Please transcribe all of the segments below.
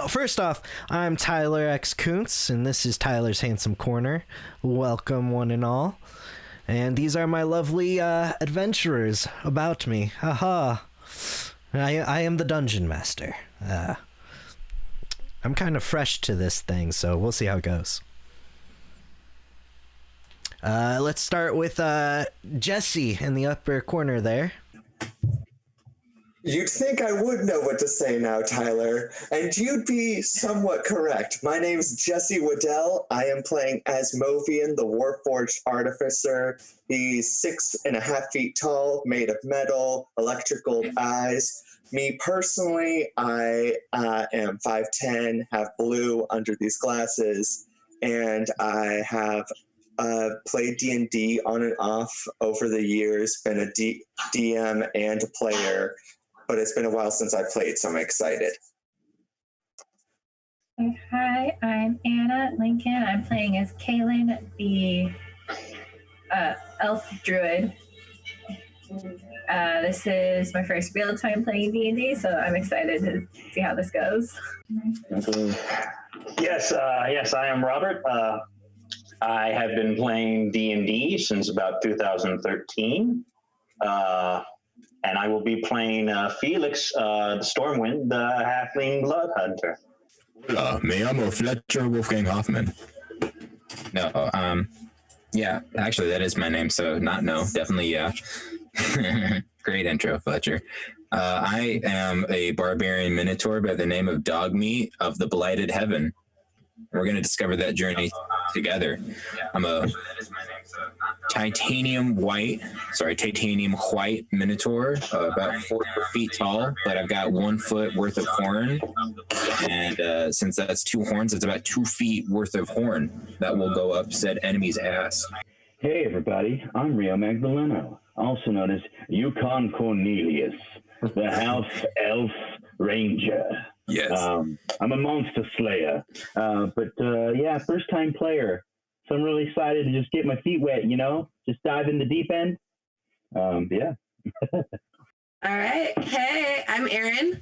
Now, first off, I'm Tyler X. Kuntz, and this is Tyler's Handsome Corner. Welcome, one and all. And these are my lovely adventurers about me. Haha. I am the Dungeon Master. I'm kind of fresh to this thing, so we'll see how it goes. Let's start with Jesse in the upper corner there. You'd think I would know what to say now, Tyler, and you'd be somewhat correct. My name's Jesse Waddell. I am playing Asmovian, the Warforged Artificer. He's 6.5 feet tall, made of metal, electrical eyes. Me personally, I am 5'10", have blue under these glasses, and I have played D&D on and off over the years, been a DM and a player, but it's been a while since I played, so I'm excited. Hi, I'm Anna Lincoln. I'm playing as Kaylin, the elf druid. This is my first real time playing D&D, so I'm excited to see how this goes. Yes, I am Robert. I have been playing D&D since about 2013. And I will be playing Felix, the Stormwind, the Halfling Blood Hunter. Me llamo Fletcher Wolfgang Hoffman. No, yeah, actually that is my name, so not no, definitely yeah. Great intro, Fletcher. I am a barbarian minotaur by the name of Dogmeat of the Blighted Heaven. We're going to discover that journey together. I'm a titanium white minotaur, about 4 feet tall, but I've got 1 foot worth of horn. And since that's 2 horns, it's about 2 feet worth of horn that will go up said enemy's ass. Hey everybody, I'm Rio Magdaleno, also known as Yukon Cornelius, the House Elf Ranger. Yes. I'm a monster slayer, but yeah, first time player. So I'm really excited to just get my feet wet, just dive in the deep end. Yeah. All right. Hey, I'm Erin.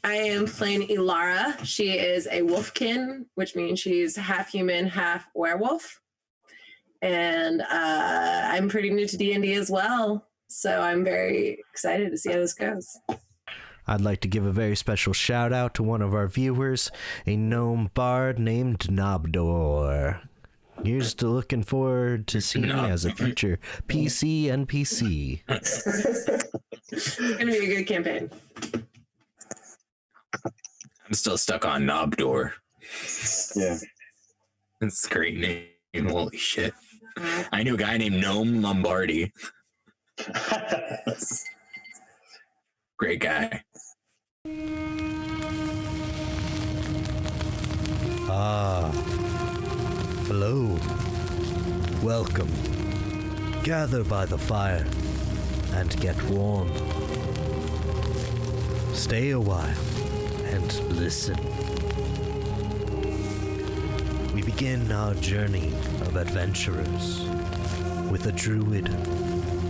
I am playing Ilara. She is a wolfkin, which means she's half human, half werewolf. And I'm pretty new to D&D as well. So I'm very excited to see how this goes. I'd like to give a very special shout out to one of our viewers, a gnome bard named Nobdor. Here's to looking forward to seeing as a future PC NPC. It's going to be a good campaign. I'm still stuck on Nobdor. Yeah. That's a great name. Holy shit. I knew a guy named Gnome Lombardi. Great guy. Hello. Welcome. Gather by the fire and get warm. Stay a while and listen. We begin our journey of adventurers with a druid,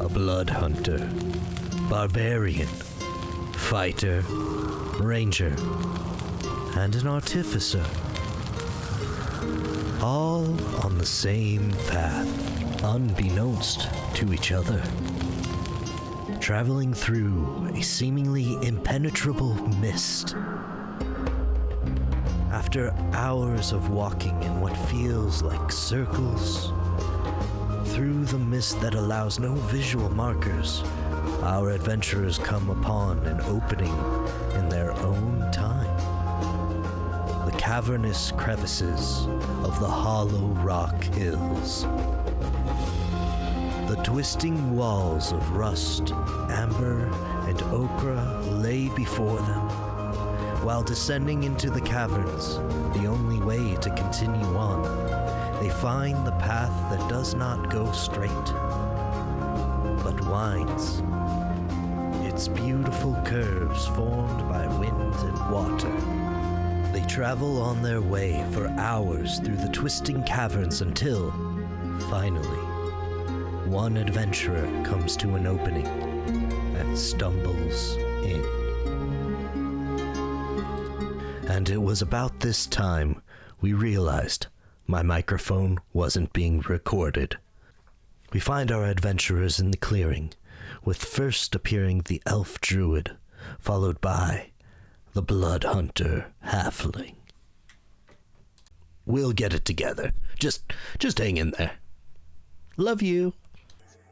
a blood hunter, barbarian, fighter, ranger, and an artificer. All on the same path, unbeknownst to each other. Traveling through a seemingly impenetrable mist. After hours of walking in what feels like circles, through the mist that allows no visual markers, our adventurers come upon an opening in their own time. The cavernous crevices of the hollow rock hills. The twisting walls of rust, amber, and ochre lay before them, while descending into the caverns, the only way to continue on, they find the path that does not go straight, but winds. Its beautiful curves formed by wind and water. They travel on their way for hours through the twisting caverns until, finally, one adventurer comes to an opening and stumbles in. And it was about this time we realized my microphone wasn't being recorded. We find our adventurers in the clearing, with first appearing the elf druid, followed by the blood hunter halfling. We'll get it together. Just hang in there. Love you.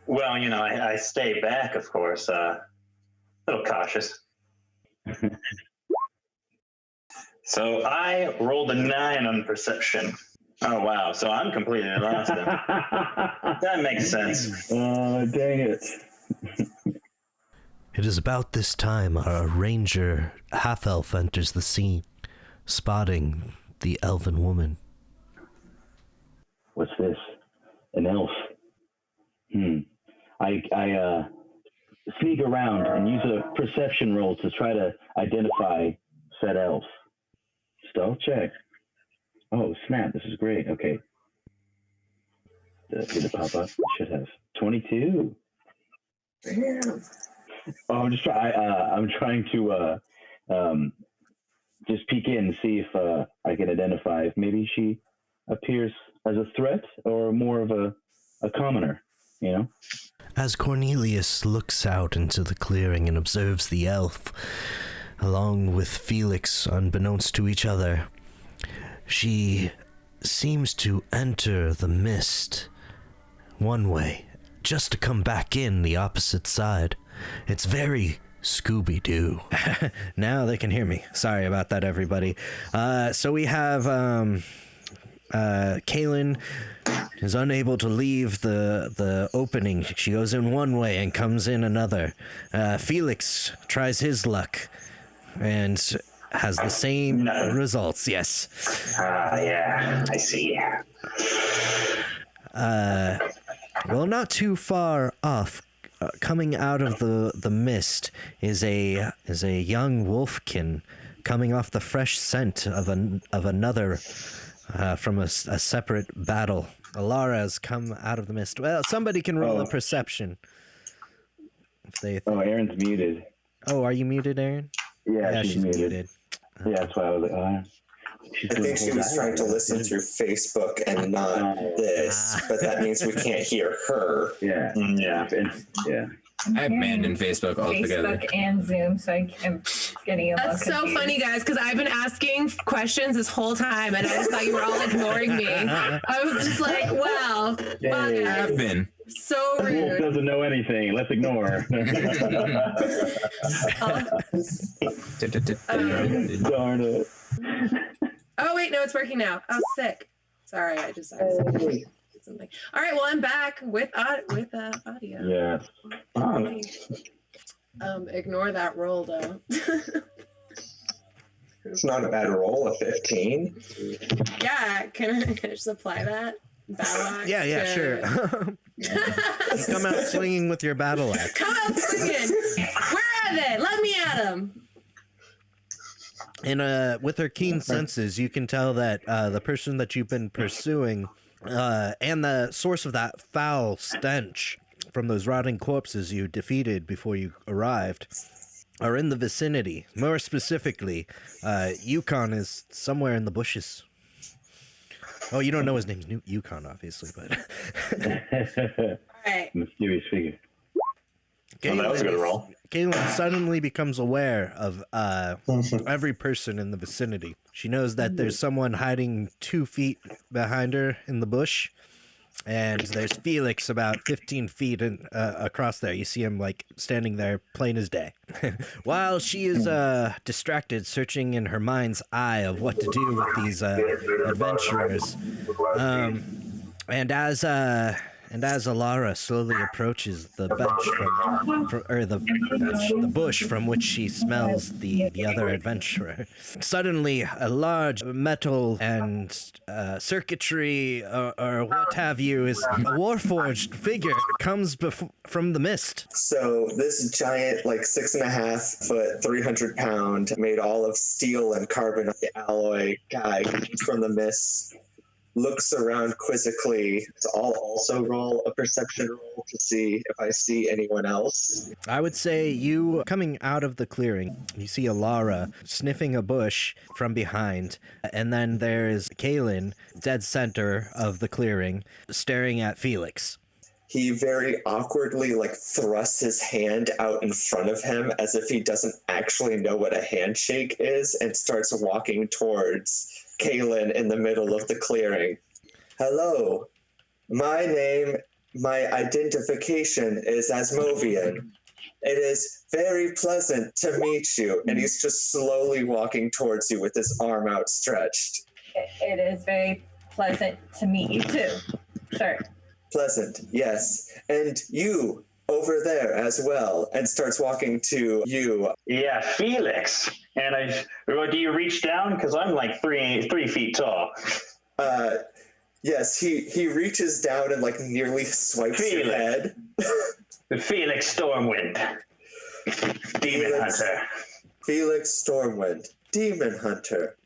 Well, you know, I stay back, of course, a little cautious. So I rolled a 9 on perception. Oh, wow. So I'm completely lost then. That makes sense. Oh, dang it. It is about this time our ranger half-elf enters the scene, spotting the elven woman. What's this? An elf. I sneak around and use a perception roll to try to identify said elf. Stealth check. Oh, snap. This is great. Okay. Did it pop up? Should have. 22. Damn. Oh, I'm trying to just peek in and see if I can identify if maybe she appears as a threat or more of a commoner, you know? As Cornelius looks out into the clearing and observes the elf, along with Felix unbeknownst to each other, she seems to enter the mist one way, just to come back in the opposite side. It's very Scooby-Doo. Now they can hear me. Sorry about that, everybody. So we have Kaylin is unable to leave the opening. She goes in one way and comes in another. Felix tries his luck and has the same results. Yes. Yeah, I see. Well, not too far off. Coming out of the mist is a young wolfkin coming off the fresh scent of another from a separate battle. Alara has come out of the mist. Well, somebody can roll a perception. Aaron's muted. Oh, are you muted, Aaron? Yeah, she's muted. Yeah, that's why I was like, I think she was trying to listen through Facebook and not this, but that means we can't hear her. Yeah. Yeah. I abandoned Facebook altogether. Facebook and Zoom, so I'm getting a little That's so confused. funny, guys, because I've been asking questions this whole time, and I just thought you were all ignoring me. I was just like, wow, I have guys, been. so Wolf rude. doesn't know anything. Let's ignore. Darn it. Oh wait, no, it's working now. Oh, sick. Sorry, I did something. All right, well, I'm back with audio. Yes. Ignore that roll though. It's not a bad roll, a 15. Yeah, can I just apply that? Battle axe Yeah, to- sure. Come out swinging with your battle axe. Come out swinging. Where are they? Let me at them. And with her keen senses, you can tell that the person that you've been pursuing and the source of that foul stench from those rotting corpses you defeated before you arrived are in the vicinity. More specifically, Yukon is somewhere in the bushes. Oh, you don't know his name's Yukon, obviously, but... All right. Mysterious figure. Well, that was a good roll. Caitlin suddenly becomes aware of every person in the vicinity. She knows that there's someone hiding 2 feet behind her in the bush, and there's Felix about 15 feet across there. You see him like standing there plain as day. While she is distracted, searching in her mind's eye of what to do with these adventurers. And as Alara slowly approaches the bench the bush from which she smells the other adventurer, suddenly a large metal and circuitry or what have you is a warforged figure comes from the mist. So this giant, like 6.5 foot, 300 pound, made all of steel and carbon alloy guy comes from the mist. looks around quizzically. So I'll also roll a perception roll to see if I see anyone else. I would say you coming out of the clearing, you see Alara sniffing a bush from behind, and then there's Kalen, dead center of the clearing, staring at Felix. He very awkwardly thrusts his hand out in front of him as if he doesn't actually know what a handshake is, and starts walking towards Kalen in the middle of the clearing. Hello, my identification is Asmovian. It is very pleasant to meet you. And he's just slowly walking towards you with his arm outstretched. It is very pleasant to meet you too. Sure. Pleasant, yes. And you over there as well, and starts walking to you. Yeah, Felix. And do you reach down? Because I'm like 3 feet tall. Yes, he reaches down and nearly swipes your head. Felix Stormwind. Demon Hunter. Felix Stormwind. Demon Hunter.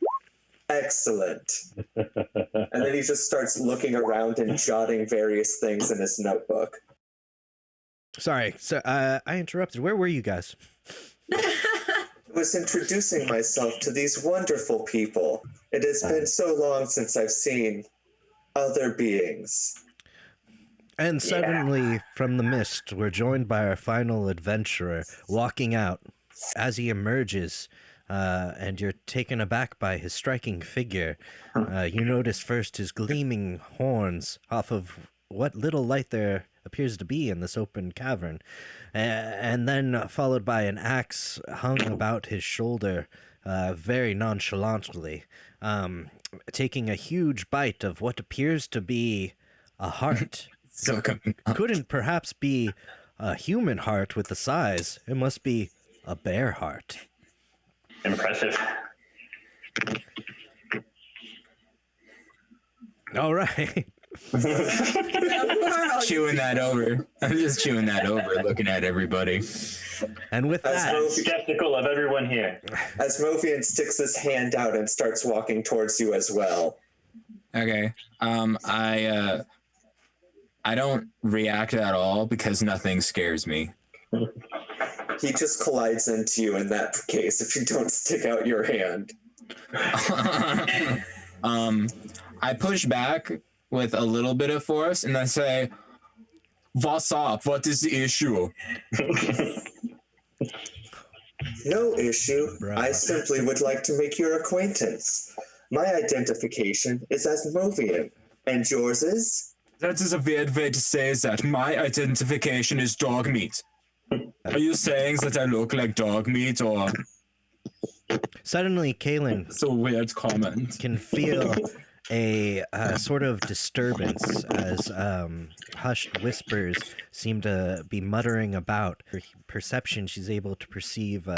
Excellent. And then he just starts looking around and jotting various things in his notebook. Sorry, so I interrupted. Where were you guys? I was introducing myself to these wonderful people. It has been so long since I've seen other beings. And suddenly, from the mist, we're joined by our final adventurer walking out. As he emerges, and you're taken aback by his striking figure, you notice first his gleaming horns off of what little light there appears to be in this open cavern, and then followed by an axe hung about his shoulder very nonchalantly, taking a huge bite of what appears to be a heart. So Couldn't perhaps be a human heart with the size. It must be a bear heart. Impressive. All right. chewing that over. I'm just chewing that over, looking at everybody. And with that, I'm skeptical of everyone here. Asmovian sticks his hand out and starts walking towards you as well. Okay. I don't react at all because nothing scares me. He just collides into you in that case if you don't stick out your hand. I push back with a little bit of force and I say, "What's up? What is the issue?" No issue. Bruh. I simply would like to make your acquaintance. My identification is Asmovian. And yours is? That is a weird way to say that. My identification is dog meat. Are you saying that I look like dog meat, or? suddenly Kalen It's a weird comment. can feel a sort of disturbance as hushed whispers seem to be muttering about. Her perception, she's able to perceive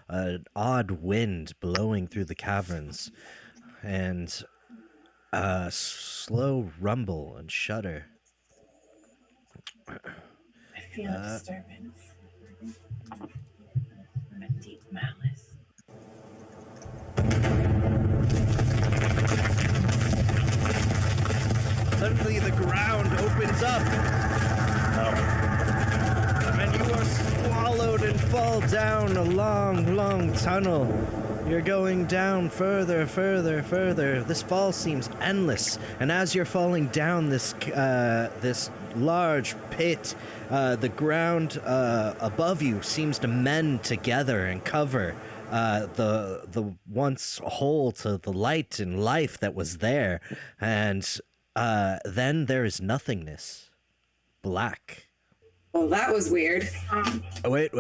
an odd wind blowing through the caverns and a slow rumble and shudder. I feel a disturbance. A deep malice. Suddenly the ground opens up and you are swallowed and fall down a long, long tunnel. You're going down further, further, further. This fall seems endless, and as you're falling down this large pit, the ground above you seems to mend together and cover the once hole to the light and life that was there, and then there is nothingness, black. Well, that was weird. Oh, wait.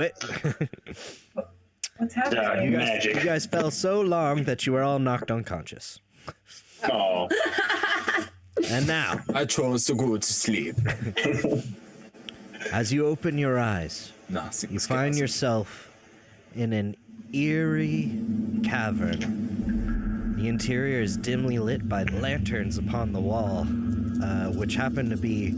What's happening? You guys fell so long that you were all knocked unconscious. Oh, And now, I chose to go to sleep. as you open your eyes, Nothing you scares find me. yourself in an eerie cavern. The interior is dimly lit by lanterns upon the wall, which happen to be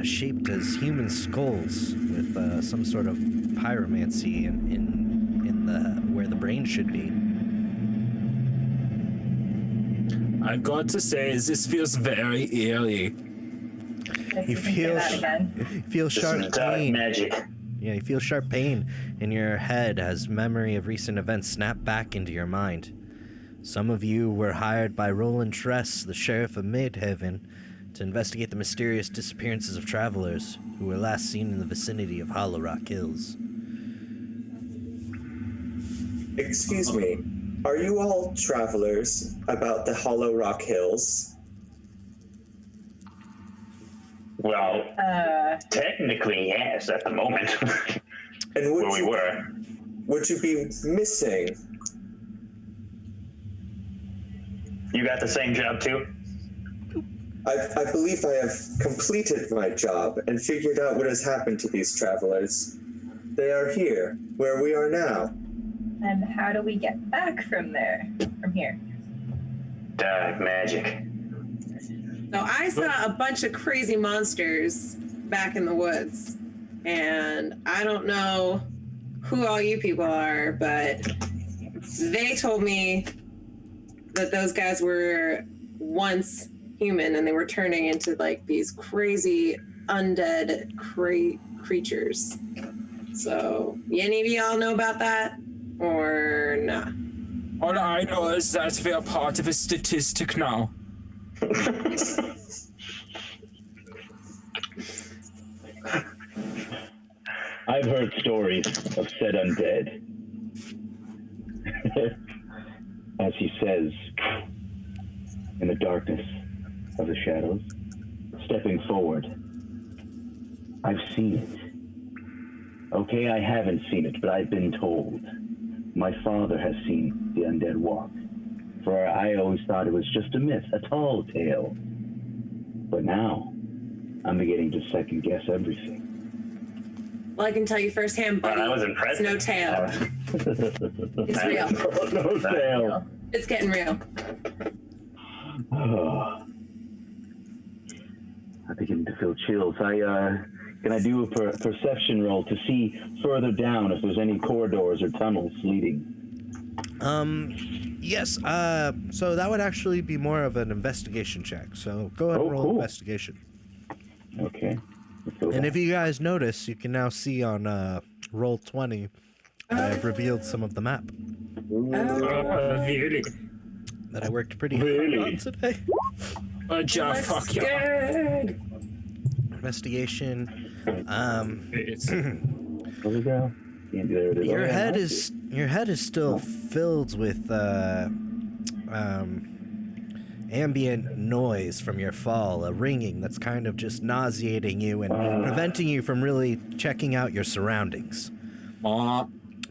shaped as human skulls with some sort of pyromancy in the where the brain should be. I got to say, this feels very eerie. You feel This sharp is dark pain. magic. Yeah, you feel sharp pain in your head as memory of recent events snap back into your mind. Some of you were hired by Roland Tress, the sheriff of Midhaven, to investigate the mysterious disappearances of travelers who were last seen in the vicinity of Hollow Rock Hills. Excuse me, are you all travelers about the Hollow Rock Hills? Well, technically, yes, at the moment. And Where we were. would you be missing? You got the same job too? I believe I have completed my job and figured out what has happened to these travelers. They are here, where we are now. And how do we get back from here? Dark magic. So I saw a bunch of crazy monsters back in the woods, and I don't know who all you people are, but they told me that those guys were once human and they were turning into like these crazy undead creatures. So, any of y'all know about that or not? All I know is that we are part of a statistic now. I've heard stories of said undead. As he says, in the darkness of the shadows, stepping forward. I've seen it. Okay, I haven't seen it, but I've been told. My father has seen the undead walk. For I always thought it was just a myth, a tall tale. But now, I'm beginning to second guess everything. Well, I can tell you firsthand, buddy. That was impressive. It's no tale. It's real. No tale. It's getting real. Oh. I'm beginning to feel chills. Can I do a perception roll to see further down if there's any corridors or tunnels leading? Yes, so that would actually be more of an investigation check. So go ahead and roll investigation. Okay. And if you guys notice, you can now see on roll 20, I've revealed some of the map Really? that I worked pretty hard on today. Fuck you. Good. Investigation. There we go. Your head is still filled with ambient noise from your fall, a ringing that's kind of just nauseating you and preventing you from really checking out your surroundings.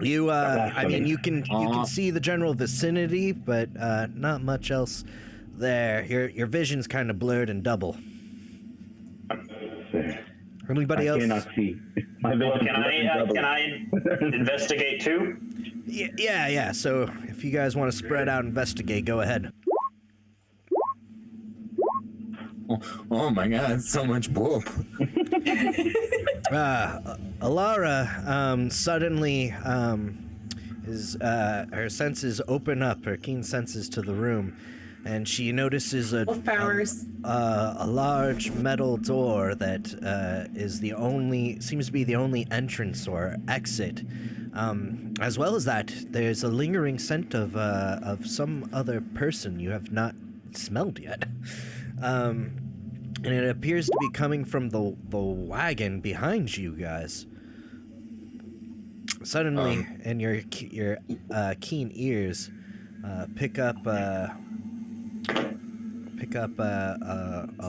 You, I mean, you can see the general vicinity, but not much else there. Your vision's kind of blurred and double. Anybody else? I cannot see. My Well, vision can I investigate too? Yeah. So if you guys want to spread out, investigate, go ahead. Oh my god, so much boop. Alara suddenly her senses open up, her keen senses to the room, and she notices a large metal door that seems to be the only entrance or exit. As well as that, there's a lingering scent of some other person you have not smelled yet. And it appears to be coming from the wagon behind you guys. Suddenly, and your keen ears pick up a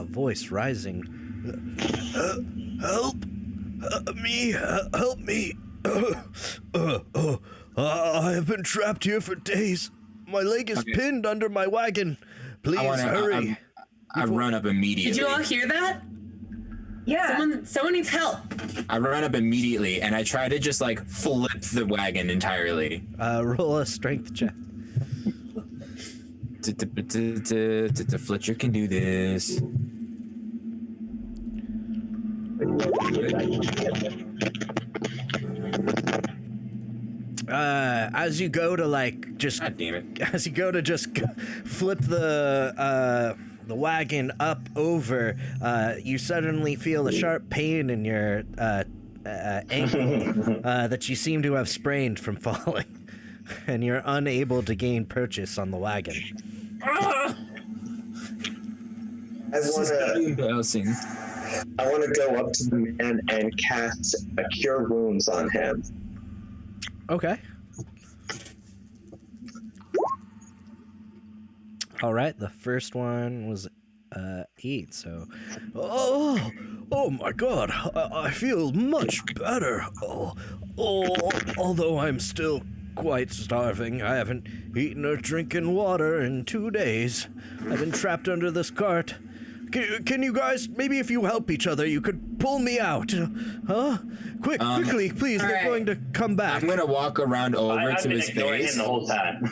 voice rising. Help me! I have been trapped here for days. My leg is pinned under my wagon. Please hurry. I run up immediately. Did you all hear that? Yeah. Someone needs help. I run up immediately and I try to just like flip the wagon entirely. Roll a strength check. Fletcher can do this. as you go to like just God damn it. as you go to just flip the wagon up over, you suddenly feel a sharp pain in your ankle that you seem to have sprained from falling, and you're unable to gain purchase on the wagon. This is very embarrassing. I want to go up to the man and cast a Cure Wounds on him. Okay. All right, the first one was 8, so... Oh my god, I feel much better. Although I'm still quite starving. I haven't eaten or drinking water in 2 days. I've been trapped under this cart. Can you guys, maybe if you help each other, you could pull me out? Huh? Quickly, please, they're going to come back. I'm gonna walk around over I've to been his ignoring face. him the whole time.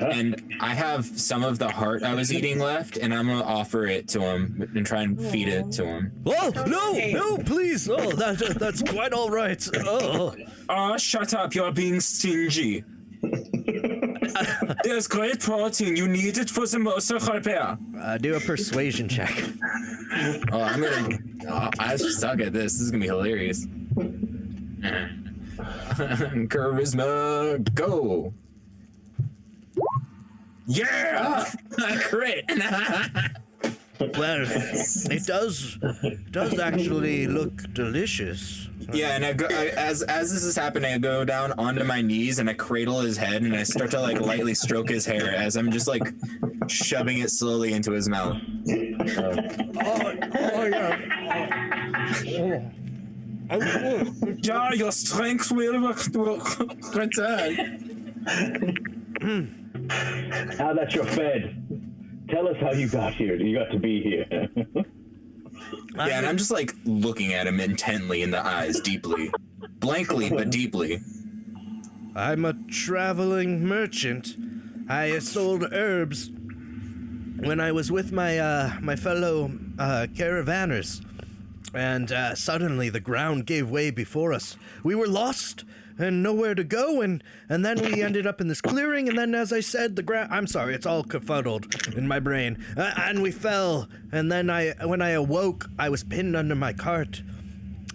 and I have some of the heart I was eating left, and I'm gonna offer it to him and try and feed it to him. Oh, no, please. Oh, that's quite all right. Oh. Shut up, you're being stingy. There's great protein, you need it for the muscle repair. Do a persuasion check. I suck at this. This is gonna be hilarious. Charisma, go. Yeah! Crit! Well, it does actually look delicious. Yeah, and as this is happening, I go down onto my knees and I cradle his head and I start to like lightly stroke his hair as I'm just like shoving it slowly into his mouth. Yeah, your strength will return. Now that you're fed, tell us how you got here. You got to be here. Yeah, and I'm just like looking at him intently in the eyes, deeply. Blankly, but deeply. I'm a traveling merchant. I sold herbs when I was with my fellow caravanners, and suddenly the ground gave way before us. We were lost and nowhere to go, and then we ended up in this clearing, and then, as I said, the ground... I'm sorry, it's all confuddled in my brain. And we fell, and then when I awoke, I was pinned under my cart,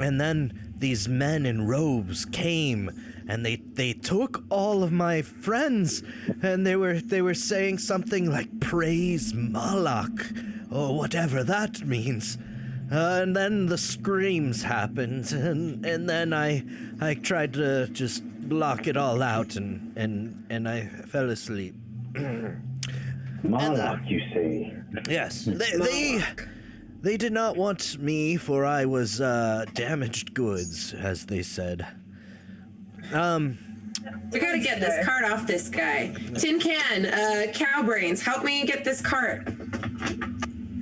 and then these men in robes came, and they took all of my friends, and they were saying something like, "Praise Moloch," or whatever that means. And then the screams happened, and then I tried to just block it all out, and I fell asleep. Moloch, you say? Yes, they did not want me, for I was damaged goods, as they said. We gotta get this cart off this guy. Tin Can, Cow Brains, help me get this cart.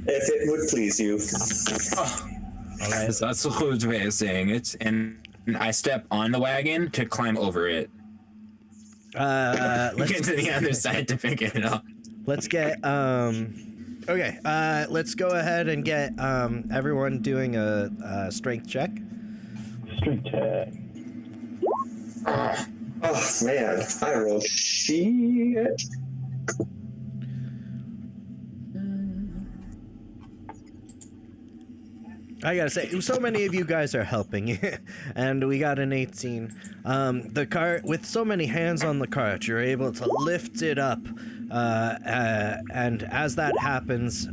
If it would please you. All right, so that's a good way of saying it. And I step on the wagon to climb over it. Let's Get to the other side to pick it up. Let's get okay. Let's go ahead and get everyone doing a strength check. Strength check. Oh man, I rolled shit. I gotta say, so many of you guys are helping, and we got an 18. The cart, with so many hands on the cart, you're able to lift it up, and as that happens,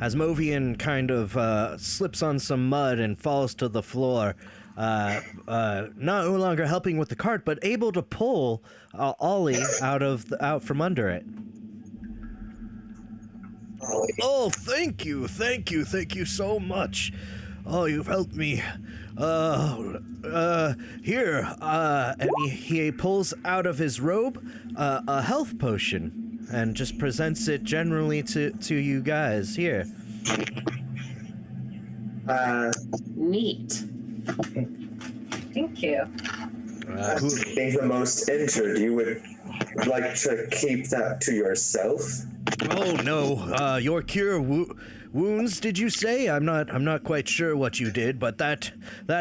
as Movian kind of slips on some mud and falls to the floor, no longer helping with the cart, but able to pull Ollie out from under it. Oh, thank you so much. Oh, you've helped me. Here, and he pulls out of his robe a health potion and just presents it generally to you guys. Here. Neat. Thank you. Being the most injured, you would like to keep that to yourself? Oh no, your cure wounds, did you say? I'm not quite sure what you did, but that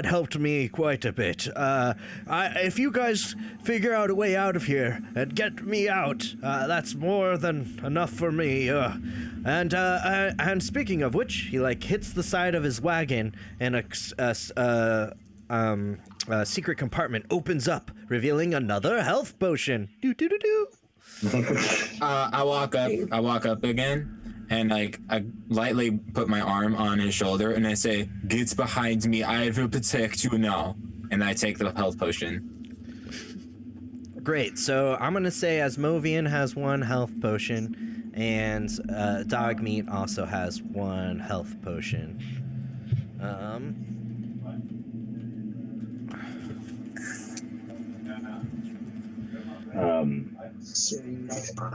helped me quite a bit. If you guys figure out a way out of here and get me out, that's more than enough for me. And speaking of which, he like hits the side of his wagon, and a secret compartment opens up, revealing another health potion. Do do do do. I walk up again, and like I lightly put my arm on his shoulder, and I say, "Get behind me! I will protect you now." And I take the health potion. Great. So I'm gonna say Asmovian has 1 health potion, and Dogmeat also has 1 health potion.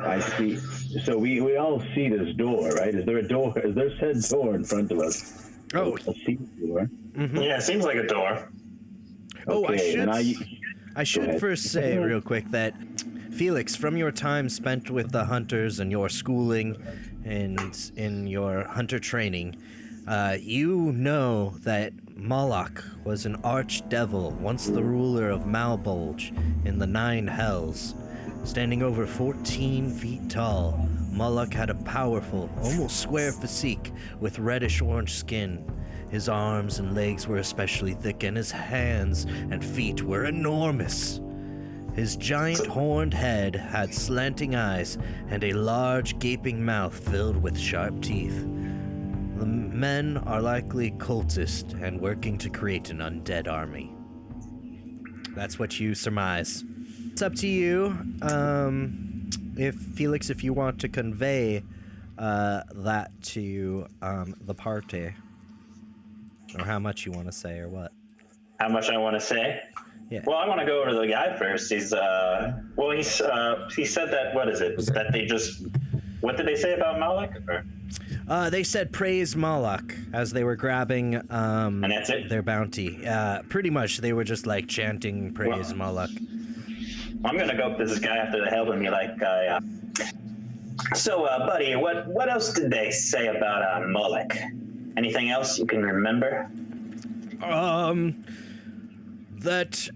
I see. So we all see this door, right? Is there a door? Is there said door in front of us? Oh. A secret door. Mm-hmm. Yeah, it seems like a door. Oh, Okay, I should ahead. first say real quick that Felix, from your time spent with the hunters and your schooling and in your hunter training, you know that Moloch was an archdevil, once the ruler of Malbolge in the 9 hells. Standing over 14 feet tall, Moloch had a powerful, almost square physique with reddish-orange skin. His arms and legs were especially thick, and his hands and feet were enormous. His giant horned head had slanting eyes and a large gaping mouth filled with sharp teeth. The men are likely cultists and working to create an undead army. That's what you surmise. It's up to you. If Felix, if you want to convey that to the party, or how much you want to say, or what. How much I want to say? Yeah. Well, I want to go over to the guy first. He said that, what is it? That they just, what did they say about Moloch? Or? They said praise Moloch as they were grabbing And that's it? their bounty. Pretty much, they were just like chanting praise Moloch. I'm gonna go up to this guy after the help and be like, so, buddy, what else did they say about Moloch? Anything else you can remember? That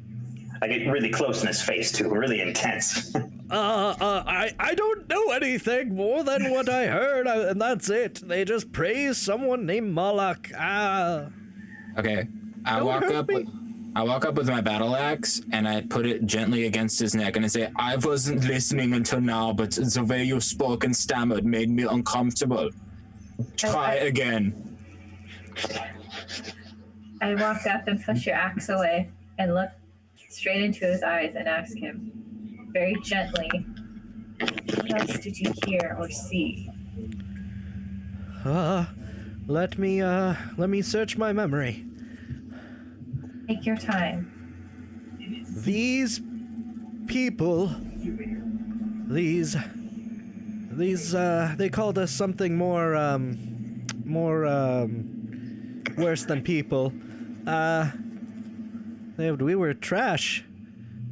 I get really close in his face too, really intense. I don't know anything more than what I heard, and that's it. They just praise someone named Moloch. Okay, I Don't walk hurt up. me. I walk up with my battle axe, and I put it gently against his neck, and I say, "I wasn't listening until now, but the way you spoke and stammered made me uncomfortable. Try again." I walk up and push your axe away and look straight into his eyes and ask him very gently, what else did you hear or see? Let me search my memory. Take your time. These people, they called us something more worse than people. We were trash,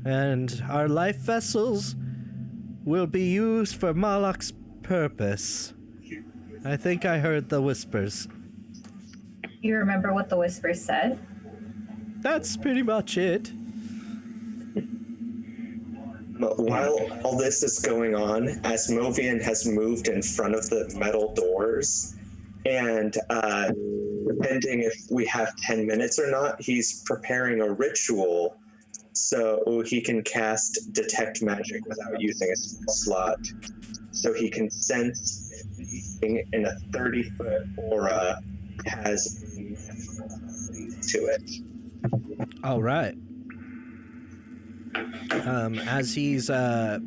and our life vessels will be used for Moloch's purpose. I think I heard the whispers. You remember what the whispers said? That's pretty much it. But while all this is going on, Asmovian has moved in front of the metal doors, and depending if we have 10 minutes or not, he's preparing a ritual so he can cast Detect Magic without using a slot. So he can sense anything in a 30-foot aura has to it. All right. As he's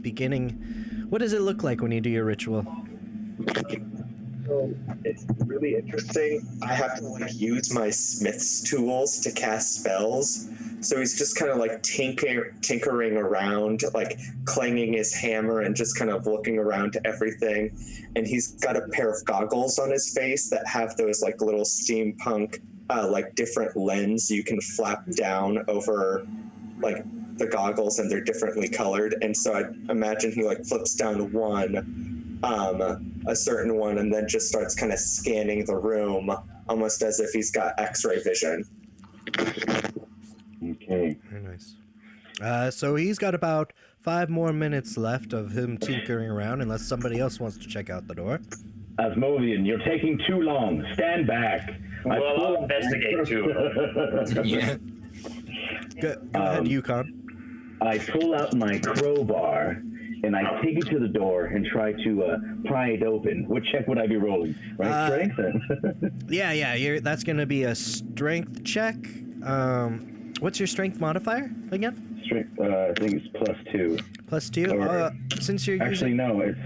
beginning, what does it look like when you do your ritual? So it's really interesting. I have to use my smith's tools to cast spells. So he's just kind of tinkering around, clanging his hammer and just kind of looking around to everything. And he's got a pair of goggles on his face that have those little steampunk different lens you can flap down over the goggles and they're differently colored, and so I imagine he like flips down one, a certain one, and then just starts kind of scanning the room, almost as if he's got X-ray vision. Okay. Very nice. So he's got about 5 more minutes left of him tinkering around, unless somebody else wants to check out the door. Asmovian, you're taking too long. Stand back. Well, I'll investigate too. Yeah. Go ahead, Yukon. I pull out my crowbar and I take it to the door and try to pry it open. What check would I be rolling? Right, strength? Yeah. That's going to be a strength check. What's your strength modifier again? Strength. I think it's +2. +2. Or- Since you're Actually, using, no. It's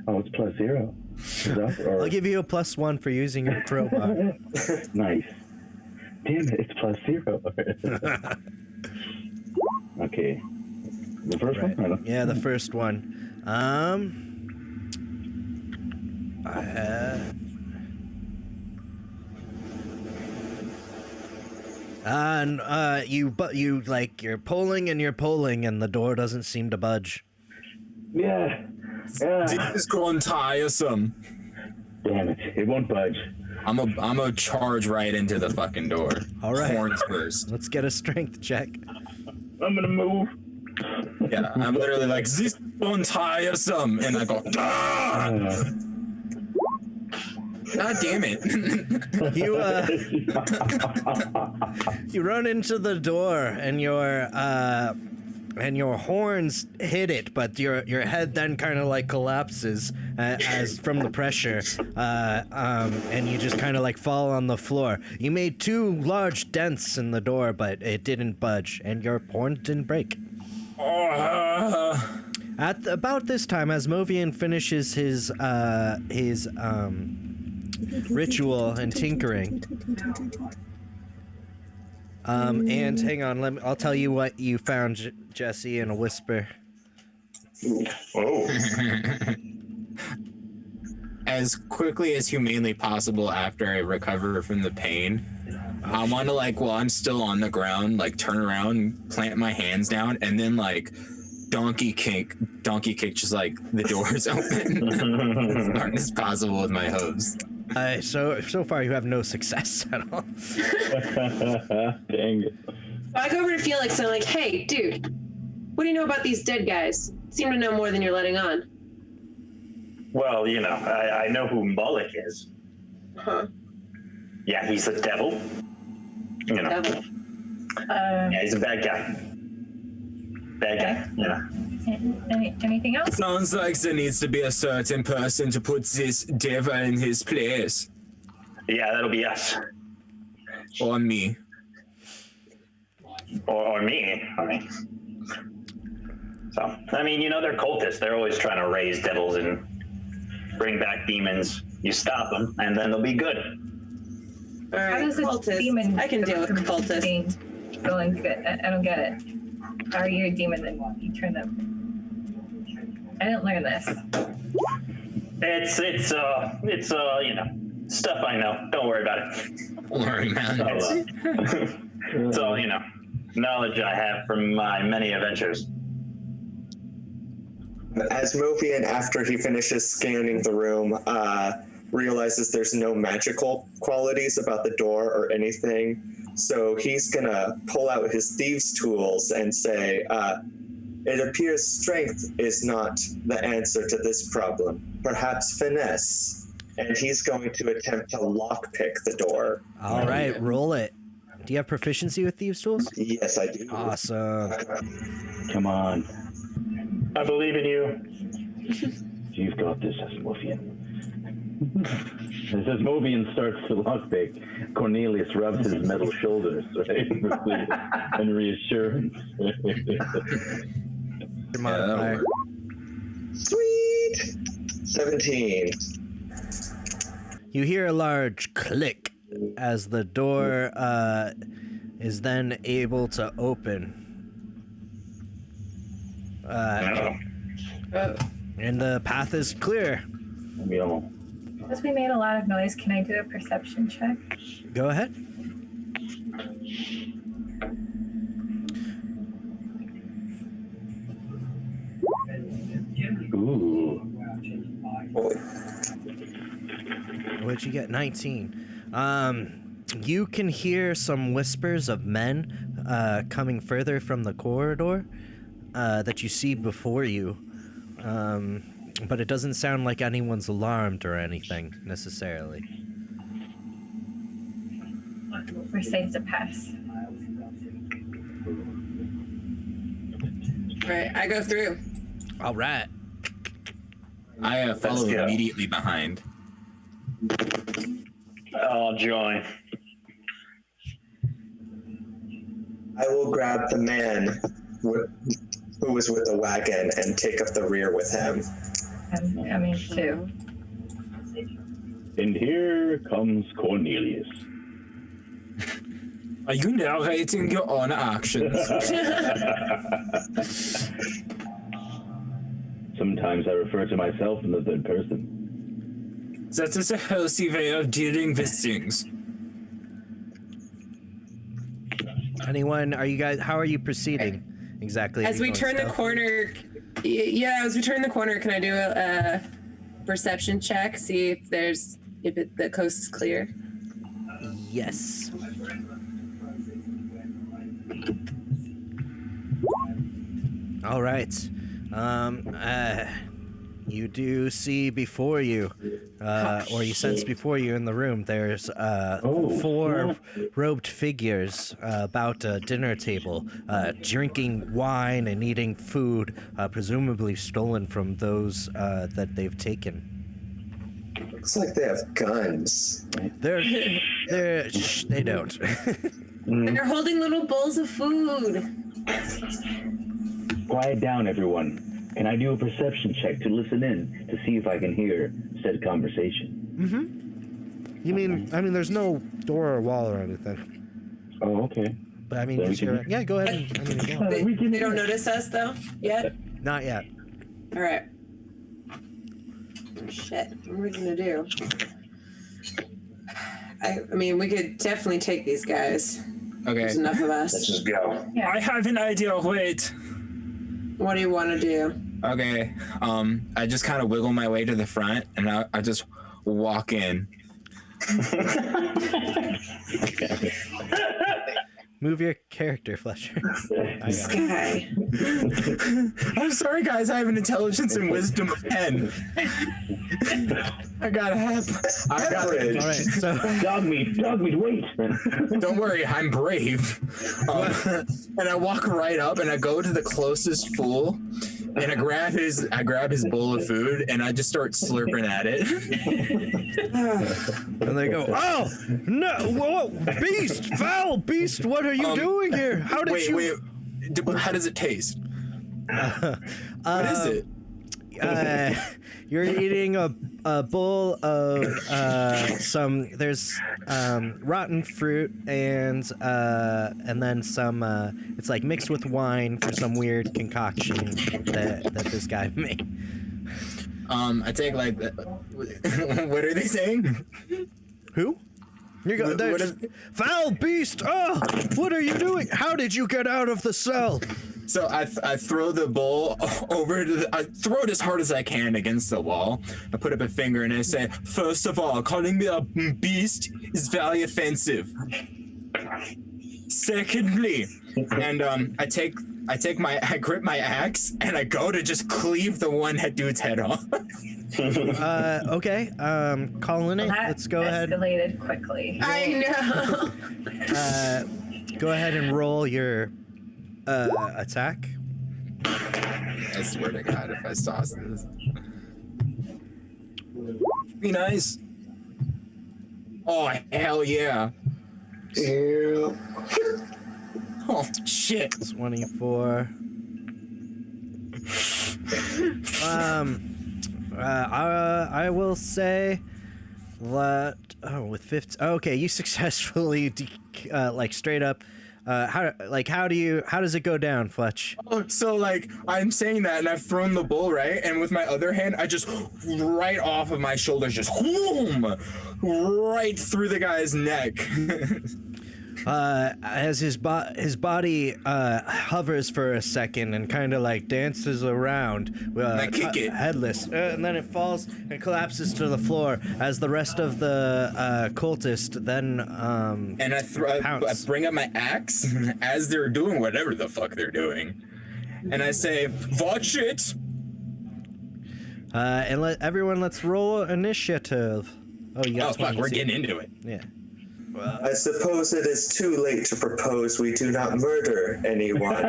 it's +0. Is that, or... I'll give you a +1 for using your crowbar. Nice. Damn it! It's +0. Okay. The first Right. one. I don't- Yeah, the first one. I had. And you're pulling and the door doesn't seem to budge. Yeah. This is going tiresome. Damn it! It won't budge. I'm a charge right into the fucking door. All right. Horns first. Let's get a strength check. I'm gonna move. Yeah, I'm literally like, this is going tiresome, and I go, ah! God damn it. You run into the door and your horns hit it, but your head then kind of like collapses as from the pressure, and you just kind of like fall on the floor. You made 2 large dents in the door, but it didn't budge, and your horns didn't break. At about this time, Asmovian finishes his ritual and tinkering. And hang on, I'll tell you what you found, Jesse, in a whisper. Oh. As quickly as humanly possible after I recover from the pain, I want to, like, while I'm still on the ground, like, turn around, plant my hands down, and then, like, donkey kick just like the doors open as hard as possible with my hooves. So far you have no success at all. Dang it. I go over to Felix and I'm like, hey, dude, what do you know about these dead guys? Seem to know more than you're letting on. Well, I know who Moloch is. Huh. Yeah, he's the devil. Devil. Yeah, he's a bad guy. Anything else? Sounds like there needs to be a certain person to put this devil in his place. Yeah, that'll be us. Or me. Or me. So, they're cultists. They're always trying to raise devils and bring back demons. You stop them, and then they'll be good. All How right, does a cultist. demon I can deal with cultists. Going good. I don't get it. How are you a demon then you turn them? I didn't learn this. It's stuff I know. Don't worry about it. Don't worry, man. It's all, knowledge I have from my many adventures. Asmovian, after he finishes scanning the room, realizes there's no magical qualities about the door or anything. So he's gonna pull out his thieves' tools and say, it appears strength is not the answer to this problem. Perhaps finesse. And he's going to attempt to lockpick the door. All right, roll it. Do you have proficiency with thieves' tools? Yes, I do. Awesome. Come on. I believe in you. You've got this, Asmovian. As Asmovian starts to lockpick, Cornelius rubs his metal shoulders, right? And reassurance. Your modifier. Sweet! 17. You hear a large click as the door is then able to open. And the path is clear. Because we made a lot of noise, can I do a perception check? Go ahead. Boy. What'd you get? 19. You can hear some whispers of men coming further from the corridor that you see before you. But it doesn't sound like anyone's alarmed or anything, necessarily. We're safe to pass. Right, I go through. All right. I follow go. immediately behind. I'll join. I will grab the man who was with the wagon and take up the rear with him. I'm coming too. And here comes Cornelius. Are you narrating your own actions? Sometimes I refer to myself in the third person. That is a healthy way of dealing with things. Anyone? Are you guys? How are you proceeding? Exactly. As Are you we going turn the stealth? corner, as we turn the corner, can I do a perception check? See if the coast is clear. Yes. All right. You do see before you, or you sense before you in the room, there's four robed figures about a dinner table, drinking wine and eating food, presumably stolen from those that they've taken. Looks like they have guns. They don't. They're holding little bowls of food. Quiet down, everyone. Can I do a perception check to listen in to see if I can hear said conversation? You mean, there's no door or wall or anything. Oh, okay. But So we can- yeah, go ahead. Go. They don't notice us though yet. Not yet. All right. Oh, shit. What are we gonna do? I mean, we could definitely take these guys. Okay. There's enough of Let's us. just go. Yeah. I have an idea. Wait. What do you want to do? Okay. I just kind of wiggle my way to the front, and I just walk in. Move your character, Fletcher. This guy. I'm sorry, guys. I have an intelligence and wisdom of 10. I gotta have. Average. All right, so Dog meat, wait. Don't worry, I'm brave. And I walk right up, and I go to the closest fool, and I grab his bowl of food, and I just start slurping at it. and they go, "Oh no! Whoa, beast, foul beast! What are you doing here? How did you?" Wait. How does it taste? What is it? You're eating a bowl of some. There's rotten fruit and then some. It's like mixed with wine for some weird concoction that this guy made. I take like. What are they saying? Who? You go. Foul beast! Oh, what are you doing? How did you get out of the cell? So I throw the bowl over to I throw it as hard as I can against the wall. I put up a finger and I say, first of all, calling me a beast is very offensive. Secondly, and I grip my axe and I go to just cleave the one dude's head off. Okay. Calling it. That Let's go ahead. escalated quickly. I know. Go ahead and roll your attack. I swear to God, if I saw this. Be nice. Oh, hell yeah. Yeah. Oh, shit. 24. I will say that with 50. Okay, you successfully straight up. How does it go down, Fletch? Oh, so like I'm saying that, and I've thrown the bowl right, and with my other hand, I just right off of my shoulders, just whoom, right through the guy's neck. as his body hovers for a second and kind of like dances around, kick it. headless, and then it falls and collapses to the floor as the rest of the cultist then And I pounce. bring up my axe as they're doing whatever the fuck they're doing. And I say, watch it! And let's roll initiative. Oh, you got Oh, fuck, 20, we're see? getting into it. Yeah. I suppose it is too late to propose we do not murder anyone.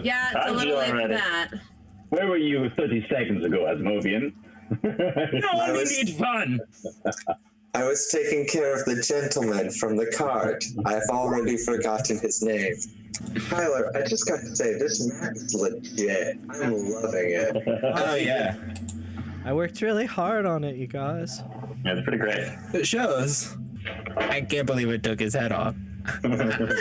Yeah, it's a little late for that. Where were you 30 seconds ago, Asmovian? No, I we was- need fun! I was taking care of the gentleman from the cart. I've already forgotten his name. Tyler, I just got to say, this map is legit. I'm loving it. Oh, yeah. I worked really hard on it, you guys. Yeah, it's pretty great. It shows. I can't believe it took his head off. It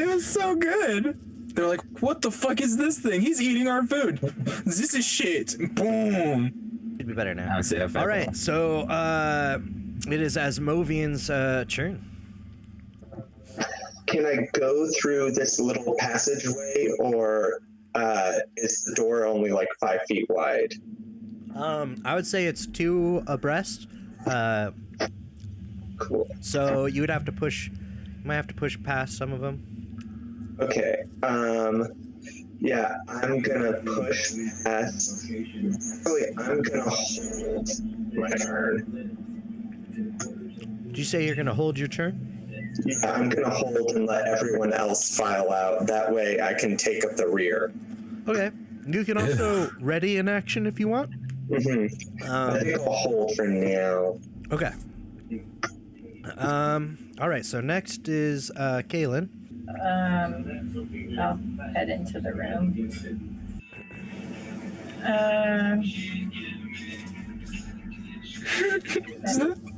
was so good. They're like, what the fuck is this thing? He's eating our food. This is shit. Boom. It'd be better now. I'll see if I All right, so it is Asmovian's turn. Can I go through this little passageway, or is the door only like 5 feet wide? I would say it's 2 abreast. Cool. So you would have to push. You might have to push past some of them. Okay. Yeah, I'm gonna push past. Actually, I'm gonna hold my turn. Did you say you're gonna hold your turn? Yeah, I'm gonna hold and let everyone else file out. That way, I can take up the rear. Okay. You can also ready in action if you want. I think I'll hold for now. Okay. All right. So next is Kaylin. I'll head into the room.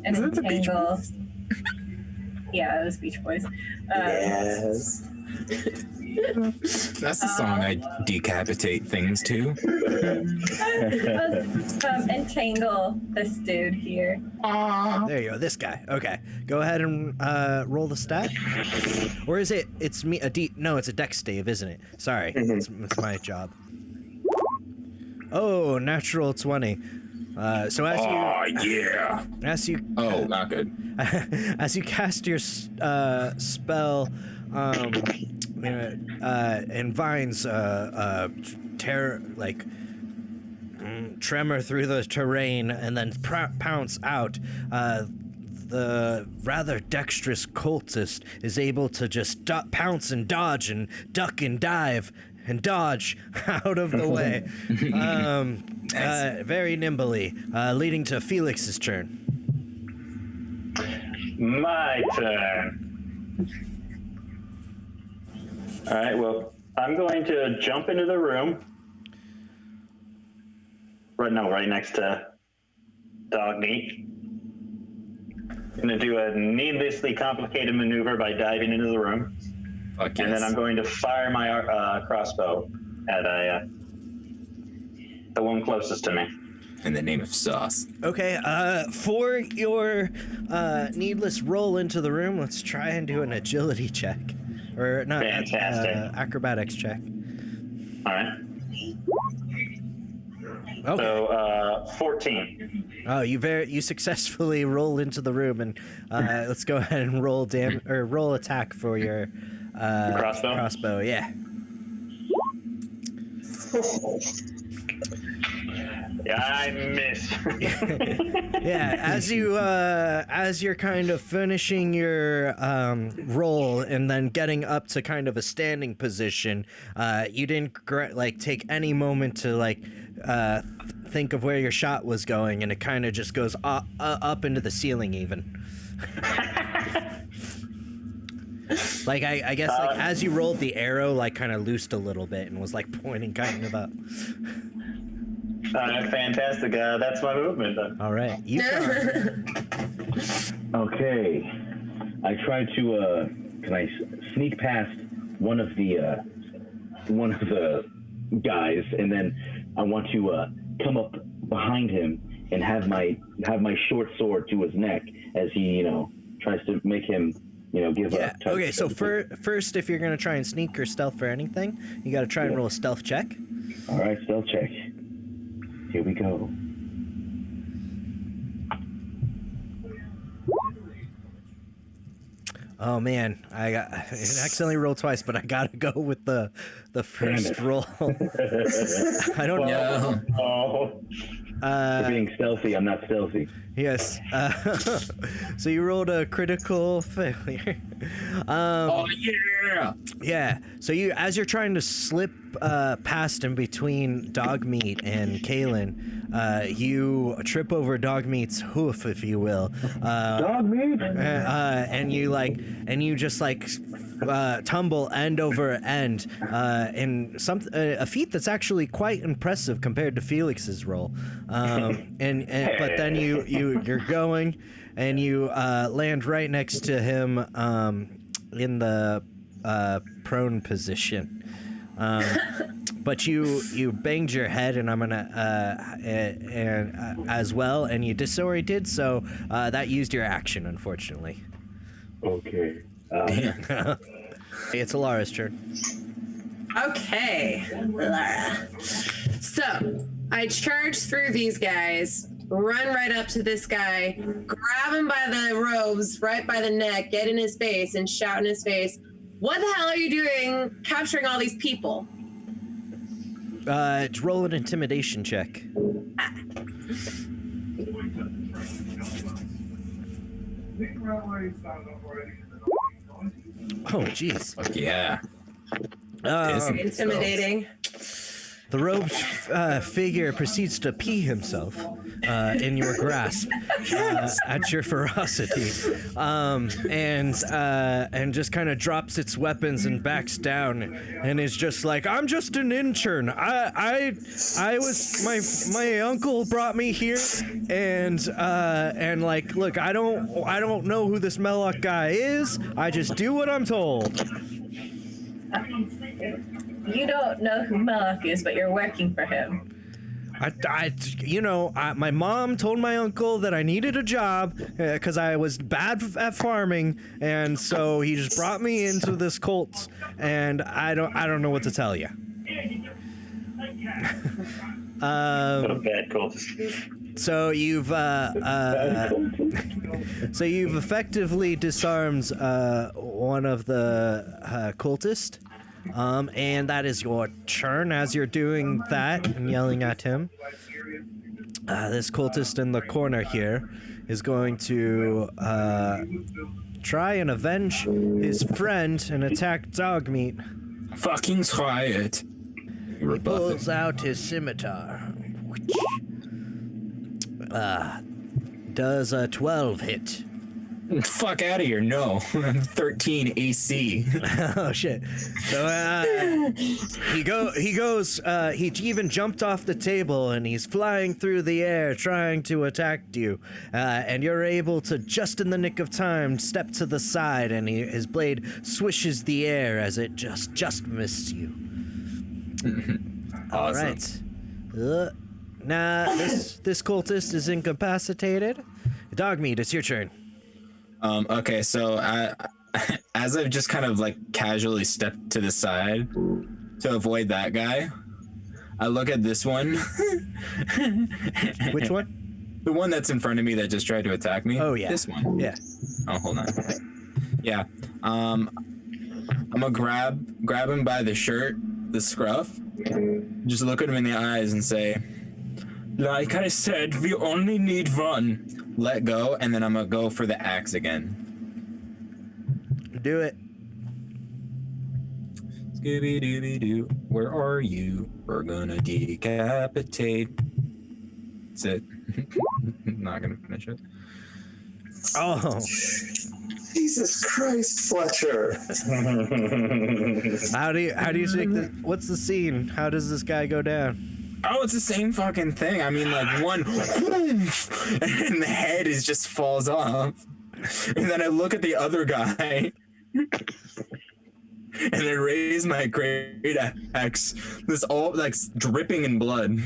And entangle. Yeah, it was Beach Boys. Yes. That's the song I decapitate things to. Entangle this dude here. There you go. This guy. Okay. Go ahead and roll the stat. Or is it? It's me. No, it's a dex save, isn't it? Sorry, it's my job. Oh, natural 20. So as you Oh, not good. as you cast your spell, and vines tremor through the terrain and then pounce out. The rather dexterous cultist is able to just pounce and dodge and duck and dive and dodge out of the way, very nimbly, leading to Felix's turn. My turn. All right, well, I'm going to jump into the room. Right next to Dog Meat. Gonna do a needlessly complicated maneuver by diving into the room. Fuck yes. And then I'm going to fire my crossbow at the one closest to me. In the name of sauce. Okay, for your needless roll into the room, let's try and do an agility check. Or not, Fantastic. Acrobatics check. All right. Okay. So 14. Oh, you successfully roll into the room, and let's go ahead and roll roll attack for your Crossbow? Crossbow, yeah. Yeah, I miss. Yeah, as you're kind of finishing your roll and then getting up to kind of a standing position, you didn't take any moment to think of where your shot was going, and it kind of just goes up into the ceiling even. I guess as you rolled, the arrow kind of loosed a little bit and was pointing kind of up. Fantastic. That's my movement then. All right, you Okay. I try to can I sneak past one of the guys, and then I want to come up behind him and have my short sword to his neck as he tries to make him, give Yeah. up. Okay. So first, if you're gonna try and sneak or stealth or anything, you got to try and roll a stealth check. All right, stealth check. Here we go. Oh man, I accidentally rolled twice, but I gotta go with the first roll. I don't know. Oh. For being stealthy, I'm not stealthy. Yes. So you rolled a critical failure. Oh yeah. Yeah. So as you're trying to slip past in between Dogmeat and Kalen, you trip over Dogmeat's hoof, if you will. Dog meat? And you just tumble end over end in a feat that's actually quite impressive compared to Felix's roll. But then you're going and you land right next to him in the prone position. But you banged your head, and I'm gonna as well, and you disoriented, so that used your action, unfortunately. Okay. It's Alara's turn. Okay, Lara. So I charge through these guys, run right up to this guy, grab him by the robes, right by the neck, get in his face, and shout in his face, "What the hell are you doing capturing all these people?" Roll an intimidation check. Oh, jeez. Yeah. Intimidating. The robed figure proceeds to pee himself in your grasp at your ferocity, and just kind of drops its weapons and backs down, and is just like, "I'm just an intern. I was my uncle brought me here, and look, I don't know who this Moloch guy is. I just do what I'm told." You don't know who Moloch is, but you're working for him. My mom told my uncle that I needed a job because I was bad at farming, and so he just brought me into this cult, and I don't know what to tell you. What a bad cultist. So you've effectively disarmed one of the cultists. And that is your turn. As you're doing that and yelling at him, this cultist in the corner here is going to try and avenge his friend and attack Dogmeat. Fucking try it. He pulls out his scimitar. Does a 12 hit? Fuck out of here! No, 13 AC. Oh shit! So he even jumped off the table and he's flying through the air trying to attack you, and you're able to just in the nick of time step to the side, and his blade swishes the air as it just missed you. Awesome. All right. This cultist is incapacitated. Dogmeat, it's your turn. Okay, so as I've just kind of casually stepped to the side to avoid that guy, I look at this one. Which one? The one that's in front of me that just tried to attack me. Oh yeah. This one. Yeah. Oh, hold on. Yeah. I'm gonna grab him by the shirt, the scruff, just look at him in the eyes and say, "Like I said, we only need one." Let go, and then I'm gonna go for the axe again. Do it. Scooby-Dooby-Doo, where are you? We're gonna decapitate. That's it. Not gonna finish it. Oh. Jesus Christ, Fletcher. How do you think this? What's the scene? How does this guy go down? Oh, it's the same fucking thing. I mean, one, and the head just falls off. And then I look at the other guy, and I raise my great axe. This all dripping in blood.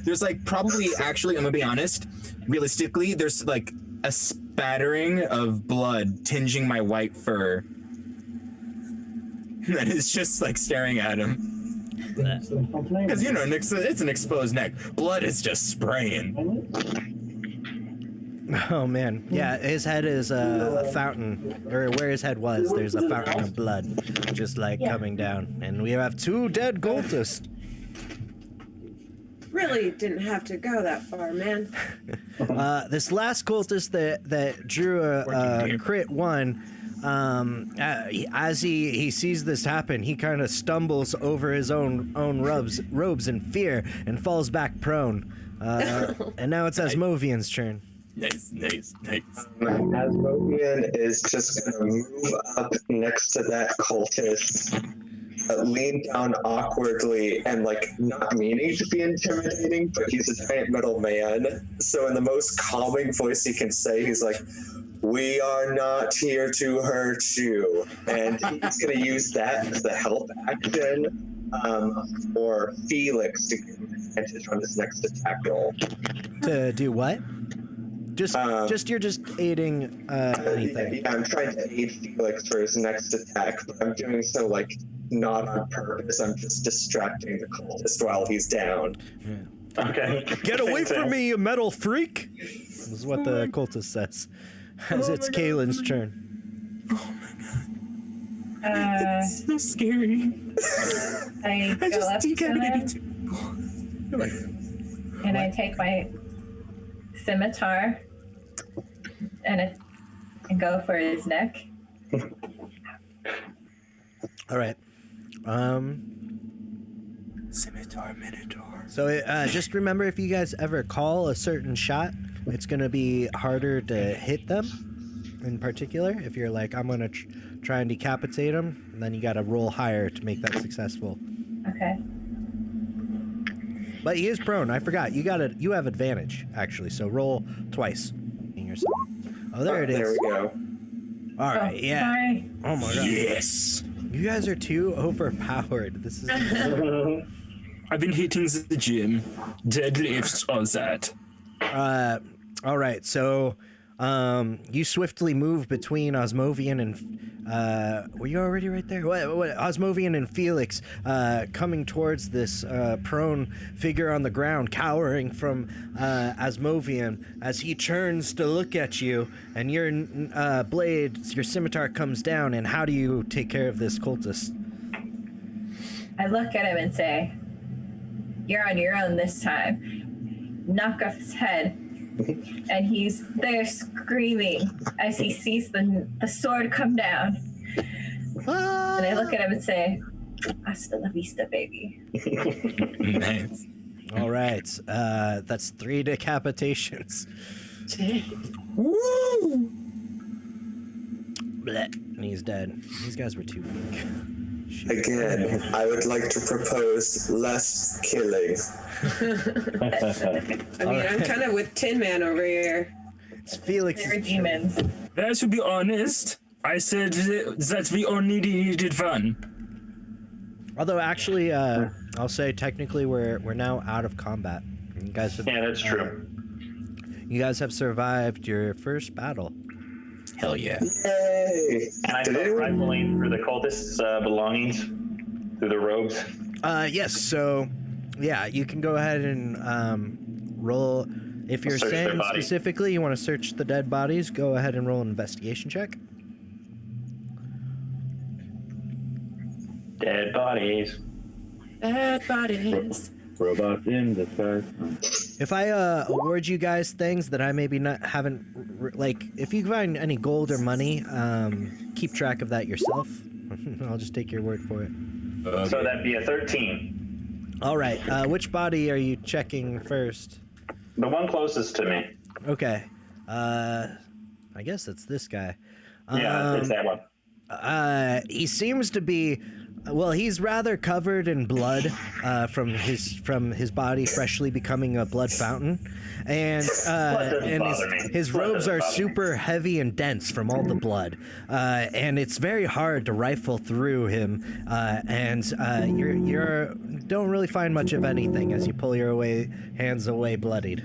There's probably, actually, I'm gonna be honest, realistically, there's a spattering of blood tinging my white fur. And it's just like staring at him. Because, you know, it's an exposed neck. Blood is just spraying. Oh man, yeah, his head is a fountain, or where his head was, there's a fountain of blood, just like coming down. And we have 2 dead cultists. Really didn't have to go that far, man. This last cultist that drew a crit 1, as he sees this happen, he kind of stumbles over his own robes in fear and falls back prone. And now it's Asmovian's turn. Nice. Asmovian is just going to move up next to that cultist, lean down awkwardly, and like not meaning to be intimidating, but he's a giant metal man. So in the most calming voice he can say, he's like, "We are not here to hurt you." And he's going to use that as the help action for Felix to get advantage on his next attack roll. To do what? You're just aiding anything. Yeah, I'm trying to aid Felix for his next attack, but I'm doing so like not on purpose. I'm just distracting the cultist while he's down. Yeah. Okay. Get away from me, you metal freak! This is what the cultist says. As it's Kaylin's turn. Oh my god. It's so scary. I go up to him and I take my scimitar and go for his neck. All right. Scimitar Minotaur. So just remember, if you guys ever call a certain shot, it's going to be harder to hit them in particular. If you're like, I'm going to try and decapitate them, then you got to roll higher to make that successful. Okay. But he is prone. I forgot. You have advantage, actually. So roll twice. Oh, there it is. There we go. All right, yeah. Sorry. Oh my god. Yes. You guys are too overpowered. This is I've been hitting the gym. Deadlifts, all that. all right. So you swiftly move between Osmovian and were you already right there? What Osmovian and Felix coming towards this prone figure on the ground, cowering from Osmovian as he turns to look at you, and your blade, your scimitar comes down. And how do you take care of this cultist? I look at him and say, "You're on your own this time." Knock off his head. And he's there screaming as he sees the sword come down. And I look at him and say, "Hasta la vista, baby." Nice. All right. That's 3 decapitations. Woo! Blech. And he's dead. These guys were too weak. Shoot. Again, I would like to propose less killing. I mean, I'm kind of with Tin Man over here. It's Felix. They're demons. Well, to be honest, I said that we only needed fun. Although actually, I'll say technically we're now out of combat. You guys have, Yeah, that's true. You guys have survived your first battle. Hell yeah. Yay! And I start rifling through the cultists' belongings, through the robes. Yes. So, yeah, you can go ahead and roll. If you're Search their saying body. specifically you want to search the dead bodies, go ahead and roll an investigation check. Dead bodies. Dead bodies. Robots in the sky. If I award you guys things that I maybe haven't, like, if you find any gold or money, keep track of that yourself. I'll just take your word for it. So that'd be a 13. All right. Which body are you checking first? The one closest to me. Okay. I guess it's this guy. Yeah, it's that one. He seems to be, well, he's rather covered in blood from his body freshly becoming a blood fountain, and his robes are super heavy and dense from all the blood, and it's very hard to rifle through him, and you don't really find much of anything as you pull your hands away bloodied.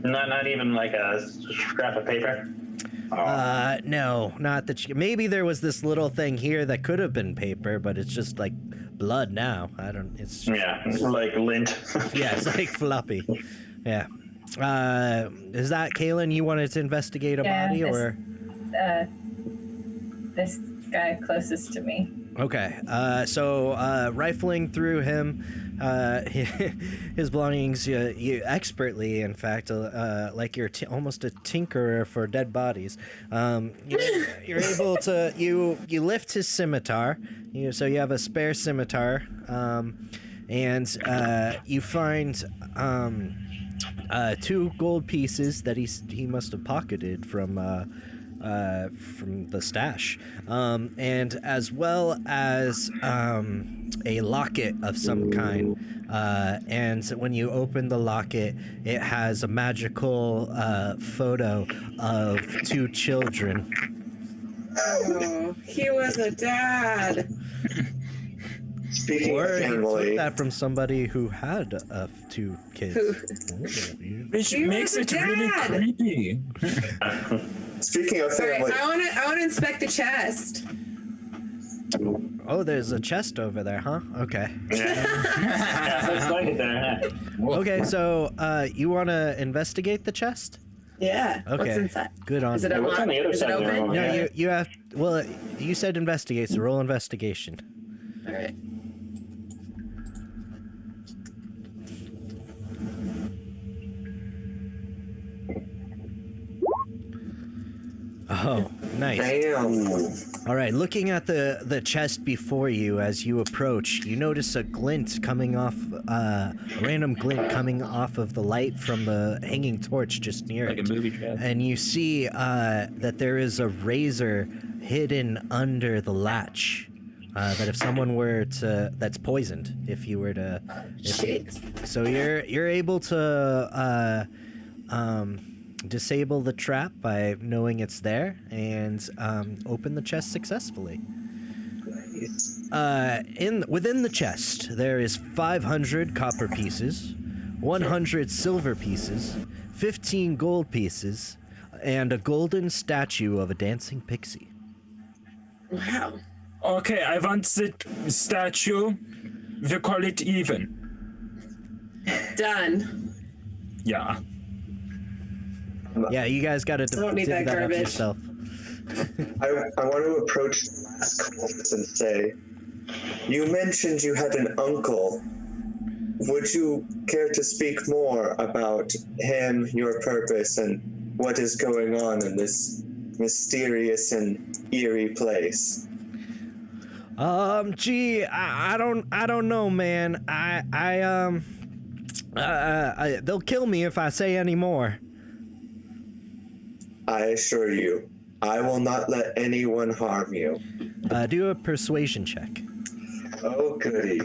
Not even like a scrap of paper. No, not that. Maybe there was this little thing here that could have been paper, but it's just like blood now. I don't. It's just, Yeah, like lint. yeah, it's like floppy. Yeah. Is that Kaylin? You wanted to investigate a body, or? This guy closest to me. Okay. So rifling through him, his belongings, you expertly, in fact, like you're almost a tinkerer for dead bodies. You're able to you lift his scimitar. So you have a spare scimitar, and you find 2 gold pieces that he must have pocketed from the stash, and as well as a locket of some kind. And when you open the locket, it has a magical photo of 2 children. Oh, he was a dad. Speaking of Or you family, took that from somebody who had 2 kids. Which You makes were it the really dad. creepy. speaking of All right, family, I want to inspect the chest. Oh, there's a chest over there, huh? Okay. Yeah, looks like it there. Yeah. Okay, so you want to investigate the chest? Yeah. Okay. What's inside? Good on Is it you. What's on the other Is it side of the open? room? No, Yeah. you have. Well, you said investigate, so roll investigation. All right. Oh, nice. damn. All right, looking at the chest before you as you approach, you notice a glint coming off, a random glint coming off of the light from the hanging torch just near Like a it. movie chest. And you see that there is a razor hidden under the latch. That if someone were to, that's poisoned. If you were to, Jeez. so you're able to disable the trap by knowing it's there and open the chest successfully. Within the chest there is 500 copper pieces, 100 silver pieces, 15 gold pieces, and a golden statue of a dancing pixie. Wow. Okay, I want the statue. We call it even. Done. Yeah. Yeah, you guys got to Don't need divvy that that up garbage. yourself. I want to approach the last cultist and say, you mentioned you had an uncle. Would you care to speak more about him, your purpose, and what is going on in this mysterious and eerie place? Gee, I don't know, man. They'll kill me if I say any more. I assure you, I will not let anyone harm you. Do a persuasion check. Oh, goody.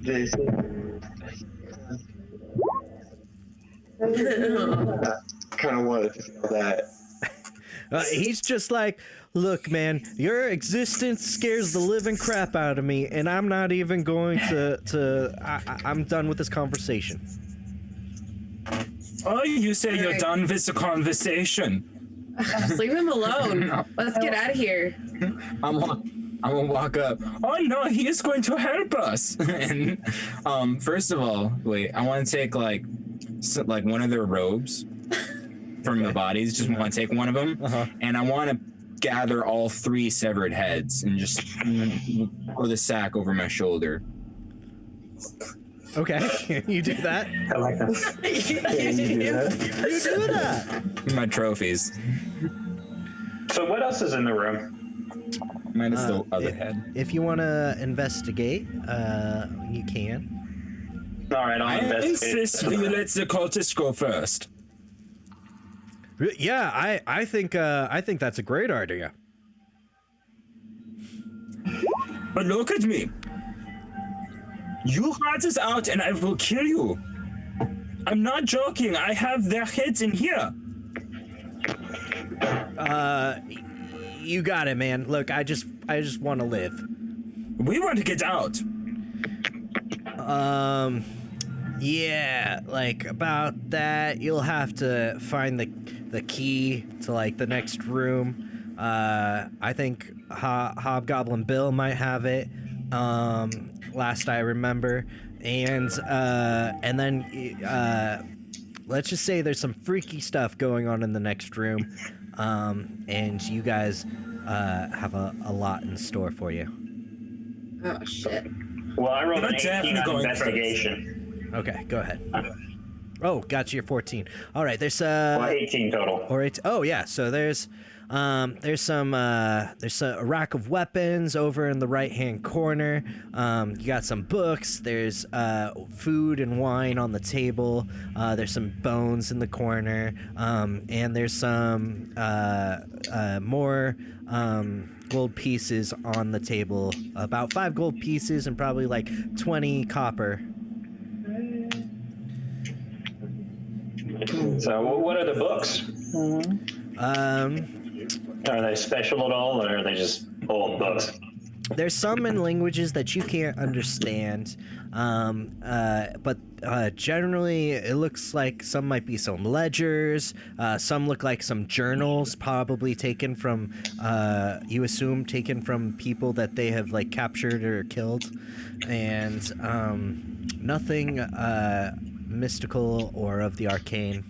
This kind of wanted to feel that. He's just like, look, man, your existence scares the living crap out of me, and I'm not even going I'm done with this conversation. Oh, you say you're Alright. done with the conversation. Just leave him alone. Let's get out of here. I'm gonna walk up. Oh no, he is going to help us. And first of all, wait, I want to take like one of their robes from the bodies. Just want to take one of them, and I want to gather all 3 severed heads and just throw the sack over my shoulder. Okay, you do that. I like that. You do that. My trophies. So what else is in the room? Minus the other head. If you want to investigate, you can. All right, I I'll investigate. insist we let the cultist go first. Yeah, I think that's a great idea. But look at me. You rat us out and I will kill you. I'm not joking. I have their heads in here. You got it, man. Look, I just want to live. We want to get out. Yeah, like about that. You'll have to find the key to like the next room. I think Hobgoblin Bill might have it. Last I remember, and then let's just say there's some freaky stuff going on in the next room, and you guys have a lot in store for you. Oh shit. Well, I rolled We're an 18 definitely on going investigation. Okay, go ahead. Oh, got you, your 14. All right, there's Well, 18 total. or it's oh yeah, so there's a rack of weapons over in the right hand corner. You got some books. There's food and wine on the table. There's some bones in the corner, and there's some more gold pieces on the table. About 5 gold pieces and probably like 20 copper. So, what are the books? Are they special at all, or are they just old books? There's some in languages that you can't understand, but generally it looks like some might be some ledgers, some look like some journals, probably taken from, you assume taken from people that they have like captured or killed, and nothing mystical or of the arcane.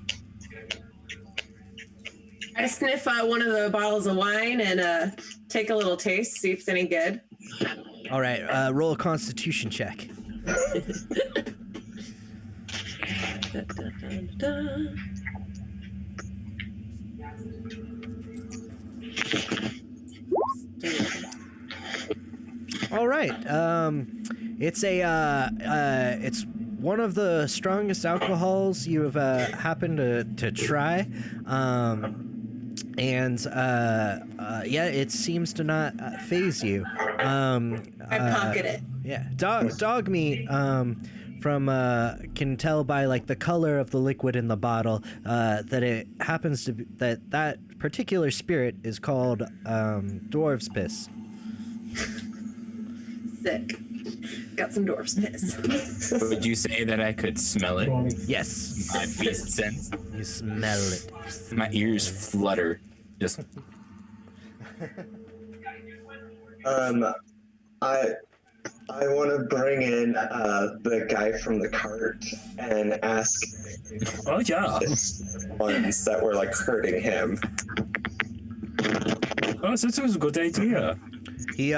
I sniff one of the bottles of wine and take a little taste, see if it's any good. All right, roll a Constitution check. All right, it's one of the strongest alcohols you have happened to try. Yeah, it seems to not phase you. I pocket it. Yeah, dog meat from can tell by like the color of the liquid in the bottle that it happens to be that particular spirit is called dwarf's piss. Sick. Got some dwarf's piss. Would you say that I could smell it? Yes, My beast sense. you smell it. My ears flutter. Just I want to bring in the guy from the cart and ask Oh yeah. ones that were like hurting him. Oh, that was a good idea. He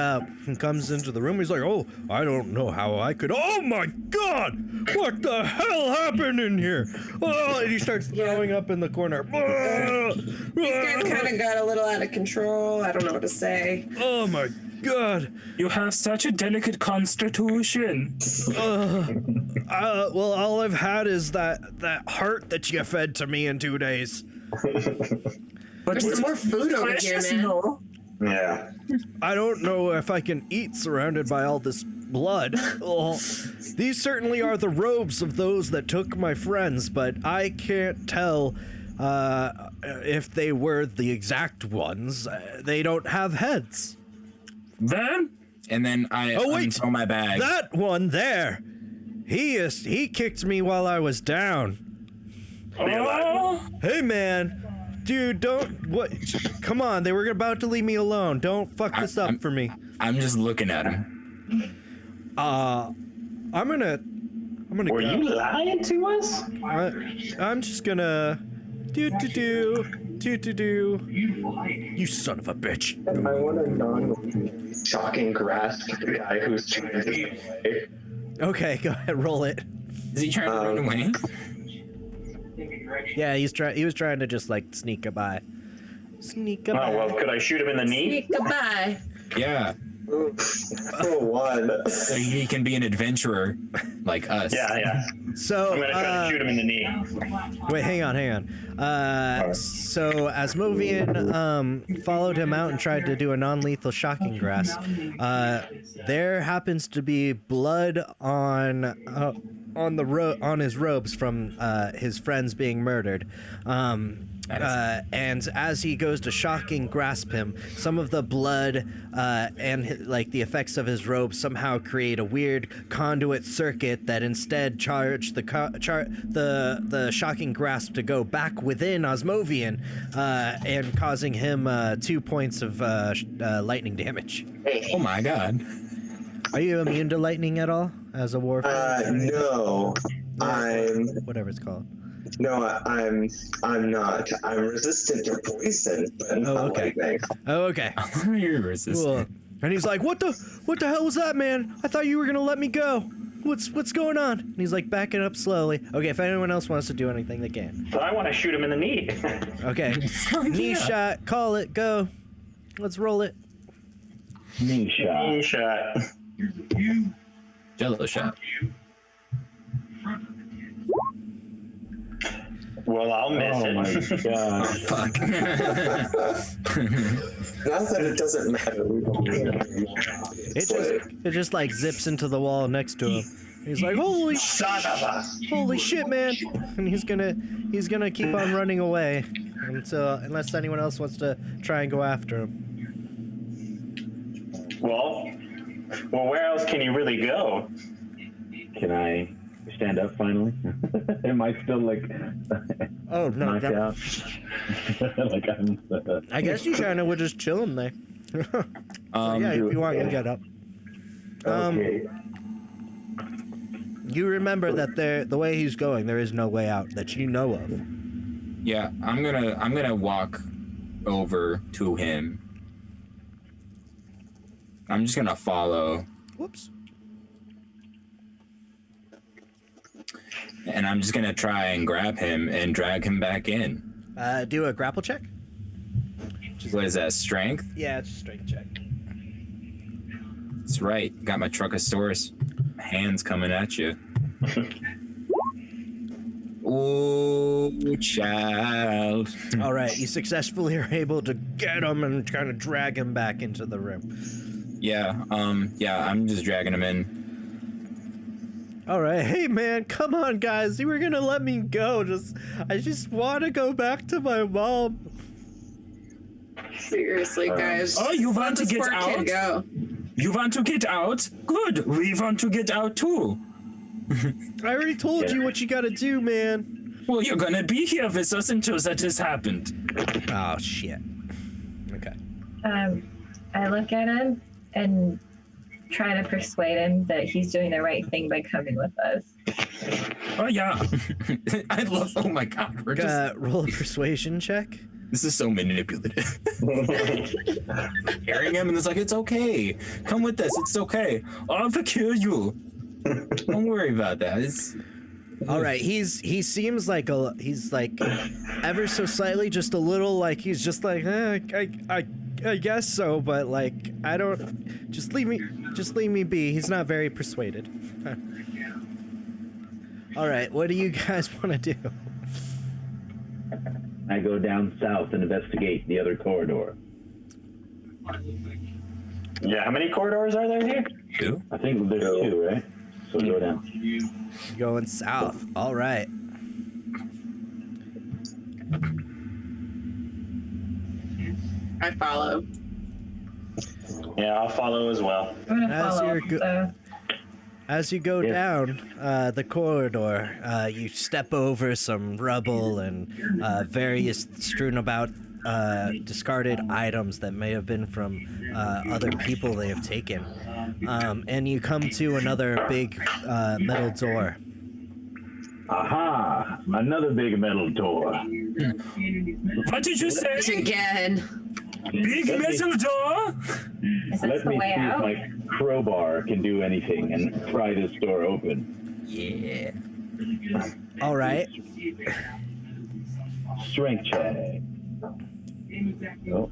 comes into the room. He's like, "Oh, I don't know how I could. Oh my God, what the hell happened in here?" Oh, and he starts throwing up in the corner. These guys kind of got a little out of control. I don't know what to say. Oh my God. You have such a delicate constitution. Well, all I've had is that heart that you fed to me in 2 days. But There's some more food over here, precious, man. no? Yeah. I don't know if I can eat surrounded by all this blood. Oh, these certainly are the robes of those that took my friends, but I can't tell if they were the exact ones. They don't have heads. Then and then I unthrow my bag. That one there. He kicked me while I was down. oh, Hey man. Dude, what? Come on, they were about to leave me alone. Don't fuck this up for me. I'm just looking at him. I'm gonna Were go. you lying to us? I'm just gonna do. You son of a bitch. I want a non-shocking grasp to the guy who's trying to get away. Okay, go ahead, roll it. Is he trying to run away? Yeah, he was trying to just like sneak by. Sneak Oh, by. well, could I shoot him in the knee? Sneak goodbye. Yeah. For one. So he can be an adventurer like us. Yeah. So I'm going to try to shoot him in the knee. wait, hang on. So Asmovian followed him out and tried to do a non-lethal shocking grasp. There happens to be blood on his robes from his friends being murdered. And as he goes to shocking grasp him, some of the blood and like the effects of his robe somehow create a weird conduit circuit that instead charge the shocking grasp to go back within Osmovian, and causing him 2 points of lightning damage. Oh my god. Are you immune to lightning at all as a warforged? No, I'm not. I'm resistant to poison, but not lightning. Oh, okay. You're resistant. Cool. And he's like, what the hell was that, man? I thought you were gonna let me go. What's going on? And he's like backing up slowly. Okay, if anyone else wants to do anything, they can. So I want to shoot him in the knee. Okay. Knee shot, call it, go. Let's roll it. Knee shot. Knee shot. Jello shot. Well, I'll miss Oh it. my god. Fuck. Now that it doesn't matter, we don't It just like zips into the wall next to him. He's like, holy shit, man! And he's gonna keep on running away unless anyone else wants to try and go after him. Well, where else can you really go? Can I stand up finally? Am I still like Oh no! knocked out? Like I'm. I guess you kind of were just chilling there. Yeah, if you want, you can get up. Okay. You remember that the way he's going, there is no way out that you know of. Yeah, I'm gonna walk over to him. I'm just gonna follow. Whoops. And I'm just gonna try and grab him and drag him back in. Do a grapple check. What is that, strength? Yeah, it's a strength check. That's right. Got my Truckosaurus hands coming at you. Oh, child. All right, you successfully are able to get him and kind of drag him back into the room. Yeah, I'm just dragging him in. All right, hey man, come on guys, you were gonna let me go. I just want to go back to my mom. Seriously, guys. Oh, you want to Let this get poor kid out? Go. You want to get out? Good. We want to get out too. I already told you what you gotta do, man. Well, you're gonna be here with us until that has happened. Oh shit. Okay. I look at him and try to persuade him that he's doing the right thing by coming with us. Oh yeah. I love. Oh my god, we're just. Roll a persuasion check. This is so manipulative. Hearing him and it's like, it's okay. Come with us. It's okay. I'll kill you. Don't worry about that. All right, he seems like he's like ever so slightly just a little like he's just like I guess so, but like I don't just leave me be. He's not very persuaded. All right, what do you guys want to do? I go down south and investigate the other corridor. Yeah, how many corridors are there here? 2? I think there's 2, right? So go down. Going south. All right. I follow. Yeah, I'll follow as well. I'm gonna As follow. you're As you go down the corridor, you step over some rubble and various strewn about discarded items that may have been from other people they have taken. And you come to another big metal door. Aha! Another big metal door. What did you say? Again. Big metal door? Is this Let the me way see if out? my crowbar can do anything and pry this door open. Yeah. All right. Strength check. Oh.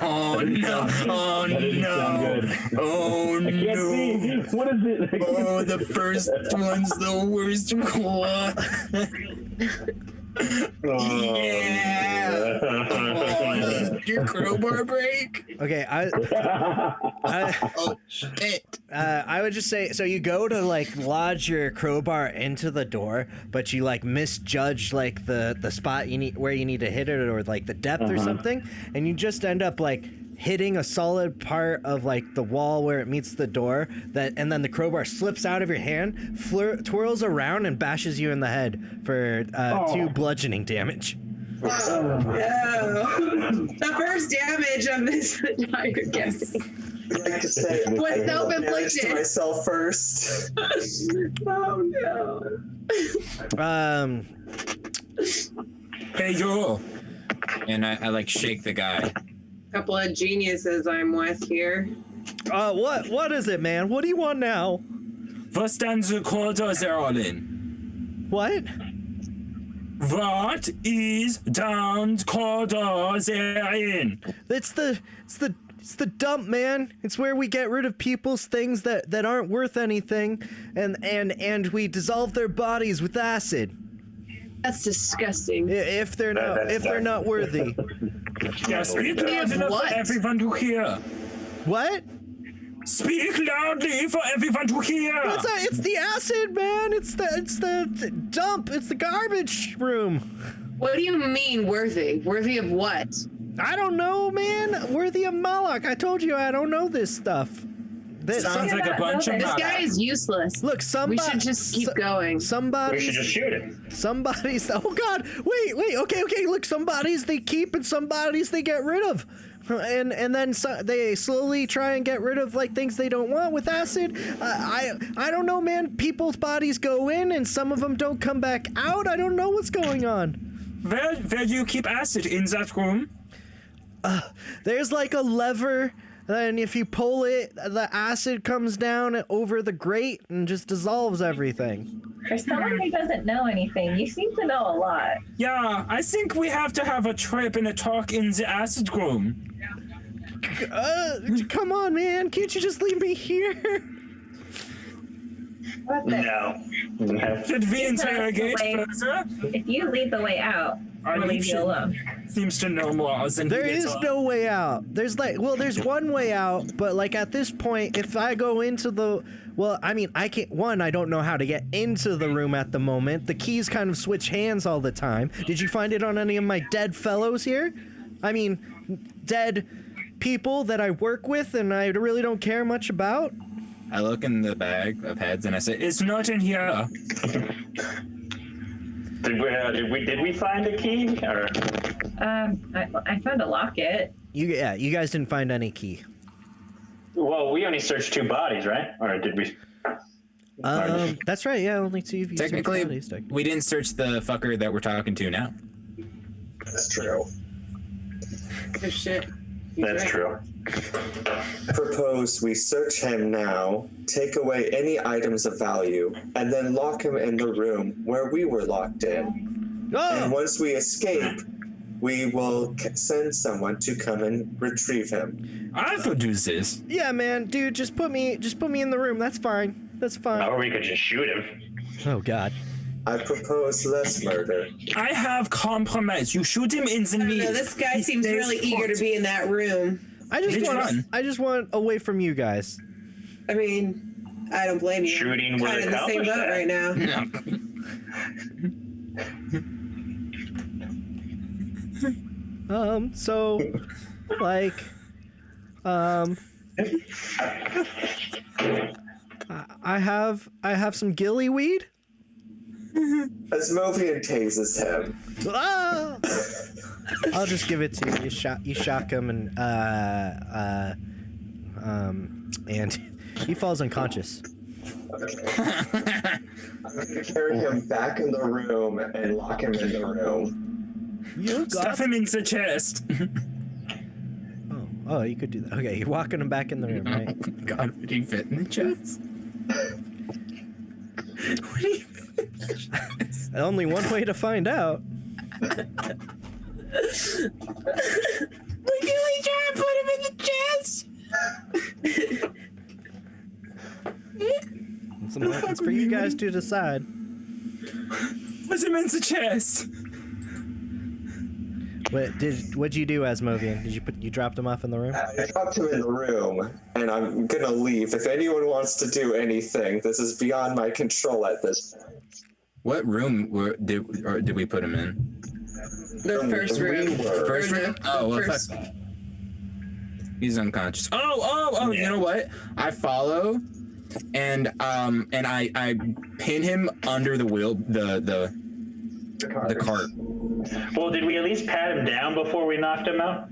Oh no! Oh That didn't sound no! good. Oh I can't no! see. What is it? I can't Oh, see. the first one's the worst one. Oh, Yeah. Your crowbar break? Okay, Oh shit! I would just say, so you go to like lodge your crowbar into the door, but you like misjudge like the spot you need where you need to hit it, or like the depth or something, and you just end up like hitting a solid part of like the wall where it meets the door, and then the crowbar slips out of your hand, twirls around, and bashes you in the head for 2 bludgeoning damage. Oh, no. The first damage of this entire campaign. I like to say, Was I did self-inflicted. damage to myself first. Oh no. Hey, you. And I like shake the guy. Couple of geniuses I'm with here. What is it, man? What do you want now? Was dann the quarters are all in? What? What is down quarters are in? It's the dump, man. It's where we get rid of people's things that aren't worth anything, and we dissolve their bodies with acid That's disgusting. if they're not worthy. Yeah, speak loud enough what? for everyone to hear. What? Speak loudly for everyone to hear. It's the acid, man. It's the dump. It's the garbage room. What do you mean worthy? Worthy of what? I don't know, man. Worthy of Moloch. I told you I don't know this stuff. Sounds like a bunch of This mud. guy is useless. Look, We should just keep going. We should Somebody's. just shoot it. Somebody's. Oh God! Wait. Okay. Look, somebody's they keep and somebody's they get rid of, and then they slowly try and get rid of like things they don't want with acid. I don't know, man. People's bodies go in and some of them don't come back out. I don't know what's going on. Where do you keep acid in that room? There's like a lever, and if you pull it, the acid comes down over the grate and just dissolves everything. For someone who doesn't know anything, you seem to know a lot. Yeah, I think we have to have a trip and a talk in the acid room. Come on, man. Can't you just leave me here? What the? No. Should we interrogate Wait. further? If you lead the way out, Are we'll you leave you sure? alone. Seems to know more than There he is gets no way out. There's one way out, but like at this point, if I go into the, well, I mean, I can't, I don't know how to get into the room at the moment. The keys kind of switch hands all the time. Did you find it on any of my dead fellows here? I mean, dead people that I work with and I really don't care much about? I look in the bag of heads and I say, It's not in here. Did we find a key? Or I found a locket. You guys didn't find any key. well, we only searched 2 bodies, right? Or did we? That's right. Yeah, only 2 of you. technically, bodies. we didn't search the fucker that we're talking to now. That's true. Oh shit. He's That's right. true. I propose we search him now, take away any items of value, and then lock him in the room where we were locked in. And Oh, once we escape, we will send someone to come and retrieve him. I could do this. yeah, man, dude, just put me in the room. That's fine. That's fine. Or we could just shoot him. Oh God. I propose less murder. I have compromise. You shoot him in the I don't knee. know, this guy He seems stays really eager put. to be in that room. I just want away from you guys. I mean, I don't blame you. Shooting would Kind of in the same accomplish boat that. right now. So, like, I have some gillyweed. Asmovian tases him. Ah! I'll just give it to you. You shock him and he falls unconscious. I'm gonna carry him back in the room and lock him in the room. You Stuff got him in the chest. Oh, you could do that. Okay, you're walking him back in the room, right? God, would he fit in the chest? Only one way to find out. We can only try and put him in the chest. It's for you guys to decide. Put him in the chest. What'd you do, Asmovian? You dropped him off in the room? I dropped him in the room, and I'm gonna leave. If anyone wants to do anything, this is beyond my control at this point. What room did we put him in? The first room. First room? Oh, well, First- fuck. He's unconscious. Oh! You know what? I follow, and I pin him under the wheel, the cart. Well, did we at least pat him down before we knocked him out?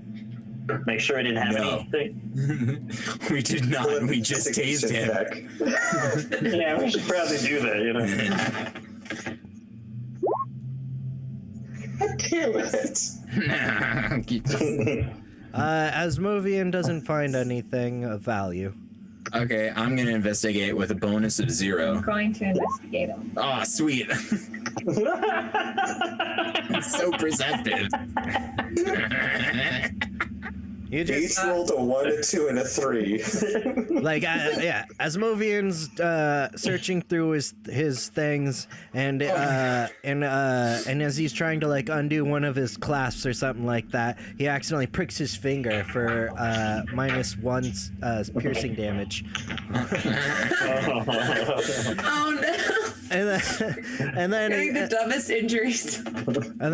Make sure he didn't have No. anything. We did not. We just tased him. Yeah, we should probably do that, you know. Damn it. Asmovian doesn't find anything of value. Okay, I'm gonna investigate with a bonus of 0. I'm going to investigate him. Oh, sweet. So perceptive. You Each just rolled a 1, a 2, and a 3. like Asmovian's searching through his things, and as he's trying to like undo one of his clasps or something like that, he accidentally pricks his finger for -1 piercing damage. Oh no! And then Getting the dumbest injuries. And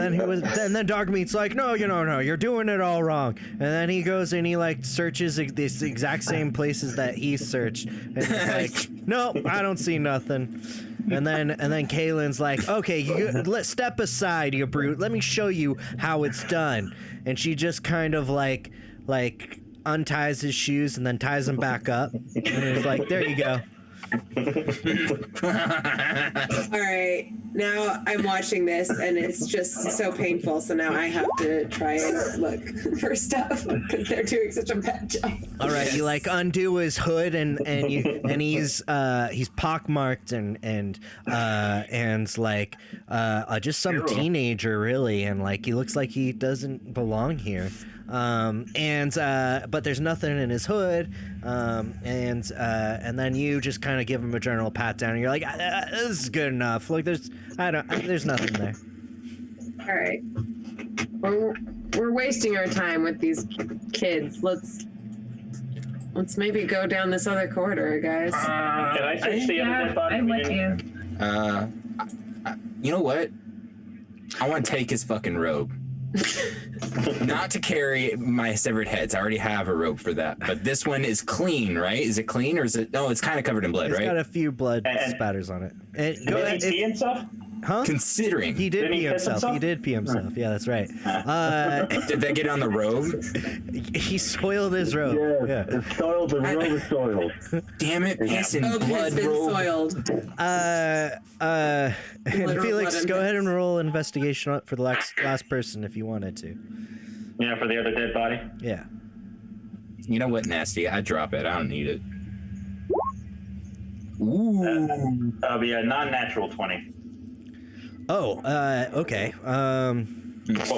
then Dogmeat's like, no, you're doing it all wrong. And then he goes and he like searches this exact same places that he searched, and he's like, no, I don't see nothing. And then Kaylin's like, okay, let's step aside, you brute. Let me show you how it's done. And she just kind of like unties his shoes and then ties them back up. And he's like, there you go. All right, now I'm watching this and it's just so painful. So now I have to try and look for stuff because they're doing such a bad job. All right, you like undo his hood and he's pockmarked and like just some teenager really, and like he looks like he doesn't belong here. But there's nothing in his hood, and then you just kind of give him a general pat down, and you're like, this is good enough. Like there's nothing there. All right, we're wasting our time with these kids. Let's maybe go down this other corridor, guys. Can I search the other dead body? I'm with you. You know what? I want to take his fucking robe. Not to carry my severed heads. I already have a rope for that. But this one is clean, right? Is it clean or is it? No, it's kind of covered in blood, It's right? got a few blood spatters on it. And go Did ahead, he pee and stuff? huh? Considering. He did Did he pee piss himself. himself? He did pee himself. Yeah, that's right. Did that get on the robe? He soiled his robe. Yes, Yeah. it's soiled. The robe is soiled. Damn it, piss and Robe has blood been robe. soiled. Literal Felix, blood and go ahead piss. and roll investigation for the last person if you wanted to. Yeah, for the other dead body. Yeah. You know what, Nasty? I drop it. I don't need it. Ooh. That'll be a non-natural 20. Oh, okay. Well,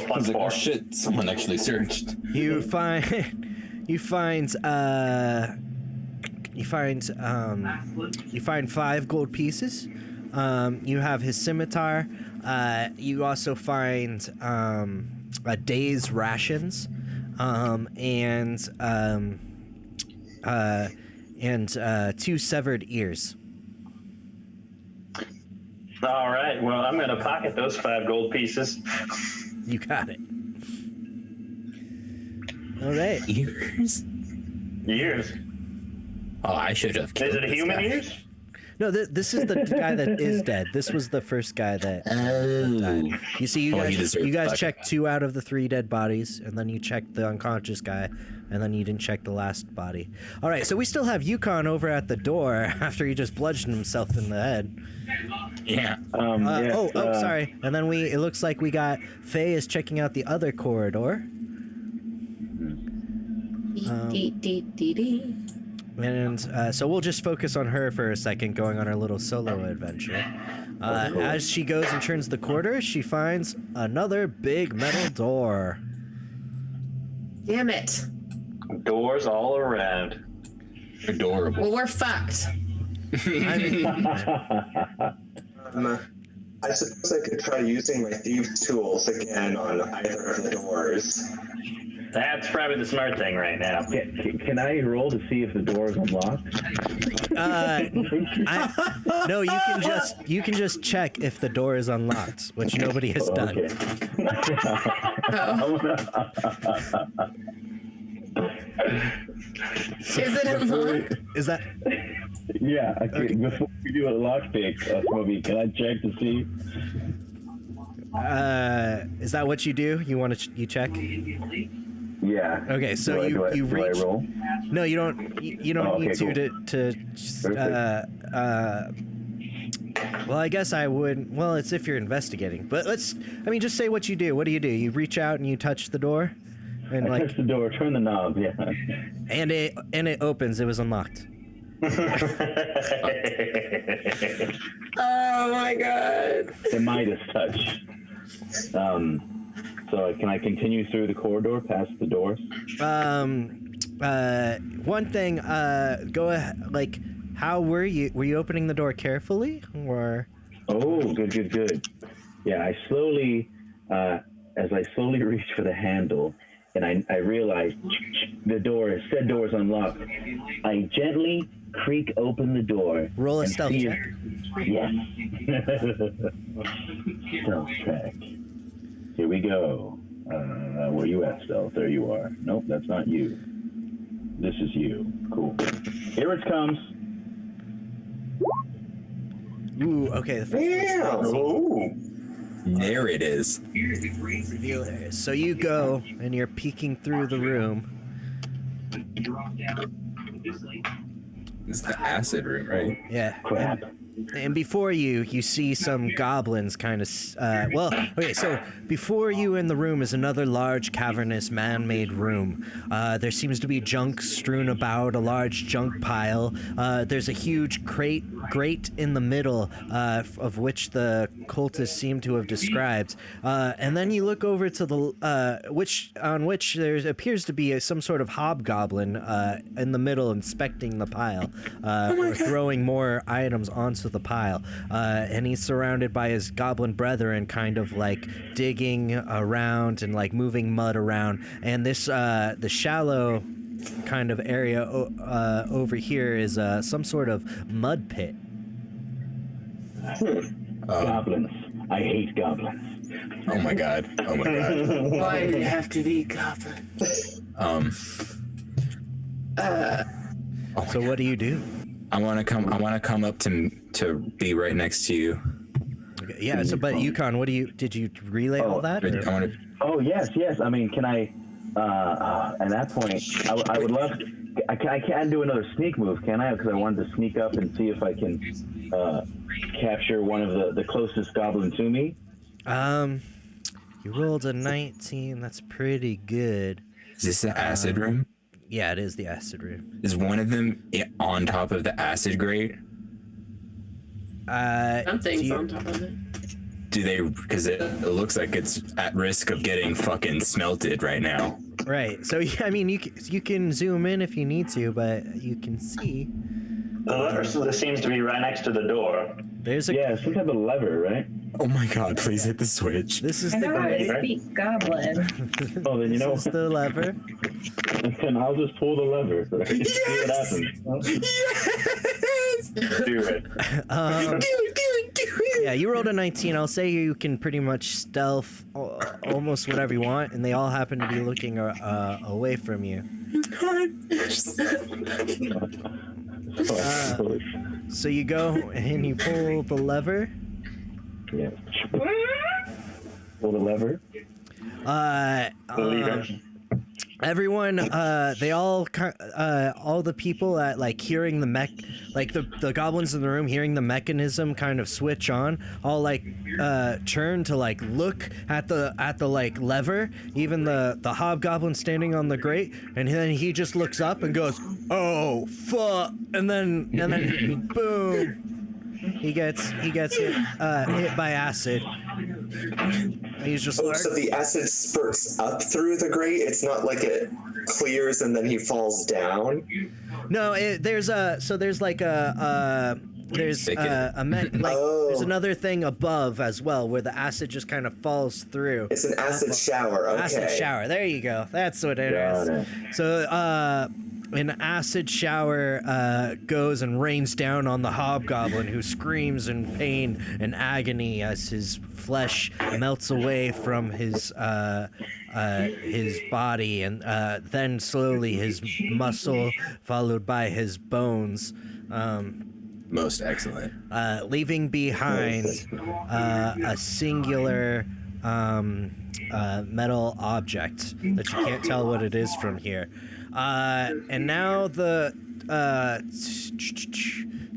plus 4. Oh shit! Someone actually searched. You find 5 gold pieces. You have his scimitar. You also find a day's rations, and 2 severed ears. All right. Well, I'm going to pocket those 5 gold pieces. You got it. All right. Ears? Ears. Oh, I should have. Is it human ears? No, this is the guy that is dead. This was the first guy that Oh. died. You see, you Oh, he guys deserved checked 2 out of the 3 dead bodies, and then you checked the unconscious guy, and then you didn't check the last body. All right, so we still have Yukon over at the door after he just bludgeoned himself in the head. Yeah. Yes, Sorry. And then it looks like we got Faye is checking out the other corridor. And so we'll just focus on her for a second, going on her little solo adventure. As she goes and turns the corridor, she finds another big metal door. Damn it. Doors all around. Adorable. Well, we're fucked. I mean, I I suppose I could try using my thieves' tools again on either of the doors. That's probably the smart thing right now. Can I roll to see if the door is unlocked? No, you can just check if the door is unlocked, which nobody has done. Okay. Is it unlocked? Is that Yeah. Okay. Before we do a lockpick, Smokey, can I check to see? is that what you do? You want to you check? Yeah. Okay, so Do I reach. roll? No, you don't. You don't Oh, need okay, to. Well, I guess I would. Well, it's if you're investigating. But just say what you do. What do? You reach out and you touch the door, and I touch the door, turn the knob. Yeah. and it opens. It was unlocked. Oh my god. The Midas touch. So can I continue through the corridor past the doors? One thing. Go ahead. Like, how were you? Were you opening the door carefully, or? Oh, good. Yeah, I slowly, as I slowly reach for the handle, and I realize said door is unlocked. I gently creak open the door. Roll a and stealth see check. Yes. Stealth check. Here we go. Where you at, Stealth? There you are. Nope, that's not you. This is you. Cool. Here it comes. Ooh, okay. The first Yeah. Ooh. There it is. reveal there. So you go and you're peeking through the room. It's the acid room, right? Yeah. Crap. And before you see some goblins kind of, so before you in the room is another large cavernous man-made room. There seems to be junk strewn about, a large junk pile. There's a huge grate in the middle, of which the cultists seem to have described. And then you look over to the, which there appears to be some sort of hobgoblin, in the middle inspecting the pile, or throwing more items onto the pile, and he's surrounded by his goblin brethren, kind of like digging around and like moving mud around. And this the shallow kind of area over here is some sort of mud pit. Goblins. I hate goblins. Oh my god. Why do you have to be goblin? So what do you do? I want to come up to be right next to you. Okay, yeah. So, but Yukon, did you relay all that? Or? I want to. Oh, yes. I mean, can I, at that point, I would love, I can't do another sneak move, can I? Because I wanted to sneak up and see if I can capture one of the closest goblin to me. You rolled a 19. That's pretty good. Is this the acid room? Yeah, it is the acid room. Is one of them on top of the acid grate? Something's on top of it. Do they? Because it looks like it's at risk of getting fucking smelted right now. Right. So yeah, I mean, you can zoom in if you need to, but you can see. The lever seems to be right next to the door. There's Some type of lever, right? Oh my god! Please hit the switch. This is I the know how to grate. speak goblin. Oh, then you know. This is the lever. And I'll just pull the lever. Right? Yes! See what happens. Yes! Do it. Do it! Yeah, you rolled a 19. I'll say you can pretty much stealth almost whatever you want, and they all happen to be looking away from you. So you go and you pull the lever. Yeah. Pull the lever. Everyone, they all the people at like hearing the the goblins in the room hearing the mechanism kind of switch on, all like turn to like look at the like lever. Even the hobgoblin standing on the grate, and then he just looks up and goes, "Oh fuck!" and then boom. He gets hit by acid. He's just So the acid spurts up through the grate. It's not like it clears and then he falls down. No, there's like a there's there's another thing above as well where the acid just kind of falls through. It's an acid shower. Okay. Acid shower. There you go. That's what it is. So an acid shower goes and rains down on the hobgoblin, who screams in pain and agony as his flesh melts away from his body, and then slowly his muscle, followed by his bones. Most excellent. Leaving behind a singular metal object that you can't tell what it is from here. And now the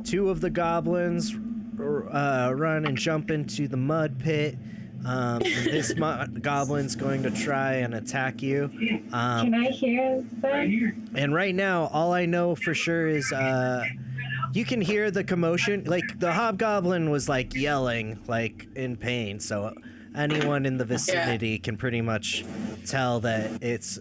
two of the goblins run and jump into the mud pit. And this goblin's going to try and attack you. Can I hear that? And right now, all I know for sure is you can hear the commotion. Like, the hobgoblin was like yelling, like in pain. So anyone in the vicinity can pretty much tell that it's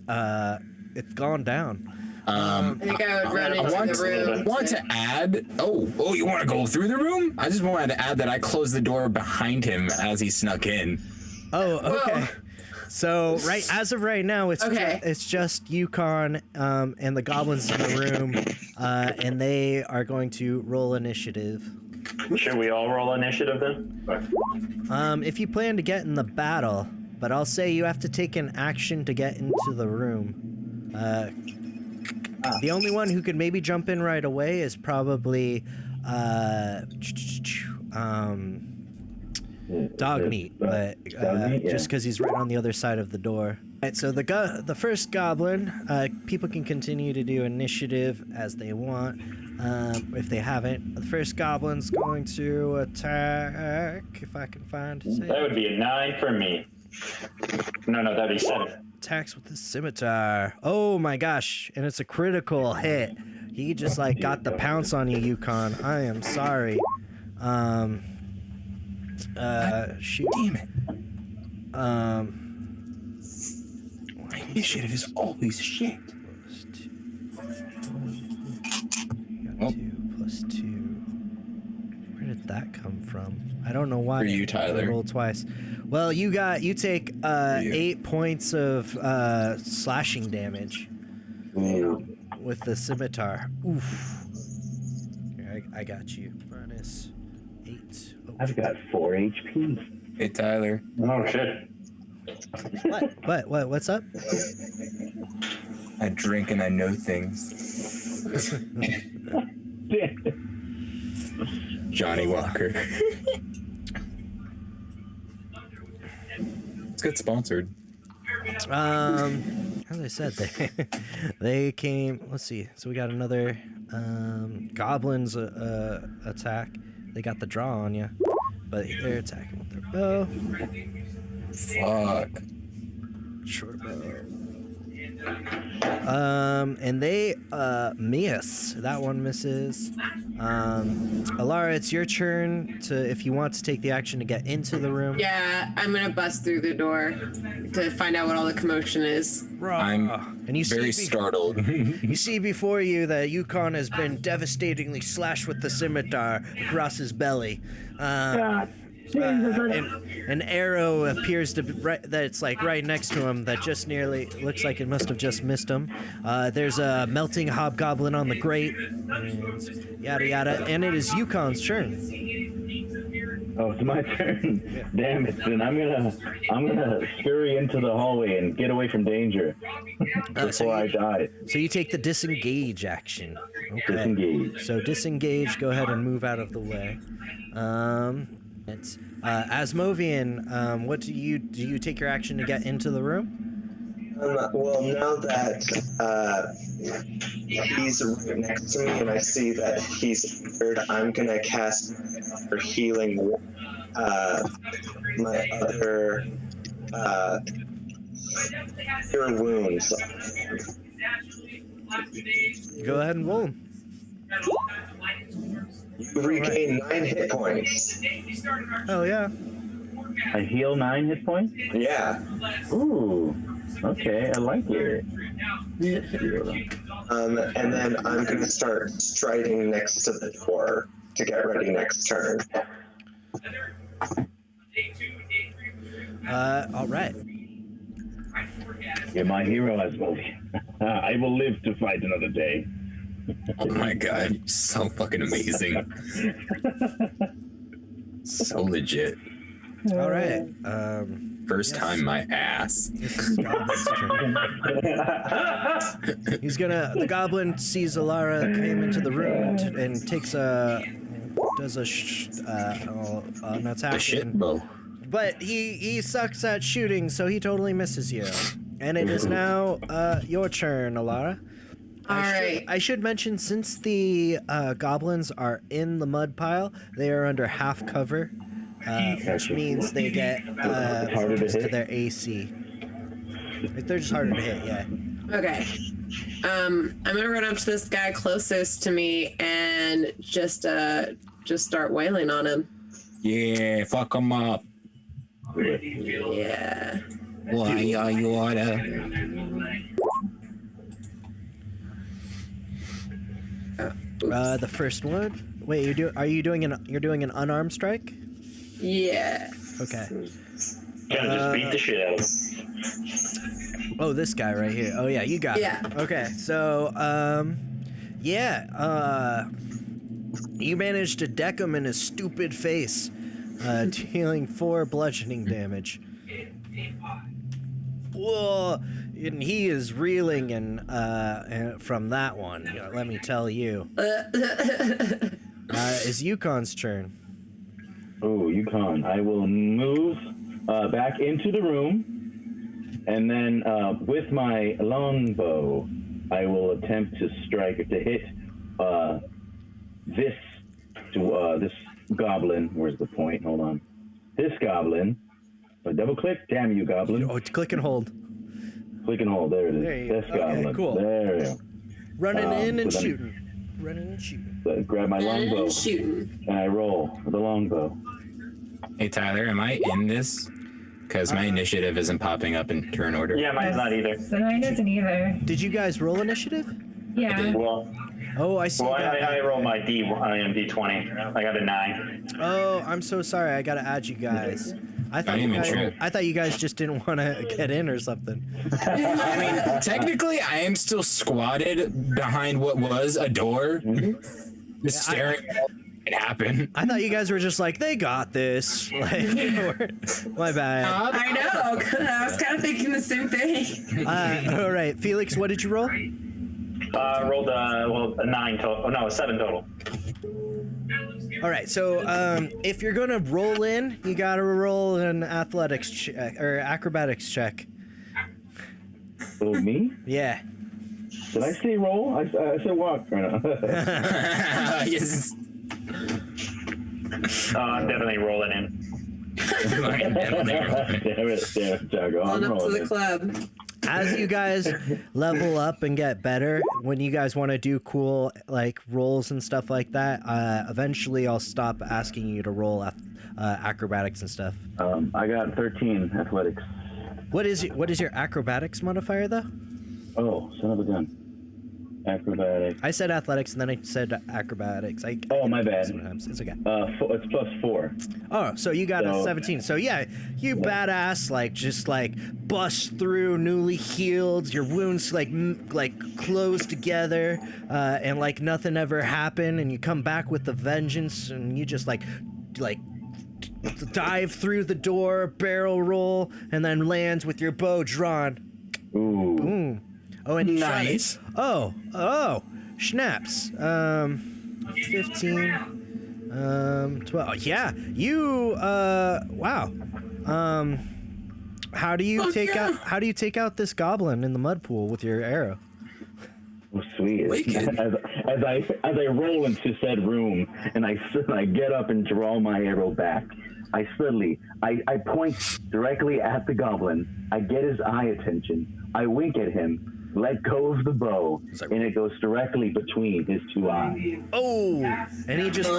gone down. I think I would run into the room. I want to add. Oh, you want to go through the room? I just wanted to add that I closed the door behind him as he snuck in. Oh, okay. Whoa. So as of right now, it's just Yukon and the goblins in the room, and they are going to roll initiative. Should we all roll initiative then? If you plan to get in the battle, but I'll say you have to take an action to get into the room. The only one who could maybe jump in right away is probably Dogmeat, but just because he's right on the other side of the door. Right, so the first goblin, people can continue to do initiative as they want. If they haven't, the first goblin's going to attack. If I can find his That would be a 9 for me. No, that'd be 7. Attacks with the scimitar. Oh my gosh, and it's a critical hit. He just like got the pounce on you, Yukon. I am sorry. Shoot. Damn it. Initiative is always shit. +2. 2 +2. Where did that come from? I don't know why. For you, Tyler. I rolled twice. Well, you take 8 points of slashing damage with the scimitar. Oof. Here, I got you. -8. Oh. I've got 4 HP. Hey, Tyler. Oh shit. What? What's up? I drink and I know things. Johnny Walker. Let's get sponsored. As I said, they came. Let's see. So we got another goblins attack. They got the draw on you, but they're attacking with their bow. Fuck. Short bow. And they miss. That one misses. Alara, it's your turn if you want to take the action to get into the room. Yeah, I'm gonna bust through the door to find out what all the commotion is. I'm very startled. You see before you that Yukon has been devastatingly slashed with the scimitar across his belly. An arrow appears to be that's like right next to him that just nearly looks like it must have just missed him. There's a melting hobgoblin on the grate, and yada yada, and it is Yukon's turn. Oh, it's my turn. Yeah. Damn it! Then I'm gonna scurry into the hallway and get away from danger before I die. So you take the disengage action. Okay. Disengage. So disengage. Go ahead and move out of the way. Asmovian, what do you take your action to get into the room? Well, now that he's right next to me and I see that he's injured, I'm gonna cast for healing my other cure wounds. Go ahead and roll. You regain 9 hit points. Oh yeah. I heal 9 hit points? Yeah. Ooh. Okay, I like it. And then I'm gonna start striding next to the door. to get ready next turn. All right. You're my hero, Asmodeus. I will live to fight another day. Oh my god, so fucking amazing. So legit. All right. First Yes. time my ass. This is Goblin's turn. The goblin sees Alara came into the room and takes an attack. The shit bow. But he sucks at shooting, so he totally misses you. And it is now your turn, Alara. All right. I should mention, since the goblins are in the mud pile, they are under half cover, which means they get harder to boost to hit? their AC. They're just harder to hit, yeah. Okay. I'm gonna run up to this guy closest to me and just start wailing on him. Yeah, fuck them up. Yeah. Why are you order? The first one. Wait, you're doing an unarmed strike? Yeah. Okay. Gonna just beat the shit out of him. Oh, this guy right here. Oh yeah, you got it. Yeah. Okay, so you managed to deck him in his stupid face, dealing 4 bludgeoning damage. Whoa, and he is reeling and from that one. Let me tell you. It's Yukon's turn. Oh, Yukon. I will move back into the room, and then with my longbow, I will attempt to hit this goblin. Where's the point? Hold on. This goblin. So double click. Damn you, goblin. Oh, click and hold. Click and hold. There it is. There you This go. Okay, goblin. cool. There we go. Running in and so then- shooting. Running and shooting. So grab my longbow, And shooting. and I roll with the longbow. Hey Tyler, am I in this? Because my initiative isn't popping up in turn order. Yeah, mine's not either. So mine isn't either. Did you guys roll initiative? Yeah. Well, Oh, I see. I rolled my D20. I got a 9. Oh, I'm so sorry. I gotta add you guys. I thought you guys just didn't want to get in or something. I mean, technically, I am still squatted behind what was a door, just staring at it happen. I thought you guys were just like, they got this. Like, my bad. I know. I was kind of thinking the same thing. All right, Felix, what did you roll? Rolled a 9 total. Oh, no, a 7 total. All right, so if you're gonna roll in, you gotta roll an athletics or acrobatics check. Oh, me? Yeah. Did I say roll? I said walk right now. Yes. I'm definitely rolling in. Fucking definitely rolling. Damn it, Jago. On I'm up to rolling the in. club. As you guys level up and get better, when you guys want to do cool like rolls and stuff like that, eventually I'll stop asking you to roll acrobatics and stuff. I got 13 athletics. What is your acrobatics modifier though? Oh, son of a gun. Acrobatics. I said athletics and then I said acrobatics. Oh, my bad. Sometimes it's okay. It's +4. Oh, so you got a So- 17. So yeah, you badass just bust through, newly healed, your wounds like close together, and like nothing ever happened, and you come back with the vengeance, and you just like dive through the door, barrel roll, and then lands with your bow drawn. Ooh. Boom. Oh, and you shot it. Nice. Oh, schnapps. 15. 12. Yeah, you. Wow. How do you take out this goblin in the mud pool with your arrow? Oh, sweet. Wicked. As I roll into said room and I get up and draw my arrow back, I point directly at the goblin. I get his eye attention. I wink at him, let go of the bow, and it goes directly between his 2 eyes. Oh, and he just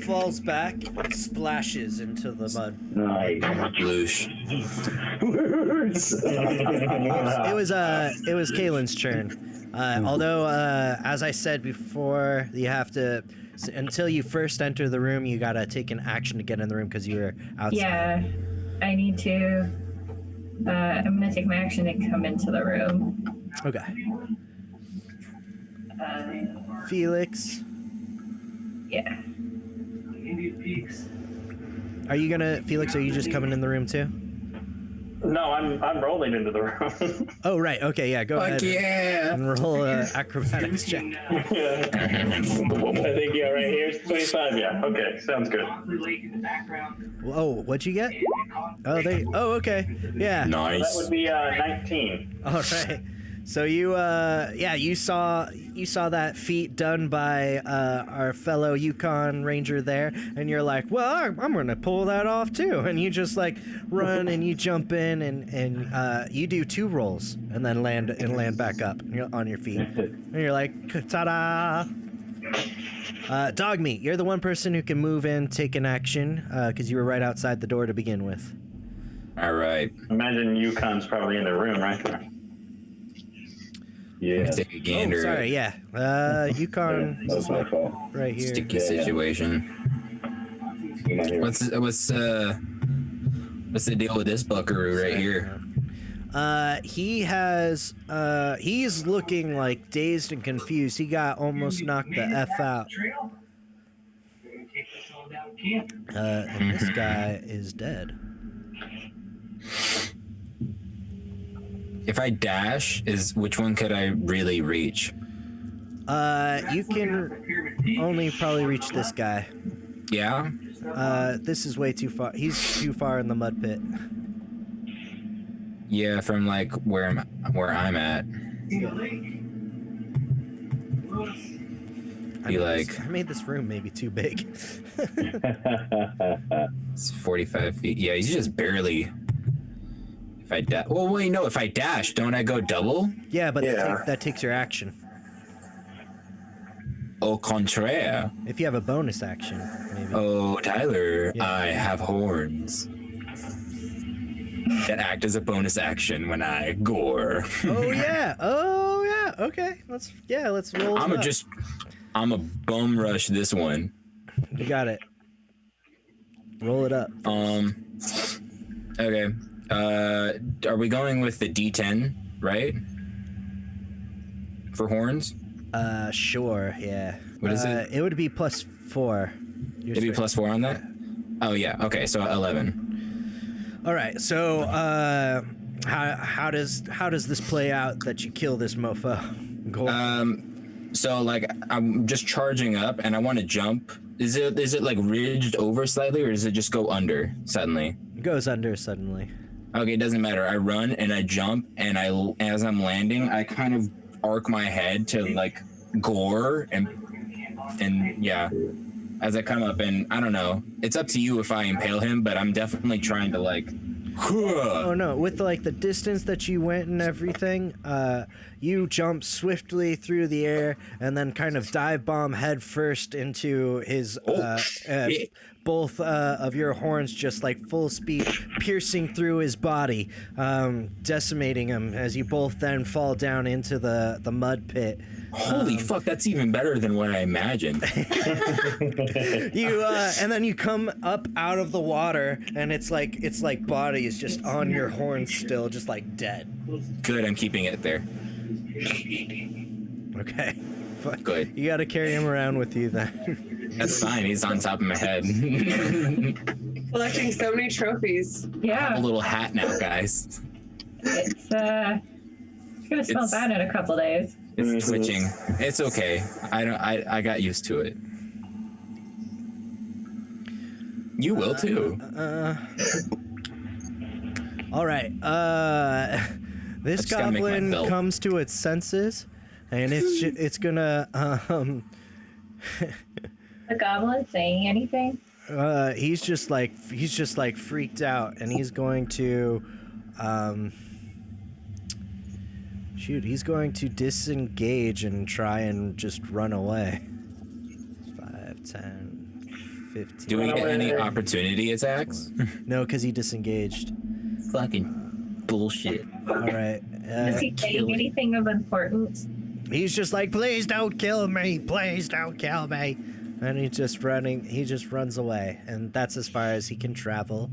falls back, splashes into the mud. Nice. Loosh. It was Kaylin's turn. Although, as I said before, you have to until you first enter the room, you gotta take an action to get in the room because you were outside. Yeah, I need to. I'm gonna take my action and come into the room. Okay. Felix, Yeah. are you just coming in the room too? No, I'm rolling into the room. Oh, right. Okay, yeah, go ahead. yeah. And roll acrobatics check. Yeah. I think right here's 25. Yeah. Okay. Sounds good. Oh, what'd you get? Oh, okay. Yeah. That Nice. would be 19. All right. So you saw that feat done by our fellow Yukon Ranger there, and you're like, well, I'm gonna pull that off too, and you just like run and you jump in and you do 2 rolls and then land back up on your feet, and you're like, ta-da! Dogmeat, you're the one person who can move in, take an action, because you were right outside the door to begin with. All right. Imagine Yukon's probably in the room right there. Yeah. Take a gander. Oh, sorry, yeah. Yukon That was my fault. right here. Sticky Yeah. situation. You're not here. What's the deal with this buckaroo right here? He's looking like dazed and confused. He got almost knocked the F out. And this guy is dead. If I dash, which one could I really reach? You can only probably reach this guy. Yeah. This is way too far. He's too far in the mud pit. Yeah, from like where I'm at. I made this room maybe too big. It's 45 feet. Yeah, he's just barely. If I dash, well, wait, no. If I dash, don't I go double? Yeah, but Yeah. that takes your action. Au contraire. If you have a bonus action, maybe. Oh, Tyler, Yeah. I have horns that act as a bonus action when I gore. Oh yeah. Oh yeah. Okay. Let's roll. it up. I'm a bum rush this one. You got it. Roll it up. Okay. Are we going with the D10, right? For horns? Sure. Yeah. What is it? It would be +4. It'd be +4 on that? Oh yeah. Okay, so 11. All right. So, how does this play out that you kill this mofo? Go. So like I'm just charging up and I want to jump. Is it like ridged over slightly, or does it just go under suddenly? It goes under suddenly. Okay, it doesn't matter. I run and I jump, and as I'm landing, I kind of arc my head to like gore and yeah, as I come up, and I don't know. It's up to you if I impale him, but I'm definitely trying to like. Oh no, with like the distance that you went and everything, you jump swiftly through the air and then kind of dive bomb head first into his shit. both of your horns just like full speed piercing through his body, decimating him as you both then fall down into the mud pit. Holy fuck, that's even better than what I imagined. You and then you come up out of the water and it's like body is just on your horns still, just like dead. Good, I'm keeping it there. Okay. Good. You gotta carry him around with you then. That's fine. He's on top of my head. Collecting so many trophies. A Yeah. little hat now, guys. It's gonna smell bad in a couple days. It's twitching. It's okay. I got used to it. You will too. All right. This just gotta make my goblin belt. comes to its senses, and it's gonna The goblin saying anything? he's just like freaked out, and he's going to he's going to disengage and try and just run away. 5, 10, 15. Do we get any opportunity attacks? No, because he disengaged. Fucking bullshit. All right. Is he saying anything of importance? He's just like, please don't kill me. Please don't kill me. And he just runs away, and that's as far as he can travel.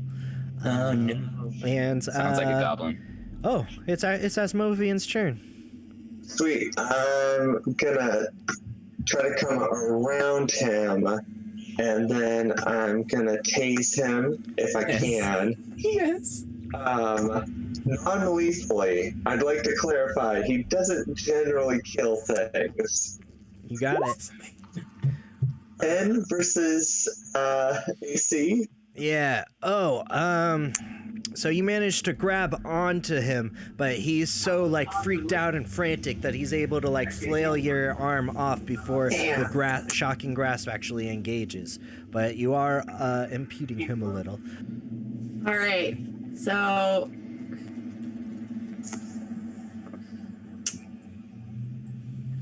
Oh no! And Sounds like a goblin. Oh, it's Asmovian's turn. Sweet. I'm gonna try to come around him, and then I'm gonna tase him if I can. Yes. Non-lethally. I'd like to clarify, he doesn't generally kill things. You got it. 10 versus AC. Yeah. Oh, so you managed to grab onto him, but he's so like freaked out and frantic that he's able to like flail your arm off before the shocking grasp actually engages. But you are impeding him a little. All right. So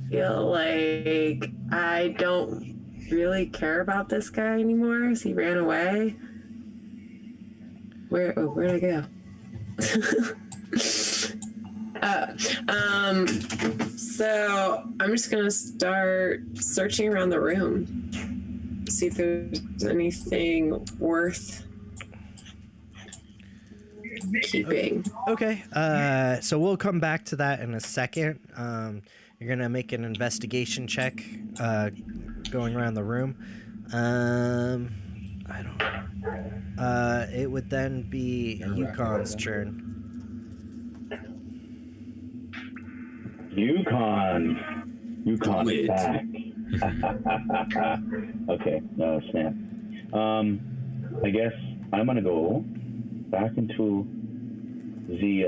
feel like I don't really care about this guy anymore. He ran away. Where'd I go? So I'm just gonna start searching around the room, see if there's anything worth keeping. Okay. So we'll come back to that in a second. You're gonna make an investigation check, going around the room. I don't. It would then be Yukon's turn. Yukon is back. Okay, snap. I guess I'm gonna go back into the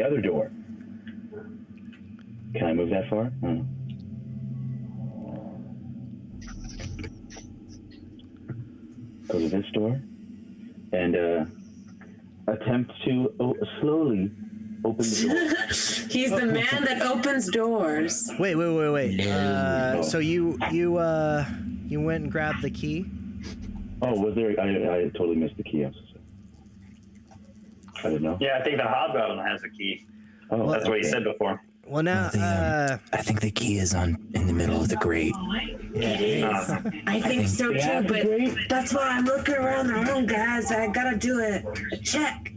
other door. Can I move that far? Go to this door and attempt to slowly open the door. He's the man that opens doors. Wait. So you went and grabbed the key? Oh, was there? I totally missed the key. I'm so sorry. I didn't know. Yeah, I think the hobgoblin has a key. Oh, That's what he said before. Well, now, I think the key is in the middle of the grate. It is. I think so too, but that's why I'm looking around the room, guys. I gotta do a check.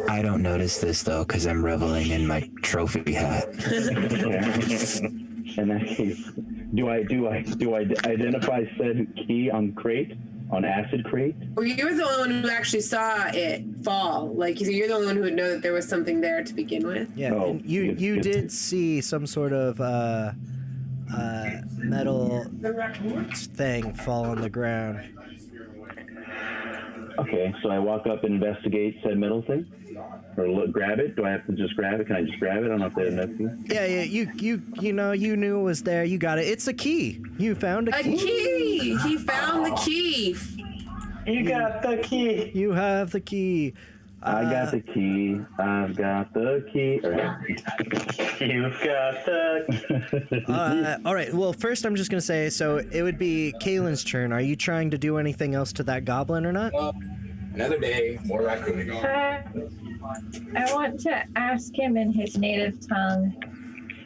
I don't notice this though, because I'm reveling in my trophy hat. In that case, do I identify said key on acid crate? Well, you're the only one who actually saw it fall. Like, you're the only one who would know that there was something there to begin with. Yeah, and you did see some sort of metal thing fall on the ground. Okay, so I walk up and investigate said metal thing, or grab it. Do I have to just grab it? Can I just grab it? I don't know if they investigate. Yeah. You knew it was there. You got it. It's a key. You found a key. A key. He found the key. You got the key. You have the key. I got the key. I've got the key. You've got the All right. Well, first I'm just gonna say, so it would be Kaylin's turn. Are you trying to do anything else to that goblin or not? Another day, more raccoon. I want to ask him in his native tongue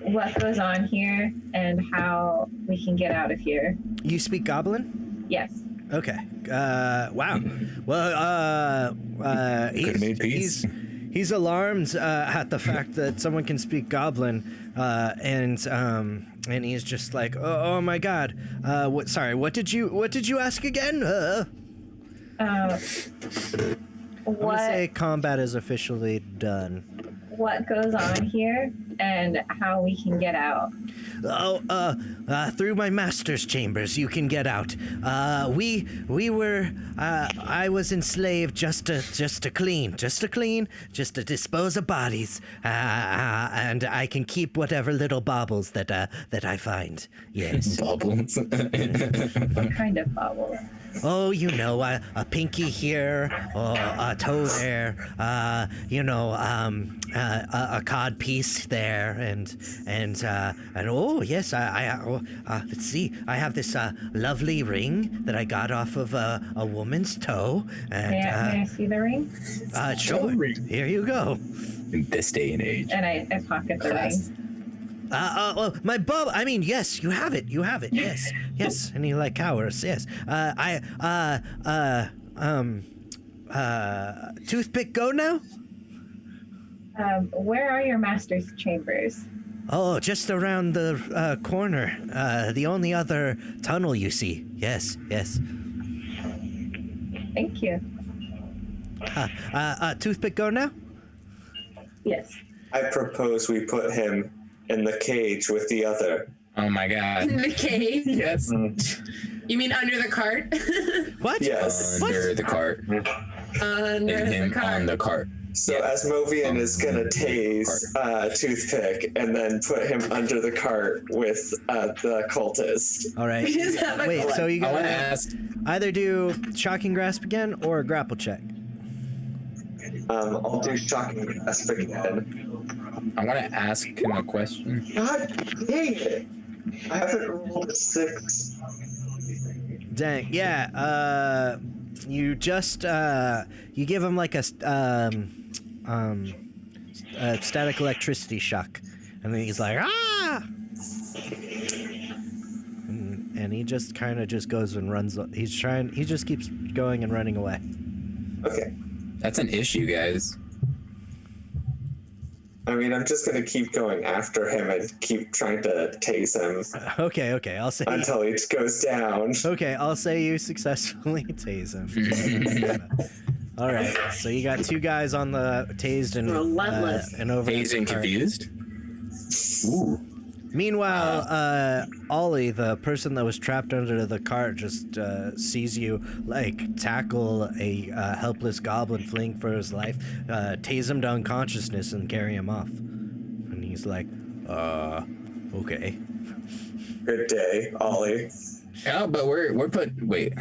what goes on here and how we can get out of here. You speak goblin? Yes. Okay. Wow. Well, Could've made peace. he's alarmed at the fact that someone can speak goblin, and he's just like, oh my god. What did you ask again? I'm gonna say combat is officially done. What goes on here and how we can get out. Through my master's chambers, you can get out. I was enslaved just to dispose of bodies, and I can keep whatever little baubles that I find. Yes. Bubbles. What kind of baubles? Oh, a pinky here, or a toe there, a cod piece there, and oh yes, let's see, I have this lovely ring that I got off of a woman's toe. And, May I see the ring? Sure. Here you go. In this day and age. And I pocket the ring. Well, my bub. I mean, yes, you have it. You have it. Yes, yes. And he like cowers. Yes. Toothpick, go now. Where are your master's chambers? Oh, just around the corner. The only other tunnel you see. Yes, yes. Thank you. Toothpick, go now. Yes. I propose we put him in the cage with the other. Oh my god. In the cave. Yes. You mean under the cart? What? Yes. Under the cart. Under And the him cart. on the cart. So Asmovian is gonna tase Toothpick and then put him under the cart with the cultist. All right. We just have a Wait. So you I want to gotta ask. either do shocking grasp again or a grapple check. I'll do shocking grasp again. I want to ask him a question. God dang it! I haven't rolled a 6. Dang. Yeah. You just you give him like a static electricity shock, and then he's like and he just kind of just goes and runs. He just keeps going and running away. Okay. That's an issue, guys. I mean, I'm just gonna keep going after him and keep trying to tase him Okay. I'll say. until he goes down. Okay, I'll say you successfully tase him. All right, so you got 2 guys on the tased and Relentless. and over. Dazed and confused? Ooh. Meanwhile, Ollie, the person that was trapped under the cart, just sees you like tackle a helpless goblin fleeing for his life, tase him to unconsciousness, and carry him off. And he's like, okay. Good day, Ollie. Yeah, but wait.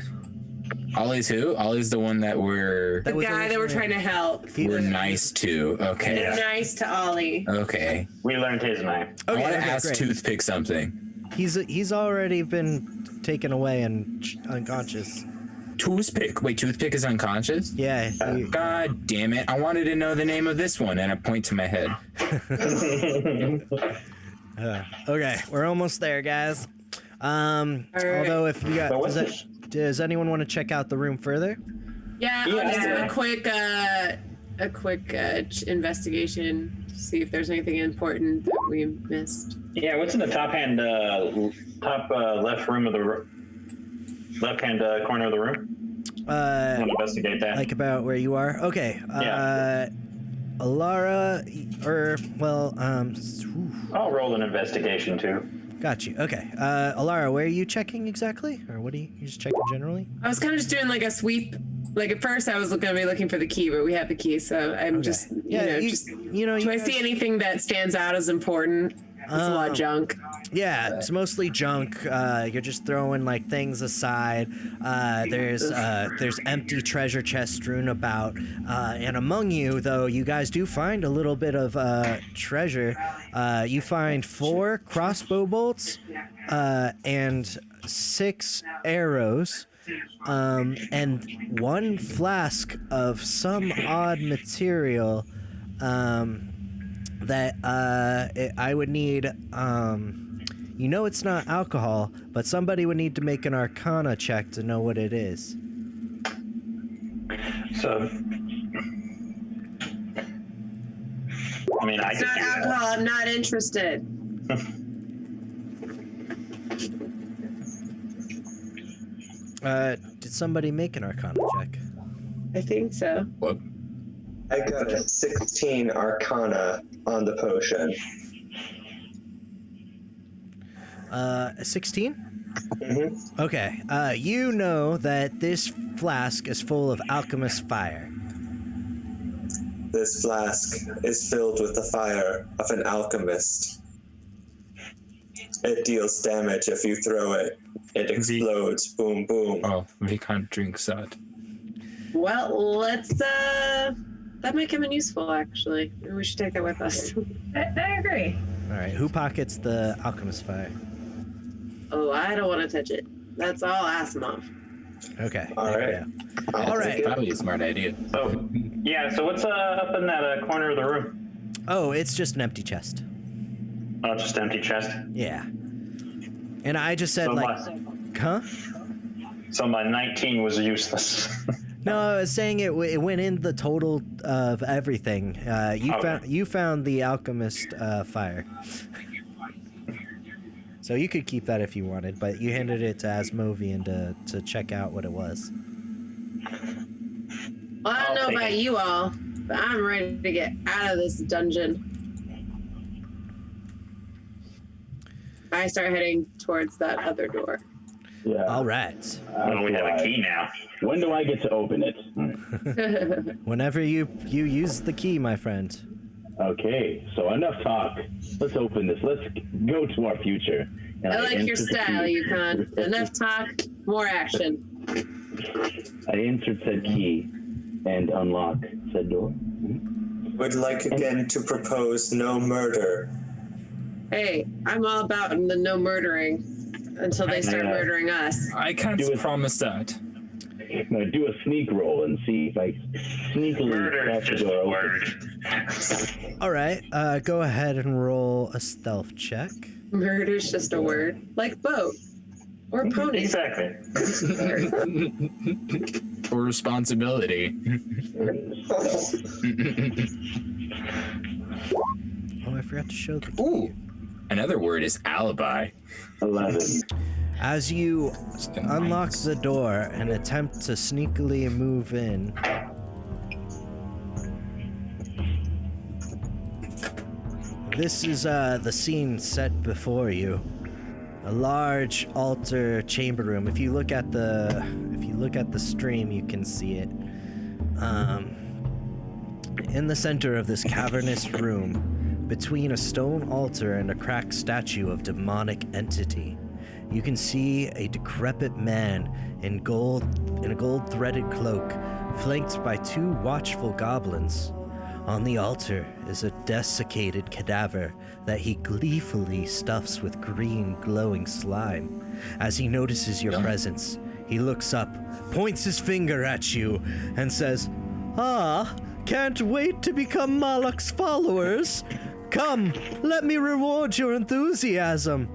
Ollie's who? Ollie's the one that we're The guy that we're trying to help. we're nice to. Okay. They're nice to Ollie. Okay. We learned his name. I want to Okay, ask great. Toothpick something. He's already been taken away and unconscious. Toothpick. Wait, Toothpick is unconscious? Yeah. God damn it. I wanted to know the name of this one, and I point to my head. Okay, we're almost there, guys. Although if you got, So what's does anyone want to check out the room further? Yeah, I'll just do a quick investigation, see if there's anything important that we missed. Yeah, what's in the top hand, top left room of the left-hand corner of the room? I want to investigate that. Like about where you are. Okay. Yeah. Alara, I'll roll an investigation too. got you. Okay. Alara, where are you checking exactly, or what are you just checking generally? I was kind of just doing like a sweep. Like at first, I was going to be looking for the key, but we have the key, so I'm just, do I see anything that stands out as important? It's a lot of junk. Yeah, it's mostly junk. You're just throwing like things aside. There's empty treasure chests strewn about, and among you, though, you guys do find a little bit of treasure. You find 4 crossbow bolts and 6 arrows. And 1 flask of some odd material that I would need. It's not alcohol, but somebody would need to make an Arcana check to know what it is. So, I mean, I It's could not do that. alcohol. I'm not interested. Did somebody make an Arcana check? I think so. What? I got a 16 Arcana on the potion. 16? Mm-hmm. Okay. You know that this flask is full of alchemist fire. This flask is filled with the fire of an alchemist. It deals damage if you throw it. It explodes. Boom, boom. Oh, we can't drink that. Well, let's. That might come in useful, actually. Maybe we should take that with us. I agree. All right. Who pockets the alchemist fire? Oh, I don't want to touch it. That's all Asimov. Okay. All right. Yeah. I'll All take right. it. Probably a smart idea. So, yeah. So what's up in that corner of the room? Oh, it's just an empty chest. Oh, just empty chest. Yeah. And I just said, So huh? So my 19 was useless. No, I was saying it went in the total of everything. You found the alchemist fire. So you could keep that if you wanted, but you handed it to Asmovian to check out what it was. Well, I don't know about you all, but I'm ready to get out of this dungeon. I start heading towards that other door. Yeah. All right. Well, we have a key now. When do I get to open it? Whenever you use the key, my friend. Okay, so enough talk. Let's open this. Let's go to our future. And I like your style, Yukon. Enough talk, more action. I insert said key and unlock said door. Would like again to propose no murder. Hey, I'm all about the no murdering until they start murdering us. I can't promise that. Now do a sneak roll and see if I sneakily Murder crack is the just door a open. word. All right. Go ahead and roll a stealth check. Murder's just a word, like boat or pony. Exactly. For responsibility. Oh, I forgot to show the key. Ooh. Another word is alibi. 11. As you unlock the door and attempt to sneakily move in, this is the scene set before you. A large altar chamber room. If you look at the stream, you can see it. In the center of this cavernous room, between a stone altar and a cracked statue of demonic entity, you can see a decrepit man in a gold threaded cloak, flanked by two watchful goblins. On the altar is a desiccated cadaver that he gleefully stuffs with green glowing slime. As he notices your presence, he looks up, points his finger at you, and says, "Ah, can't wait to become Moloch's followers. Come, let me reward your enthusiasm."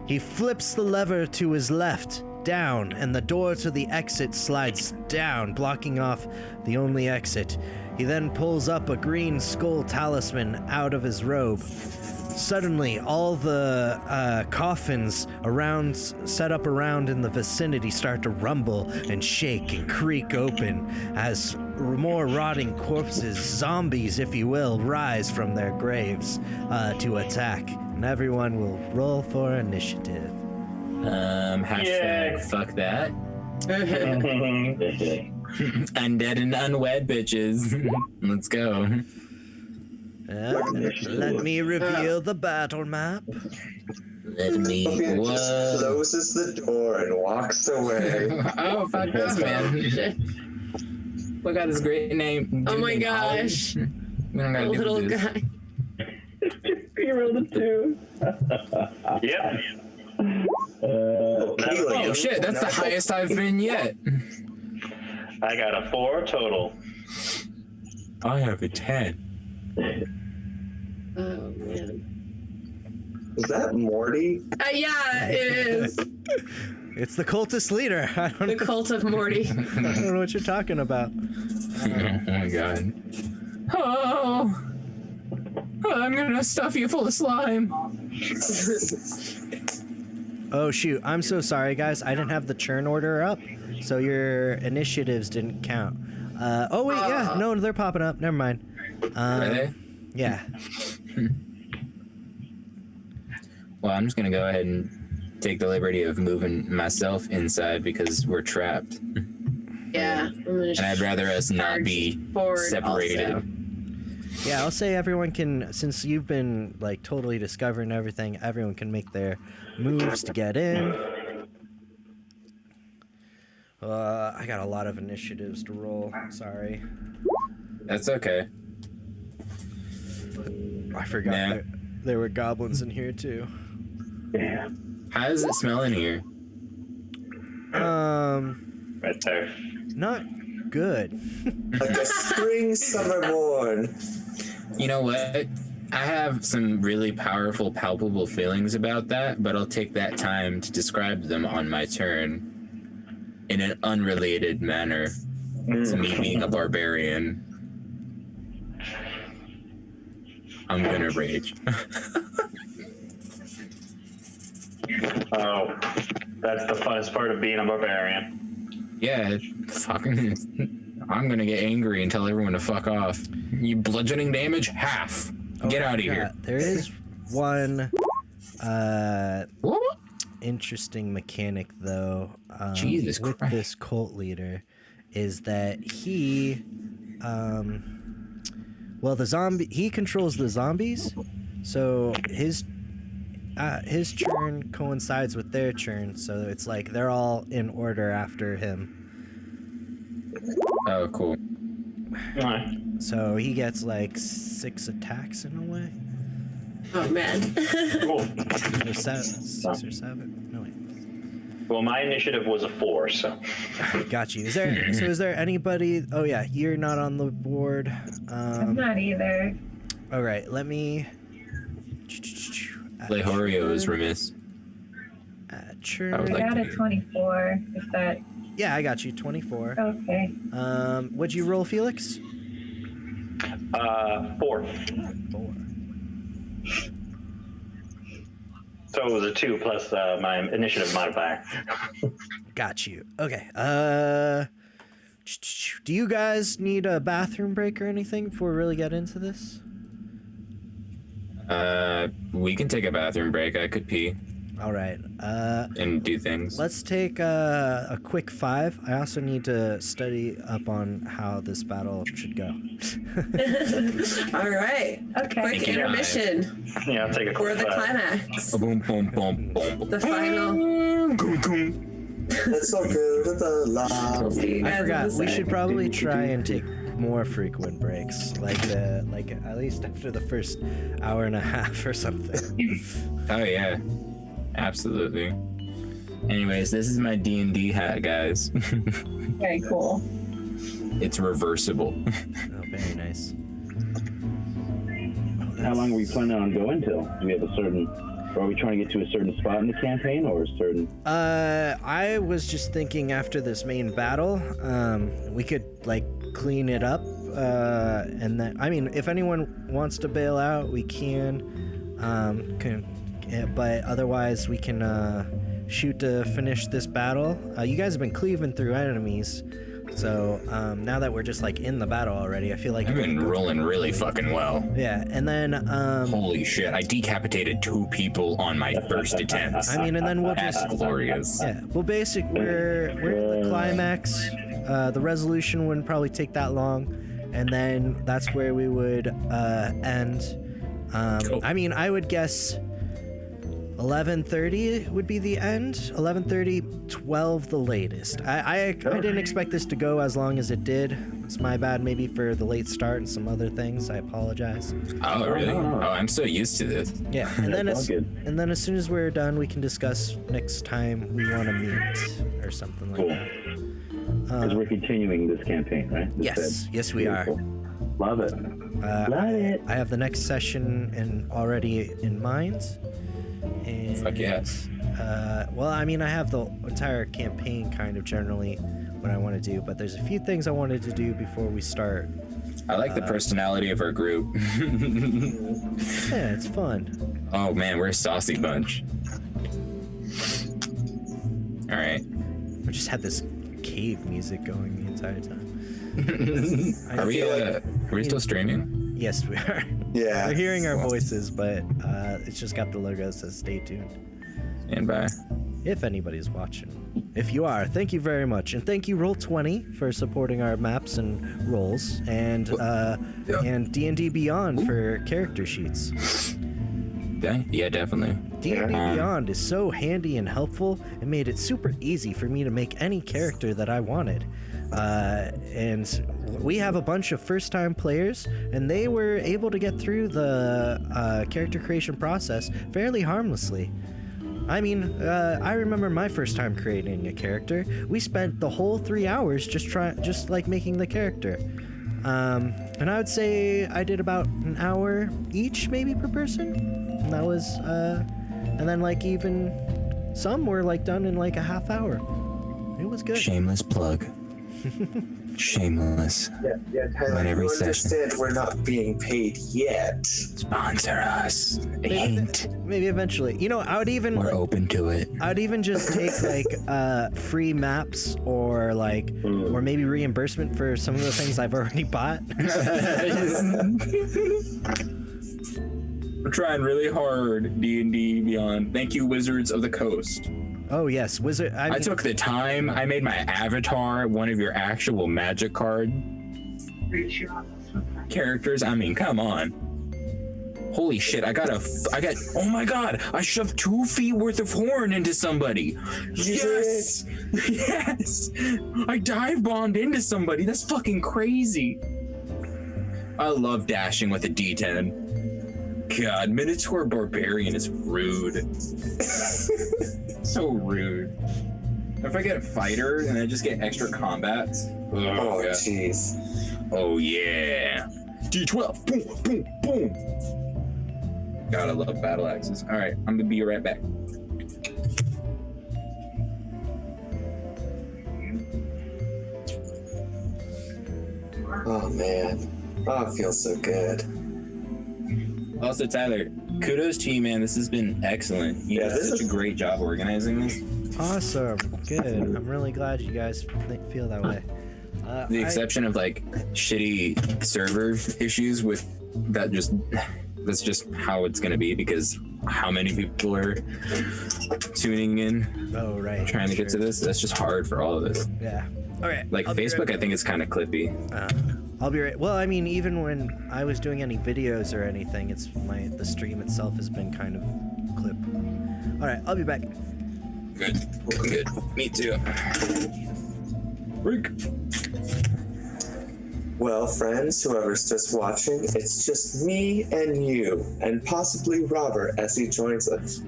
He flips the lever to his left, down, and the door to the exit slides down, blocking off the only exit. He then pulls up a green skull talisman out of his robe. Suddenly, all the coffins set up around in the vicinity start to rumble and shake and creak open as more rotting corpses, zombies if you will, rise from their graves to attack. And everyone will roll for initiative. Hashtag fuck that. Undead and unwed bitches. Let's go. Let me reveal the battle map. Let me. Sophia just Whoa. closes the door and walks away. Oh, fuck this, man. We got this great name. Oh my gosh. We don't gotta do Little this. guy. You rolled a 2. Yep. Oh shit, that's the highest I've been yet. I got a 4 total. I have a 10. Oh man. Is that Morty? Yeah, it is. It's the cultist leader. I The cult of Morty. don't know what you're talking about. Oh my god. Oh, I'm gonna stuff you full of slime. Oh shoot, I'm so sorry guys. I didn't have the churn order up, so your initiatives didn't count. Oh wait, yeah, no, they're popping up. Never mind. Are they? Yeah. Well, I'm just gonna go ahead and take the liberty of moving myself inside because we're trapped. Yeah. And I'd rather us not be separated. Also. Yeah, I'll say everyone can, since you've been like totally discovering everything, everyone can make their moves to get in. I got a lot of initiatives to roll. Sorry. That's okay. I forgot Yeah. there were goblins in here too. Yeah. How does it smell in here? Right there. Not good. Like a spring summer morn. You know what? I have some really powerful, palpable feelings about that, but I'll take that time to describe them on my turn in an unrelated manner to me being a barbarian. I'm gonna rage. Oh, that's the funnest part of being a barbarian. Yeah, fucking. I'm gonna get angry and tell everyone to fuck off. You bludgeoning damage? Half. Get out of here. There is one interesting mechanic though Jesus with Christ. this cult leader is that he he controls the zombies, so his turn coincides with their turn, so it's like they're all in order after him. Oh, cool. Alright. So he gets like 6 attacks in a way. Oh man. Cool. Or 6 or 7. No wait. Well, my initiative was a 4, so. Got you. Is there anybody? Oh yeah, you're not on the board. I'm not either. All right, let me. Lehorio is remiss. Churn. I would I like got to a 24. If that. Yeah, I got you. 24. Okay. What'd you roll, Felix? 4. 4. So it was a 2 plus my initiative modifier. Got you. Okay. Do you guys need a bathroom break or anything before we really get into this? We can take a bathroom break. I could pee All right. and do things. Let's take a quick 5. I also need to study up on how this battle should go. All right. Okay. Quick intermission Yeah, I'll take a for quick the 5. climax. Boom, boom, boom, boom. The final. It's so good at the love. See you I guys in forgot. a We sec. should probably try and take more frequent breaks, like at least after the first hour and a half or something. Oh yeah, absolutely. Anyways, this is my D&D hat, guys. Very cool. It's reversible. Oh, very nice. How long are we planning on going till? Do we have a certain... Are we trying to get to a certain spot in the campaign or a certain... I was just thinking after this main battle, we could like clean it up, and then I mean, if anyone wants to bail out, we can, but otherwise we can shoot to finish this battle. You guys have been cleaving through enemies, so now that we're just like in the battle already, I feel like I've been rolling really fucking well. yeah, and then Holy shit, I decapitated 2 people on my first attempt. I mean, and then we'll That's just glorious. yeah, well, we're in the climax. The resolution wouldn't probably take that long, and then that's where we would end. Cool. I mean, I would guess 11:30 would be the end. 11:30, 12 the latest. I didn't expect this to go as long as it did. It's my bad, maybe for the late start and some other things. I apologize. Oh, really? Oh, I'm so used to this. Yeah, and then That's all good. and then as soon as we're done, we can discuss next time we want to meet or something like Cool. that. Because we're continuing this campaign, right? Yes, we are. Beautiful. Love it. Love it. I have the next session already in mind. And, Fuck yes. well, I mean, I have the entire campaign kind of generally what I want to do, but there's a few things I wanted to do before we start. I like the personality of our group. Yeah, it's fun. Oh man, we're a saucy bunch. All right. I just had this cave music going the entire time. Are we still streaming? Yes, we are. Yeah. We're hearing our voices, but it's just got the logo that says stay tuned. And bye. If anybody's watching. If you are, thank you very much. And thank you Roll20 for supporting our maps and rolls, and D&D Beyond for character sheets. Yeah, definitely. D&D Beyond is so handy and helpful. It made it super easy for me to make any character that I wanted. And we have a bunch of first-time players, and they were able to get through the character creation process fairly harmlessly. I mean, I remember my first time creating a character. We spent the whole 3 hours just like making the character. And I would say I did about an hour each, maybe per person. And that was, and then like even some were like done in like a half hour. It was good. Shameless plug. Shameless. Yeah, Tyler, But every you session. understand we're not being paid yet. Sponsor us. A hint. Maybe eventually. You know, I would even We're open to it. I would even just take like free maps or like or maybe reimbursement for some of the things I've already bought. We're trying really hard, D&D Beyond. Thank you, Wizards of the Coast. Oh yes, Wizard. I I mean, took the time. I made my avatar one of your actual magic card characters. I mean, come on. Holy shit, oh my god, I shoved 2 feet worth of horn into somebody. Yes! Yes! I dive bombed into somebody. That's fucking crazy. I love dashing with a D10. God, Minotaur Barbarian is rude. So rude. If I get a fighter and I just get extra combats. Oh, yeah. jeez. Oh yeah. D12. Boom, boom, boom. God, I love battle axes. All right, I'm gonna be right back. Oh, man. Oh, it feels so good. Also, Tyler, kudos to you, man. This has been excellent. You Yeah, did this such is- a great job organizing this. awesome, good. I'm really glad you guys feel that way. The exception of like shitty server issues with that, that's just how it's gonna be because how many people are tuning in Oh right. trying to get to this. That's just hard for all of us. Yeah. All right. Like I'll be Facebook, right- I think it's kind of clippy. I'll be right. Well, I mean, even when I was doing any videos or anything, the stream itself has been kind of clip. All right, I'll be back. Good. Good. Me too. Rick. Well, friends, whoever's just watching, it's just me and you, and possibly Robert as he joins us.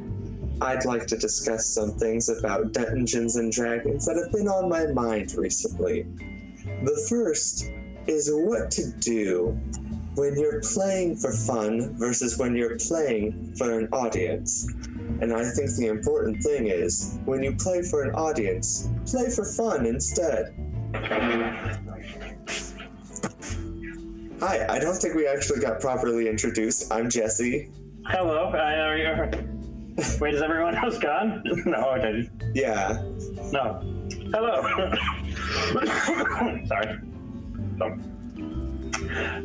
I'd like to discuss some things about Dungeons and Dragons that have been on my mind recently. The first is what to do when you're playing for fun versus when you're playing for an audience. And I think the important thing is, when you play for an audience, play for fun instead. Hi, I don't think we actually got properly introduced. I'm Jesse. Hello. Wait, is everyone else gone? No, I didn't. Yeah. No. Hello. Sorry. So,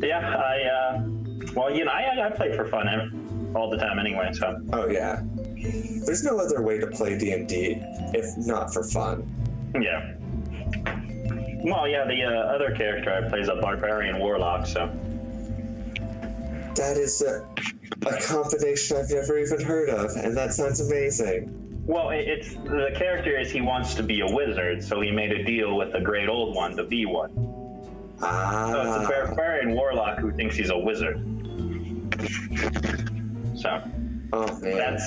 yeah, I play for fun all the time anyway, so. Oh, yeah. There's no other way to play D&D if not for fun. Yeah. Well, yeah, the other character I play is a barbarian warlock, so. That is a combination I've never even heard of, and that sounds amazing. Well, it's the character is he wants to be a wizard, so he made a deal with the great old one to be one. So it's a barbarian warlock who thinks he's a wizard. So. Oh, man.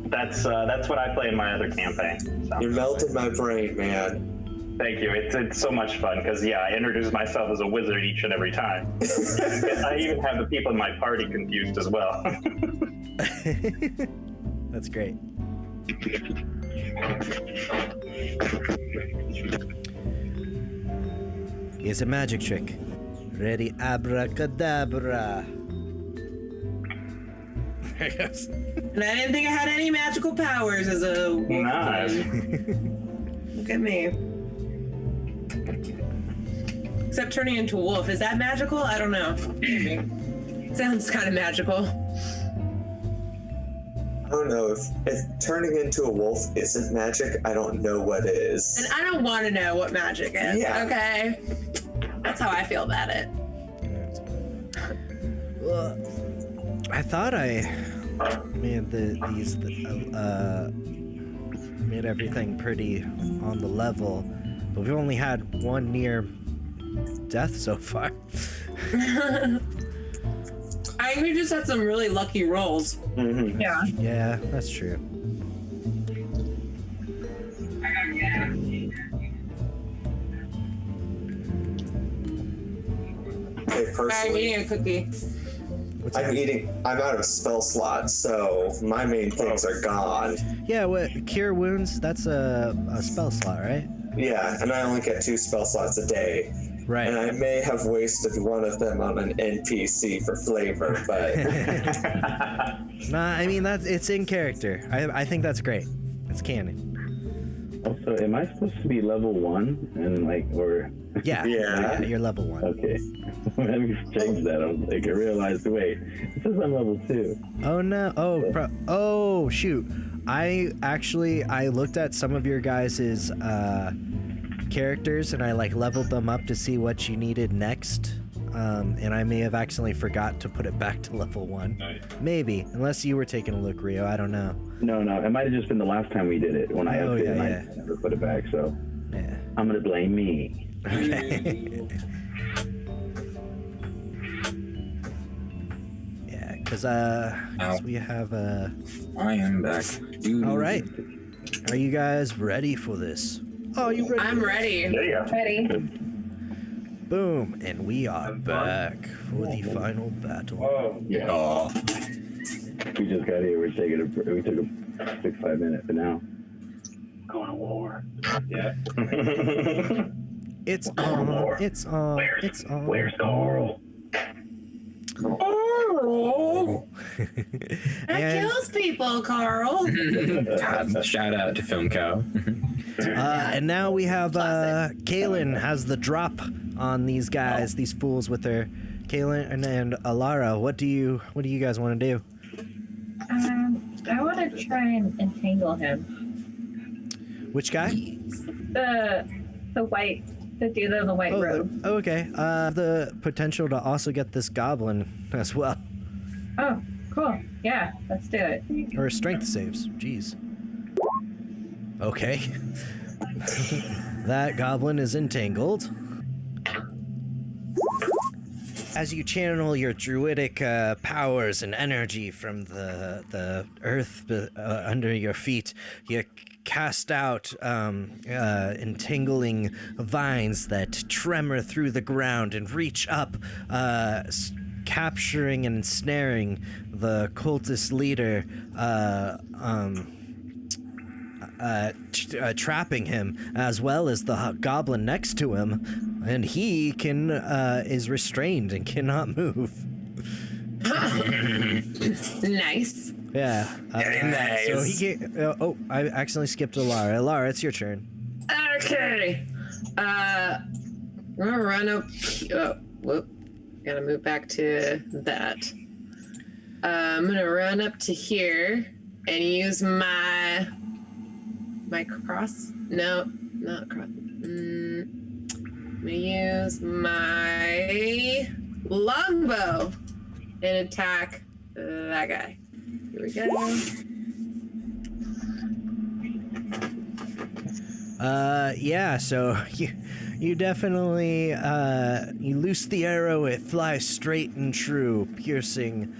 That's what I play in my other campaign. So. You're melting my brain, man. Thank you. It's so much fun because I introduce myself as a wizard each and every time. I even have the people in my party confused as well. That's great. Here's a magic trick. Ready, abracadabra. There it goes. And I didn't think I had any magical powers as a wolf. Nice. Look at me. Except turning into a wolf. Is that magical? I don't know. Maybe. Sounds kind of magical. I don't know if turning into a wolf isn't magic, I don't know what is. And I don't want to know what magic is. Yeah. Okay. That's how I feel about it. Well, I thought I made made everything pretty on the level, but we've only had one near death so far. I think we just had some really lucky rolls. Mm-hmm. Yeah. Yeah, that's true. Hey, I'm personally, eating a cookie. I'm out of spell slots, so my main things are gone. Yeah, what cure wounds? That's a spell slot, right? Yeah, and I only get 2 spell slots a day. Right. And I may have wasted one of them on an NPC for flavor, but Nah, I mean it's in character. I think that's great. It's canon. Also, am I supposed to be level 1 and or? Yeah. Yeah. You're level 1. Okay. Let me change that. I was like, I realized. Wait, it says I'm level 2. Oh no. Oh shoot. I looked at some of your guys's characters and I leveled them up to see what you needed next. And I may have accidentally forgot to put it back to level 1. Maybe, unless you were taking a look, Rio. I don't know. No, it might have just been the last time we did it when I Oh, updated yeah, and yeah. I never put it back. So Yeah. I'm gonna blame me. Okay. Yeah, because we have I am back. Dude. All right. Are you guys ready for this? Oh, you ready? I'm ready. Yeah. Ready? Boom, and we are back for the final battle. Yeah. Oh. We just got here. We took a 6-5 minutes, but now going to war. Yeah. It's on. It's on. It's on. Where's Carl? Carl. That And, kills people, Carl. God, shout out to Film Co. and now we have Classic. Kaylin has the drop on these guys, these fools with her. Kaylin and Alara, what do you guys want to do? I want to try and entangle him. Which guy? The white, the dude in the white robe. Oh, okay. The potential to also get this goblin as well. Oh, cool. Yeah, let's do it. Or strength saves. Jeez. Okay. That goblin is entangled. As you channel your druidic powers and energy from the earth under your feet, you cast out entangling vines that tremor through the ground and reach up, capturing and ensnaring the cultist leader, trapping him, as well as the goblin next to him, and he is restrained and cannot move. Nice. Yeah. Nice. So he can't. I accidentally skipped Alara. Alara, it's your turn. Okay. I'm gonna run up. Oh, whoop. Gotta move back to that. I'm gonna run up to here and use my cross. No, not cross. I'm gonna use my longbow and attack that guy. Here we go. Yeah, so you definitely you loose the arrow, it flies straight and true, piercing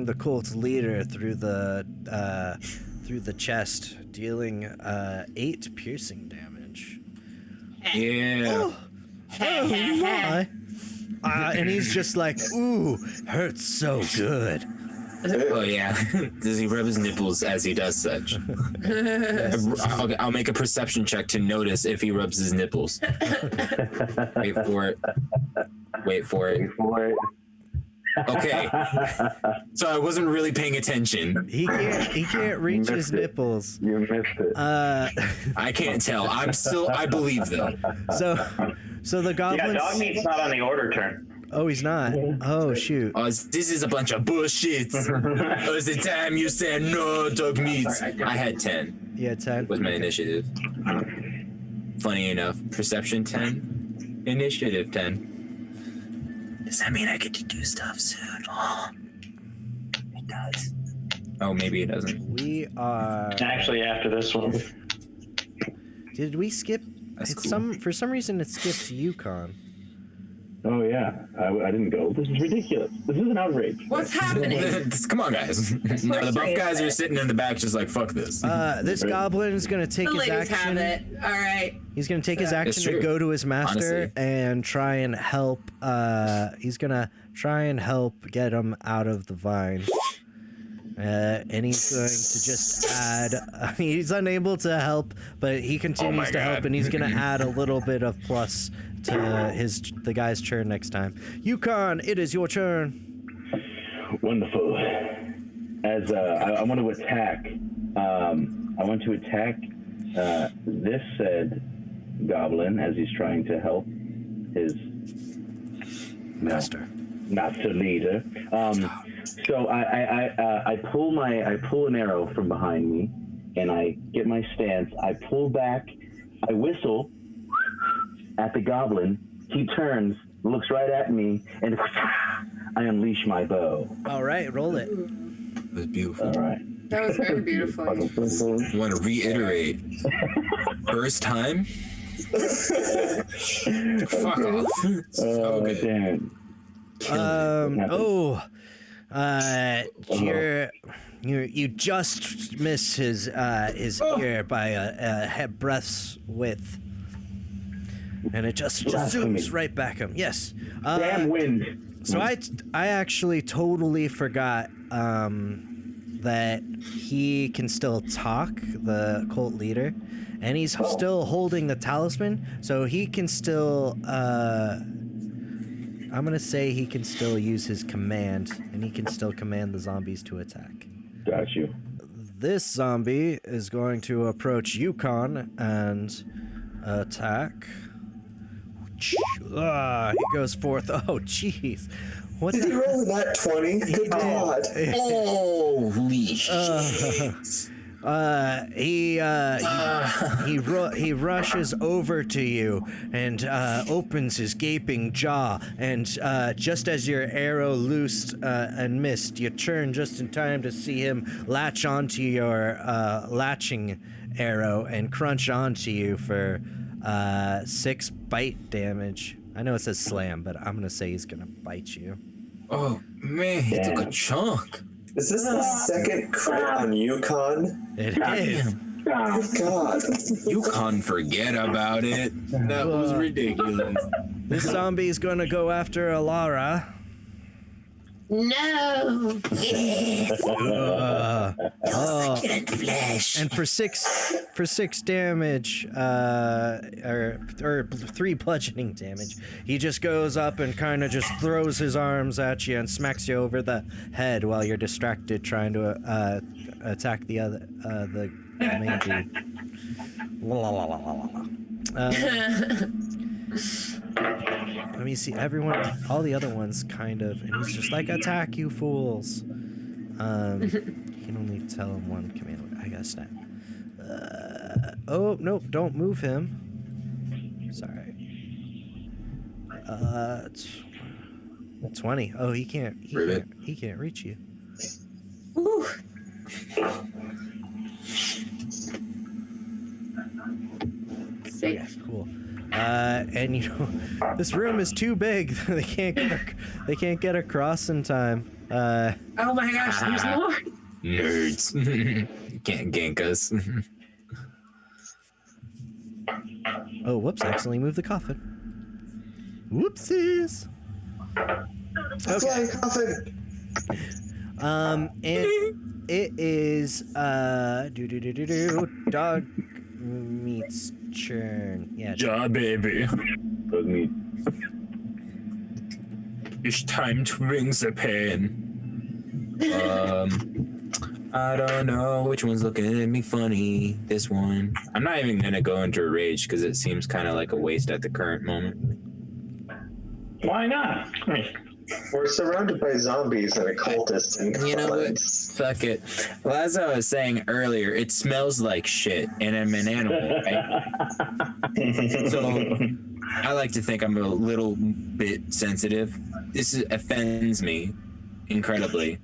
the cult leader through the chest, dealing 8 piercing damage. Yeah. Oh my. And he's just like, ooh, hurts so good. Oh yeah. Does he rub his nipples as he does such? I'll make a perception check to notice if he rubs his nipples. Wait for it. Wait for it. Okay. So I wasn't really paying attention. He can't reach his nipples. You missed it. I can't tell. I believe them. So the Yeah, goblins. dog meat's not on the order turn. Oh, he's not. Oh shoot. Oh, this is a bunch of bullshit. It was the time you said no dog meat. I had 10. Yeah, 10. Was my initiative. Funny enough, perception 10, initiative 10. Does that mean I get to do stuff soon? Oh, it does. Oh, maybe it doesn't. We are. Actually, after this one. Did we skip? That's It's cool. for some reason it skipped Yukon. Oh yeah, I didn't go. This is ridiculous. This is an outrage. What's happening? Come on, guys. No, the buff guys are sitting in the back just like, fuck this. This goblin is going to take The his ladies have action. it. All right. He's going to take his action to true. go to his master Honestly. and try and help. He's going to try and help get him out of the vines. And he's going to just add. He's unable to help, but he continues to help, God. and he's going to add a little bit of plus to the guy's turn next time. Yukon, it is your turn. Wonderful. As I want to attack. I want to attack this said goblin as he's trying to help his Master. master leader. So I pull an arrow from behind me, and I get my stance. I pull back. I whistle at the goblin. He turns, looks right at me, and I unleash my bow. All right, roll it. It was beautiful. All right. That was very beautiful. I want to reiterate. First time? Fuck off. So good. Damn. You just miss his ear by a breath's width, and it just zooms right back him. Yes. Damn wind. So I actually totally forgot that he can still talk, the cult leader, and he's still holding the talisman, so he can still. I'm gonna say he can still use his command, and he can still command the zombies to attack. Got you. This zombie is going to approach Yukon and attack. He goes forth. Oh, jeez. What Did he roll in that 20? Good God. Holy shit. He rushes over to you and opens his gaping jaw, and just as your arrow loosed and missed, you turn just in time to see him latch onto your latching arrow and crunch onto you for 6 bite damage. I know it says slam, but I'm gonna say he's gonna bite you. Oh, man, he took a chunk. Is this the second crit on Yukon? It is. Good God. You can't forget about it. That was ridiculous. This zombie's gonna go after Alara. No. Flesh. And for six damage, or 3 bludgeoning damage, he just goes up and kind of just throws his arms at you and smacks you over the head while you're distracted trying to attack the main dude. Let me see. All the other ones kind of, and he's just like, attack, you fools. You can only tell him one command. I gotta snap. Oh, nope, don't move him. Sorry. 20. Oh, he can't reach you. Ooh. Yeah, cool. And you know, this room is too big. They can't get across in time. Oh my gosh, there's more. Nerds. You can't gank us. Oh, whoops! I accidentally moved the coffin. Whoopsies. Flying coffin. And it is dog meat's turn. Yeah. Yeah, baby. Does me. It's time to bring the pain. I don't know which one's looking at me funny. This one. I'm not even gonna go into a rage because it seems kind of like a waste at the current moment. Why not? We're surrounded by zombies and a cultist and You know what? goblins. Fuck it. Well, as I was saying earlier, it smells like shit, and I'm an animal, right? So I like to think I'm a little bit sensitive. This offends me incredibly,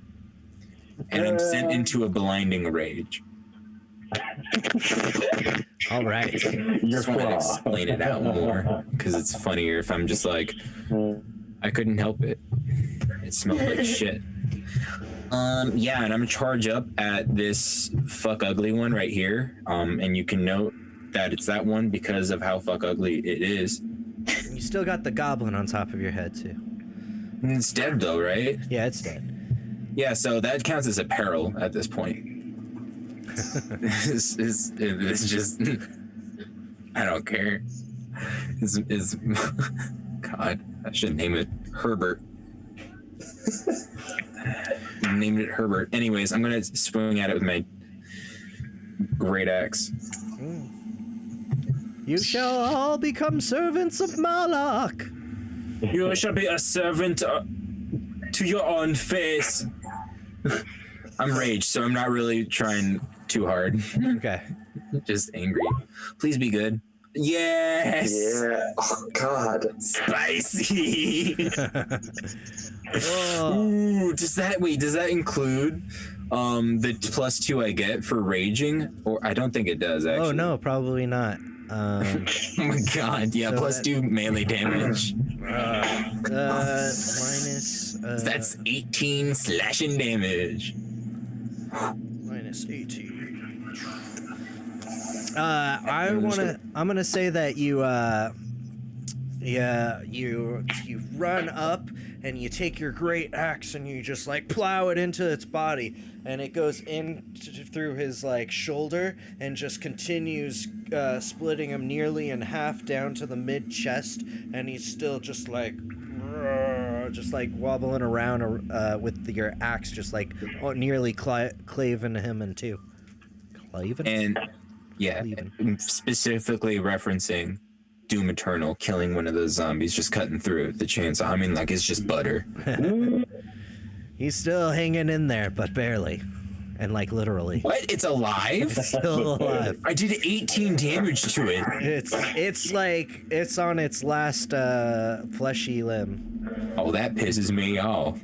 and I'm sent into a blinding rage. All right. Just want to explain it out more because it's funnier if I'm just like, I couldn't help it. It smelled like shit. Yeah, and I'm gonna charge up at this fuck ugly one right here. And you can note that it's that one because of how fuck ugly it is. You still got the goblin on top of your head too. It's dead though, right? Yeah, it's dead. Yeah, so that counts as a peril at this point. it's just I don't care. Is God, I should name it Herbert. Named it Herbert. Anyways, I'm gonna swing at it with my great axe. You shall all become servants of Moloch. You shall be a servant to your own face. I'm raged, so I'm not really trying too hard. Okay. Just angry. Please be good. Yes. Yeah. Oh God. Spicy. Whoa. Ooh, does that include the +2 I get for raging? Or I don't think it does actually. Oh no, probably not. Oh my god, yeah, So +2 melee damage. Minus. That's 18 slashing damage. Minus 18. I'm gonna say that you run up and you take your great axe and you just like plow it into its body, and it goes in through his like shoulder and just continues splitting him nearly in half down to the mid chest, and he's still just like wobbling around with your axe just like nearly claving him in two. Claving? And yeah, specifically referencing Doom Eternal killing one of those zombies, just cutting through the chainsaw. I mean, like, it's just butter. He's still hanging in there, but barely. And like literally. What? It's alive? Still alive. I did 18 damage to it. It's like it's on its last fleshy limb. Oh, that pisses me off.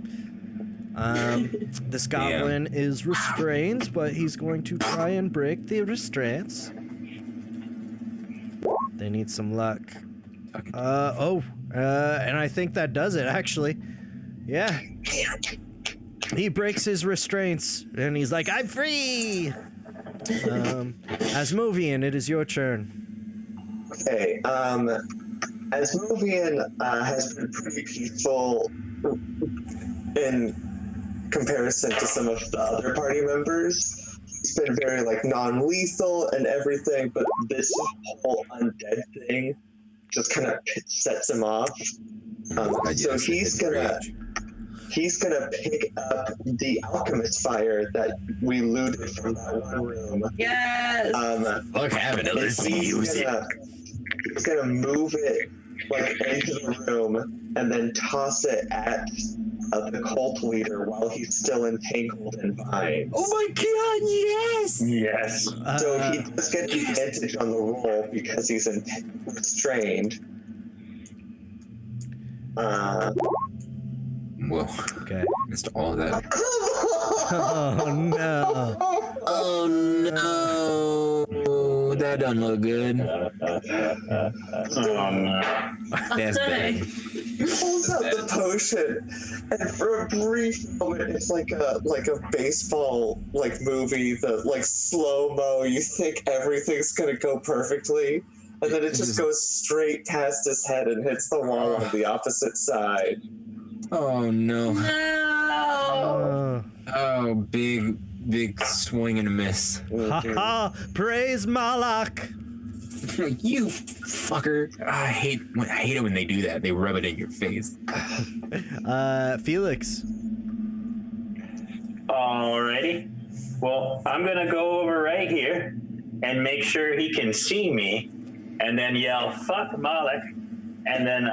This goblin is restrained, but he's going to try and break the restraints. They need some luck. And I think that does it, actually. Yeah. He breaks his restraints, and he's like, I'm free! Asmovian, it is your turn. Okay. Asmovian has been pretty peaceful in comparison to some of the other party members. He's been very like non-lethal and everything, but this whole undead thing just kind of sets him off. So he's gonna pick up the alchemist fire that we looted from that one room. Yes. Look, having it. Let's see. He's gonna move it like into the room and then toss it at the cult leader while he's still entangled in vines. Oh my god, yes! Yes. So he does get the advantage on the roll because he's restrained. Whoa. Okay. Missed all of that. Oh no. Oh no. That doesn't look good. That's bad. He pulls out the potion, and for a brief moment, it's like a baseball movie, the slow mo. You think everything's gonna go perfectly, and then it just goes straight past his head and hits the wall on the opposite side. Oh no. No. Oh, big swing and a miss. Haha! Praise Moloch! You fucker. I hate it when they do that. They rub it in your face. Felix. Alrighty. Well, I'm gonna go over right here and make sure he can see me, and then yell "fuck Moloch," and then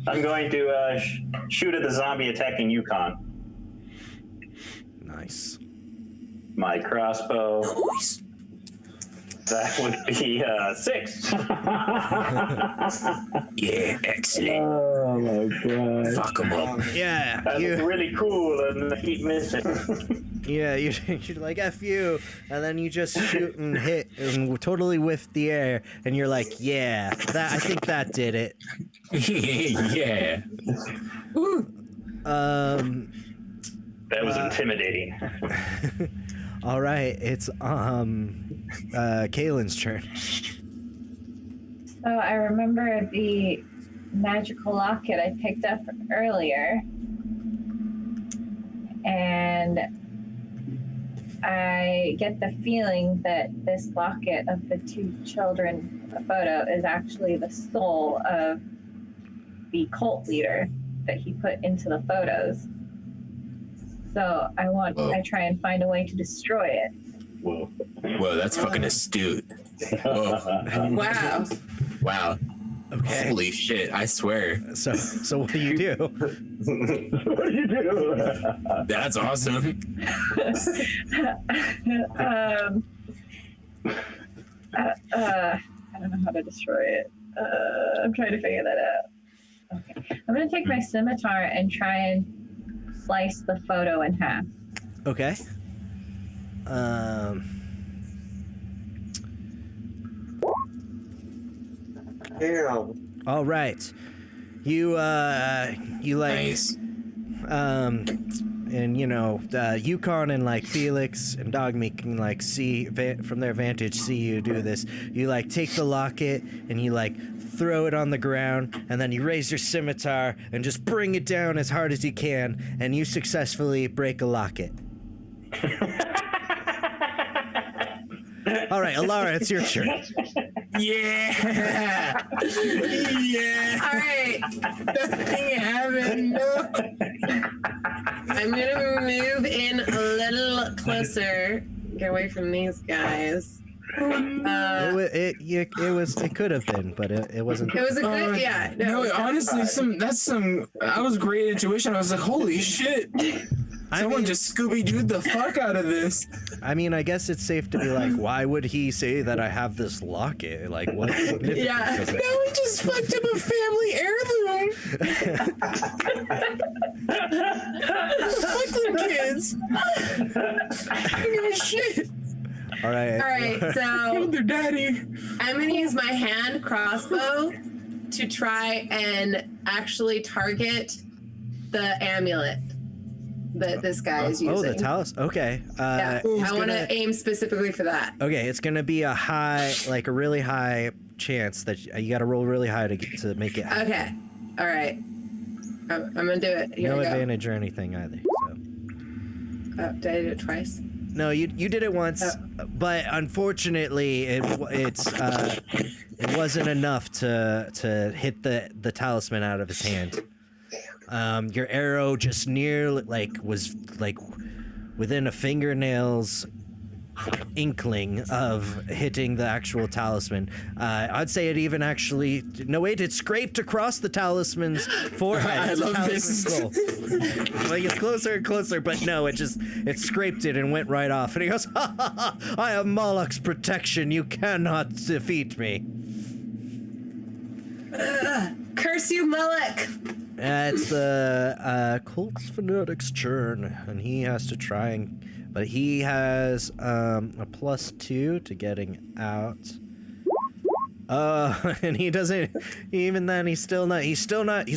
I'm going to shoot at the zombie attacking Yukon. Nice. My crossbow. Nice. That would be 6. Yeah, excellent. Oh my god. Fuck him up. Yeah, That's really cool, and I keep missing. yeah, you're like F you, and then you just shoot and hit and totally whiff the air, and you're like, yeah, I think that did it. Yeah. That was intimidating. All right, it's Kaylin's turn. So I remember the magical locket I picked up earlier, and I get the feeling that this locket of the 2 children photo is actually the soul of the cult leader that he put into the photos. So I try and find a way to destroy it. Whoa. Whoa, that's fucking astute. Whoa. Wow. Wow. Okay. Holy shit, I swear. So what do you do? What do you do? That's awesome. I don't know how to destroy it. I'm trying to figure that out. Okay. I'm going to take my scimitar and try and slice the photo in half. Okay. Damn. All right. You like, Nice. and you know, Yukon and like Felix and Dogmeat can like see from their vantage see you do this. You like take the locket and you like throw it on the ground, and then you raise your scimitar and just bring it down as hard as you can, and you successfully break a locket. All right, Alara, it's your turn. Yeah. Yeah. All right. Nothing happened. No. I'm gonna move in a little closer. Get away from these guys. It could have been, but it wasn't. It was a good, yeah. No, it was honestly, that was great intuition. I was like, holy shit. Someone just Scooby-Dooed the fuck out of this. I mean, I guess it's safe to be like, why would he say that I have this locket? Like, what significance Yeah. does it? No, we just fucked up a family heirloom. Fuck them kids. I don't give a shit. All right. All right, so Killed their daddy. I'm gonna use my hand crossbow to try and actually target the amulet that this guy is using. Oh, the talus. Okay. Yeah, I want to aim specifically for that. Okay, it's gonna be a really high chance that you got to roll really high to make it happen. Okay. All right. I'm gonna do it. Here No we go. advantage or anything either. So. Did I do it twice? No, you did it once, but unfortunately, it wasn't enough to hit the talisman out of his hand. Your arrow just was within a fingernail's inkling of hitting the actual talisman. I'd say it even actually, no wait, it scraped across the talisman's forehead. I It's a love talisman's this. skull. Like it's closer and closer, but no, it scraped it and went right off. And he goes, ha ha ha, I have Moloch's protection. You cannot defeat me. Curse you, Moloch! It's the cult fanatic's turn, and he has to try but he has a +2 to getting out. And he doesn't. Even then, he's still not. He's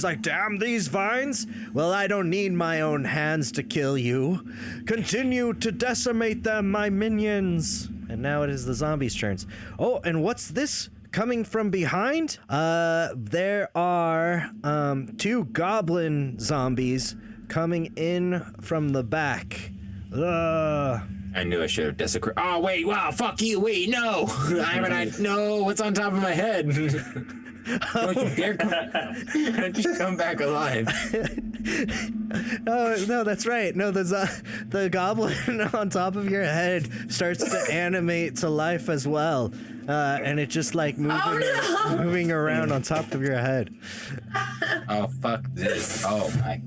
like, damn these vines. Well, I don't need my own hands to kill you. Continue to decimate them, my minions. And now it is the zombies' turns. Oh, and what's this? Coming from behind, there are 2 goblin zombies coming in from the back. I knew I should have desecrated. Oh, wait, wow, fuck you, wait, no! No, what's on top of my head? Don't you dare don't you come back alive. Oh, no, that's right. No, the goblin on top of your head starts to animate to life as well. And it just like moving around on top of your head. Oh, fuck this. Oh, my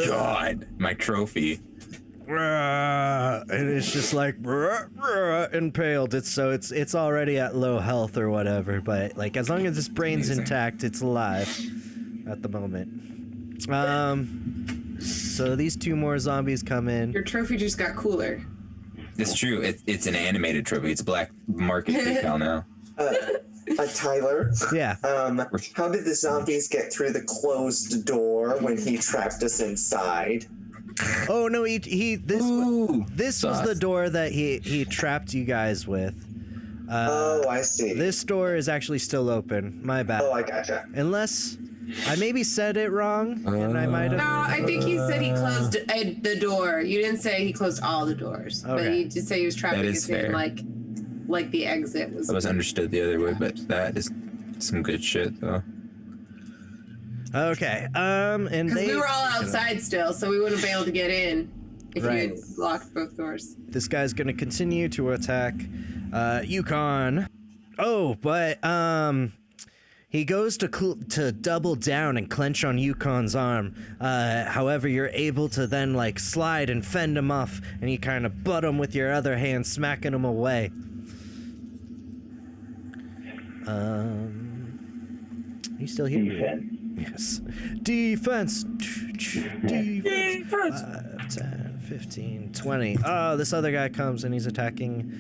God. My trophy. and it's just like impaled. It's already at low health or whatever, but like as long as its brain's intact, it's alive at the moment. So these 2 more zombies come in. Your trophy just got cooler. It's true. It's an animated trophy. It's black market PayPal now. Tyler. Yeah. How did the zombies get through the closed door when he trapped us inside? Oh no, this was the door that he trapped you guys with. Oh, I see. This door is actually still open. My bad. Oh, I gotcha. Unless I maybe said it wrong, and I might have. No, I think he said he closed the door. You didn't say he closed all the doors, but Okay. you did say he was trapping That is us in, fair. like the exit was. I was understood the other way, but that is some good shit, though. Okay. And Because they we were all outside still, so we wouldn't be able to get in if Right. you had locked both doors. This guy's gonna continue to attack Yukon. Oh, but he goes to double down and clench on Yukon's arm. However, you're able to then like slide and fend him off, and you kind of butt him with your other hand, smacking him away. You still here? Defense. Yes. Defense. Defense. 5, 10, 15, 20. Oh, this other guy comes and he's attacking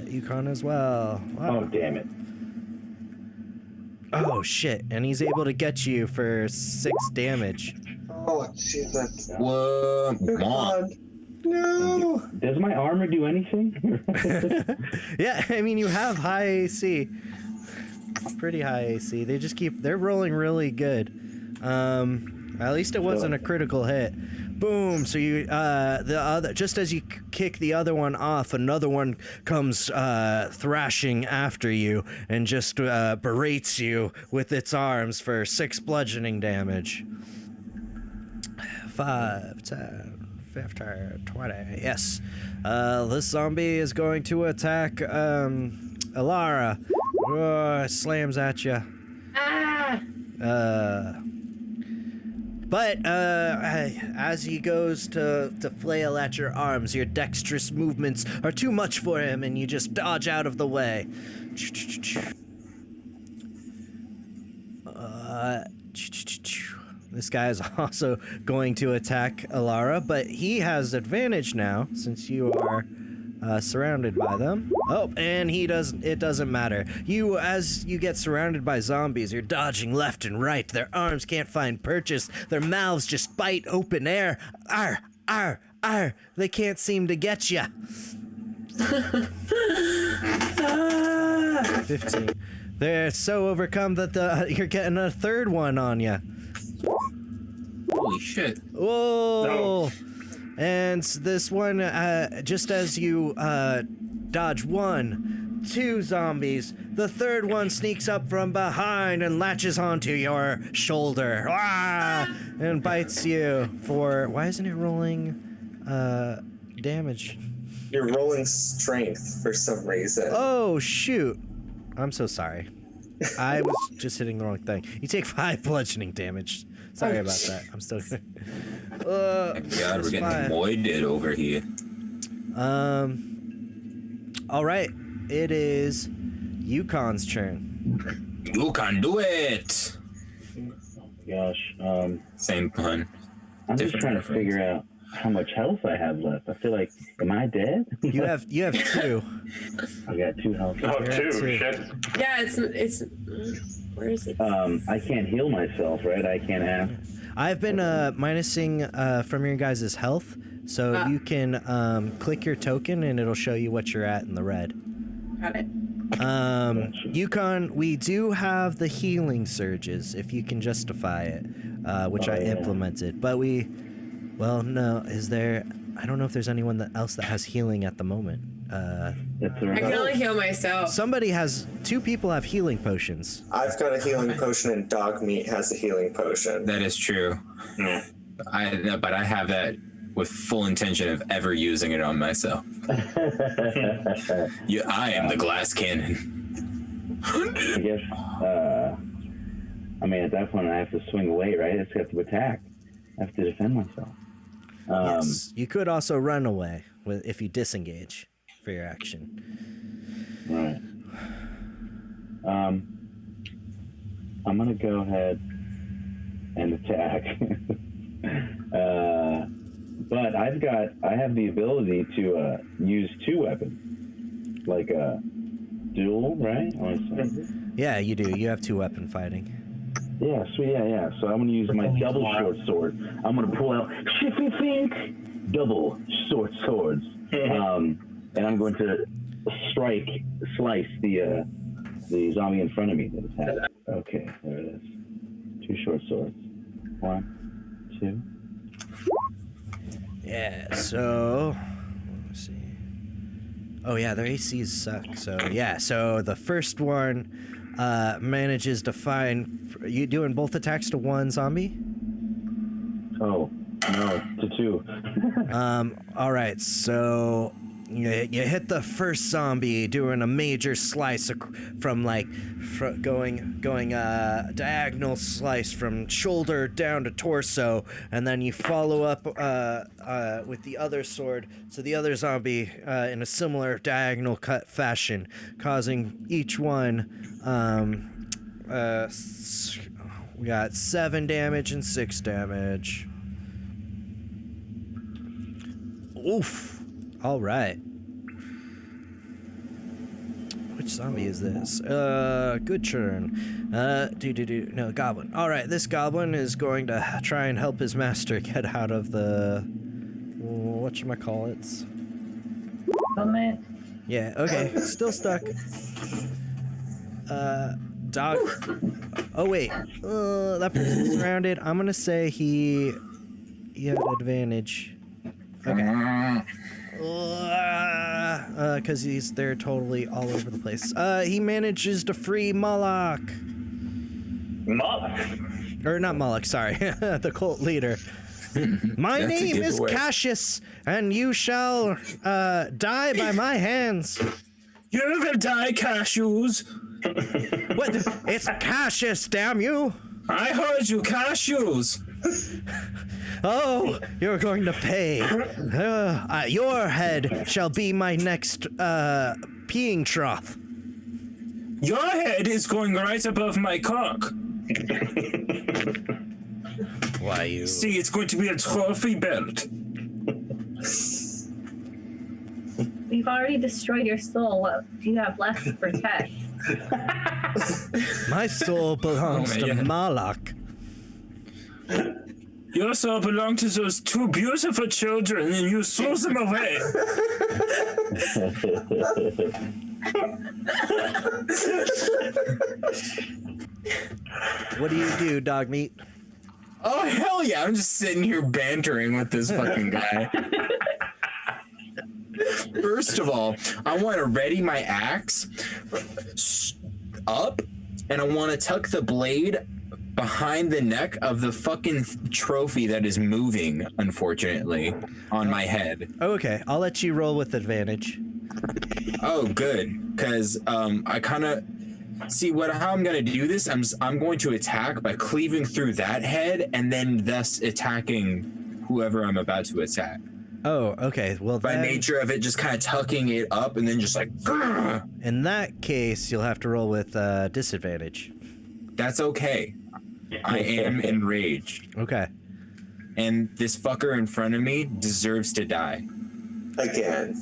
Yukon as well. Wow. Oh, damn it. Oh, shit. And he's able to get you for 6 damage. Oh, Jesus. Whoa, God. No. Does my armor do anything? Yeah, I mean, you have high AC. Pretty high AC. They're rolling really good. At least it wasn't a critical hit. Boom. So you, just as you kick the other one off, another one comes thrashing after you and just berates you with its arms for 6 bludgeoning damage. 5, 10, 15, 20. Yes. This zombie is going to attack Ilara. It slams at you. But as he goes to flail at your arms, your dexterous movements are too much for him, and you just dodge out of the way. This guy is also going to attack Ilara, but he has advantage now since you are surrounded by them. Oh, and it doesn't matter. As you get surrounded by zombies, you're dodging left and right. Their arms can't find purchase. Their mouths just bite open air. Arr, arr, arr. They can't seem to get you. 15. They're so overcome that you're getting a third one on you. Holy shit. Whoa! And this one, just as you dodge 1, 2 zombies, the third one sneaks up from behind and latches onto your shoulder. And bites you for... Why isn't it rolling damage? You're rolling strength for some reason. Oh, shoot. I'm so sorry. I was just hitting the wrong thing. You take 5 bludgeoning damage. Sorry about that. I'm still... God, we're getting voided over here. All right. It is Yukon's turn. You can do it! Gosh, Same pun. I'm just trying to figure out how much health I have left. I feel like, am I dead? You have 2. I got 2 health. Oh, You're at 2. 2. Shit. Yeah, it's. Where is it? I can't heal myself, right? I can't have. I've been minusing from your guys' health, so you can click your token and it'll show you what you're at in the red. Got it. Yukon, we do have the healing surges if you can justify it, which I implemented. But no, is there? I don't know if there's anyone else that has healing at the moment. I can only heal myself. 2 people have healing potions. I've got a healing potion and Dogmeat has a healing potion. That is true. But I have that with full intention of ever using it on myself. I am the glass cannon. I guess, I mean, at that point, I have to swing away, right? I just have to attack. I have to defend myself. Yes. You could also run away if you disengage for your action. Right. I'm gonna go ahead and attack. But I have the ability to use 2 weapons, like a duel, right? Yeah, you do. You have 2 weapon fighting. Yeah, sweet, yeah. So I'm gonna use my double short sword. I'm gonna pull out Shippy Think double short swords, and I'm going to slice the zombie in front of me that is had. Okay, there it is. 2 short swords. 1, 2. Yeah, so let's see. Oh yeah, their ACs suck. So yeah, so the first one manages to find. You doing both attacks to 1 zombie? Oh no, to 2. All right, so you hit the first zombie doing a major slice from going diagonal slice from shoulder down to torso, and then you follow up with the other sword, so the other zombie in a similar diagonal cut fashion, causing each one we got 7 damage and 6 damage. Oof. All right. Which zombie is this? Good churn. No, goblin. All right, this goblin is going to try and help his master get out of the whatchamacallits. Moment. Yeah, okay. Still stuck. Dog. Oh, wait. That person's surrounded. I'm going to say he had advantage. Okay. Because they're totally all over the place. He manages to free Moloch. Moloch? Or not Moloch, sorry. The cult leader. My That's a name is giveaway. Cassius, and you shall die by my hands. You will die, cashews. What? It's Cassius, damn you! I heard you, cashews. Oh, you're going to pay. Your head shall be my next peeing trough. Your head is going right above my cock. Why you? See, it's going to be a trophy belt. We've already destroyed your soul. What do you have left to protect? My soul belongs to Moloch. Your soul belonged to those 2 beautiful children, and you threw them away. What do you do, dog meat? Oh, hell yeah. I'm just sitting here bantering with this fucking guy. First of all, I want to ready my axe up, and I want to tuck the blade behind the neck of the fucking trophy that is moving, unfortunately, on my head. Okay, I'll let you roll with advantage. Oh, good. Because I kind of... See, how I'm going to do this, I'm going to attack by cleaving through that head and then thus attacking whoever I'm about to attack. Oh, okay. Well, By then, nature of it, just kind of tucking it up and then just like... Grr! in that case, you'll have to roll with disadvantage. That's okay. I am enraged. Okay. And this fucker in front of me deserves to die. Again.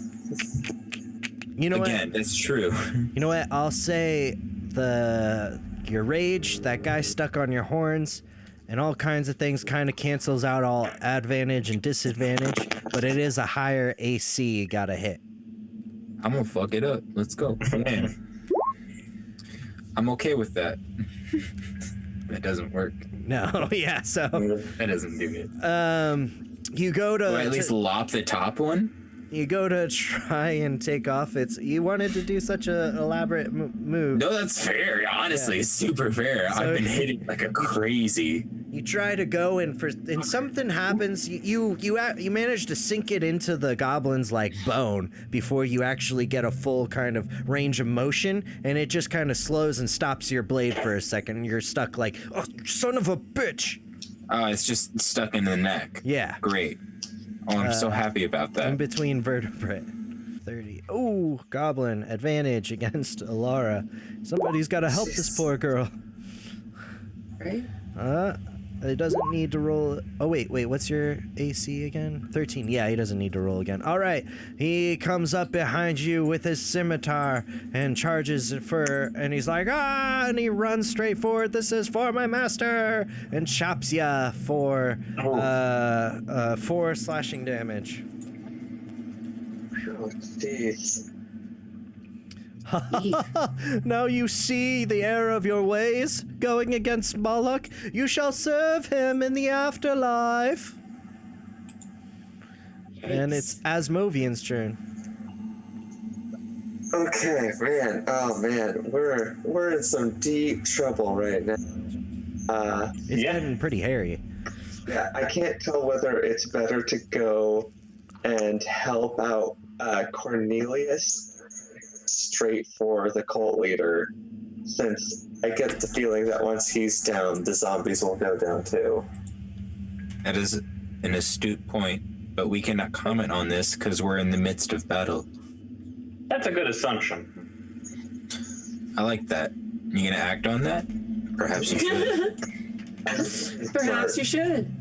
You know Again, what? that's true. You know what? I'll say your rage, that guy stuck on your horns, and all kinds of things kind of cancels out all advantage and disadvantage, but it is a higher AC you gotta hit. I'm gonna fuck it up. Let's go. Man. I'm okay with that. That doesn't work. No, yeah, so That doesn't do it. you go to Do I at least lop the top one? you go to try and take off. You wanted to do such a elaborate move. No, that's fair. Honestly, Yeah. super fair. So- I've been hitting like a crazy. You try to go and something happens. You manage to sink it into the goblin's like bone before you actually get a full kind of range of motion, and it just kind of slows and stops your blade for a second. You're stuck like, oh, son of a bitch. Oh, it's just stuck in the neck. Yeah. Great. Oh, I'm so happy about In that. between vertebrae. 30. Oh, goblin advantage against Alara. Somebody's got to help this poor girl. Right? It doesn't need to roll. Oh, wait, what's your AC again? 13. Yeah, he doesn't need to roll again. All right. He comes up behind you with his scimitar and charges and he's like, and he runs straight forward. This is for my master, and chops ya for 4 slashing damage. Oh, jeez. Now you see the error of your ways, going against Moloch. You shall serve him in the afterlife. And it's Asmovian's turn. Okay, man. Oh, man. We're in some deep trouble right now. It's getting pretty hairy. Yeah, I can't tell whether it's better to go and help out Cornelius straight for the cult leader, since I get the feeling that once he's down, the zombies will go down too. That is an astute point, but we cannot comment on this because we're in the midst of battle. That's a good assumption. I like that. You gonna act on that? Perhaps you should. Perhaps you should.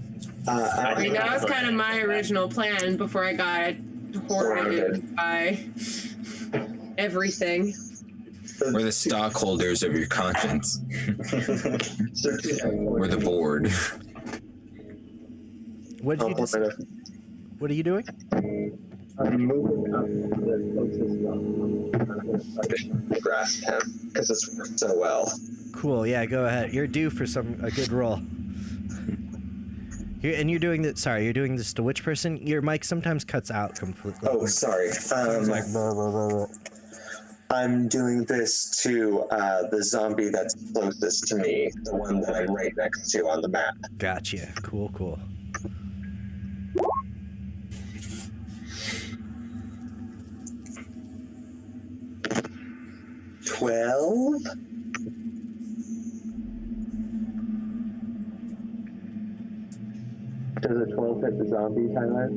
I I mean, that was kind of my original plan before I got hoarded by everything. We're the stockholders of your conscience. We're the board. What are you doing? I'm moving up to the closest one. Grasp him, because it's worked so well. Cool, yeah, go ahead. You're due for a good roll. You're doing this. Sorry, you're doing this to which person? Your mic sometimes cuts out completely. Oh, sorry. I'm doing this to the zombie that's closest to me, the one that I'm right next to on the map. Gotcha. Cool. 12? Does a 12 hit the zombie, Tyler?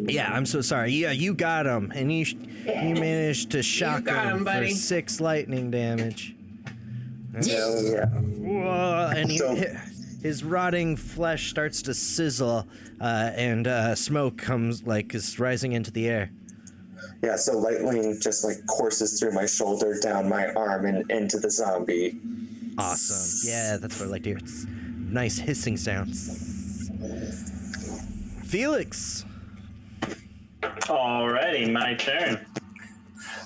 Yeah, I'm so sorry. Yeah, you got him, and you managed to shock got him him, for buddy. 6 lightning damage. Hell yeah. Whoa, and his rotting flesh starts to sizzle, and smoke is rising into the air. Yeah, so lightning just courses through my shoulder, down my arm, and into the zombie. Awesome. Yeah, that's what I like to hear. It's nice hissing sounds. Felix. Alrighty, my turn.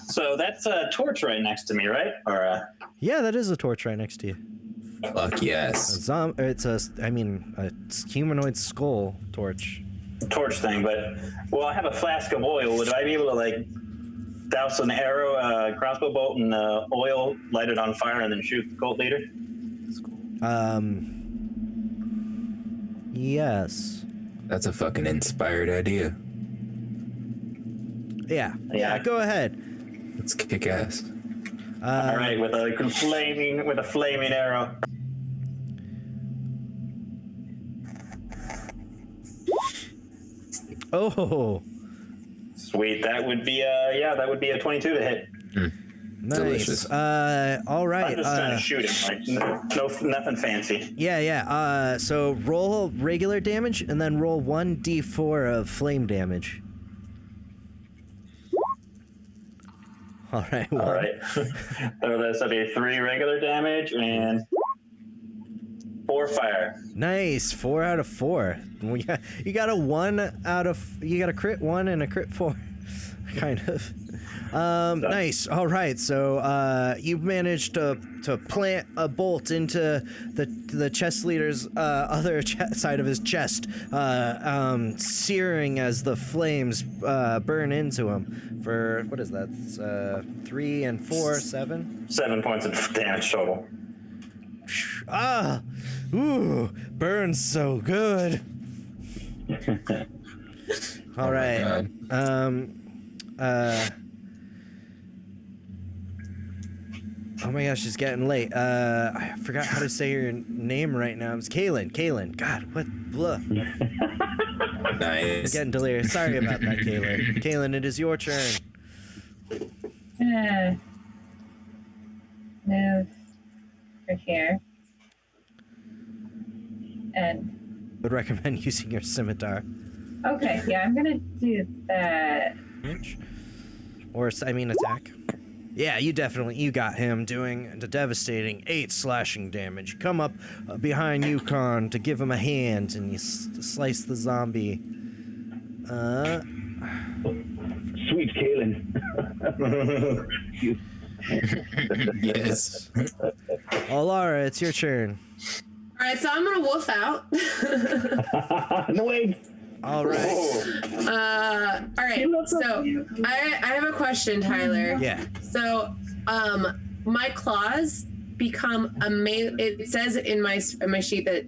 So that's a torch right next to me, right? Or Yeah, that is a torch right next to you. Fuck yes. It's a humanoid skull torch. torch thing, but I have a flask of oil. Would I be able to douse an arrow, crossbow bolt, and oil, light it on fire, and then shoot the cult leader? Yes. That's a fucking inspired idea. Yeah. Go ahead. Let's kick ass. All right, with a flaming arrow. Oh. Sweet. That would be a 22 to hit. Nice. Delicious. All right. I'm just trying to shoot him, nothing fancy. Yeah. So roll regular damage and then roll 1d4 of flame damage. All right. All right. So that'll be 3 regular damage and 4 fire. Nice. 4 out of 4. You got a crit 1 and a crit 4. Kind of. Nice. All right. So you managed to plant a bolt into the chest leader's other side of his chest, searing as the flames burn into him. For what is that? 3 and 4, 7. 7 points of damage total. Ooh, burns so good. All right. Oh my gosh, it's getting late. I forgot how to say your name right now. It's Kaylin. Kaylin. God, what? Blah. I'm Nice. getting delirious. Sorry about that, Kaylin. Kaylin, it is your turn. Move for here. And Would recommend using your scimitar. okay, yeah, I'm gonna do that. Or, I mean, attack. Yeah, you got him doing the devastating 8 slashing damage. You come up behind Yukon to give him a hand, and you slice the zombie. Sweet Kaylin. Yes. Alara, it's your turn. All right, so I'm gonna wolf out. No way. All right. All right. So I have a question, Tyler. Yeah. So, my claws become a melee. It says in my sheet that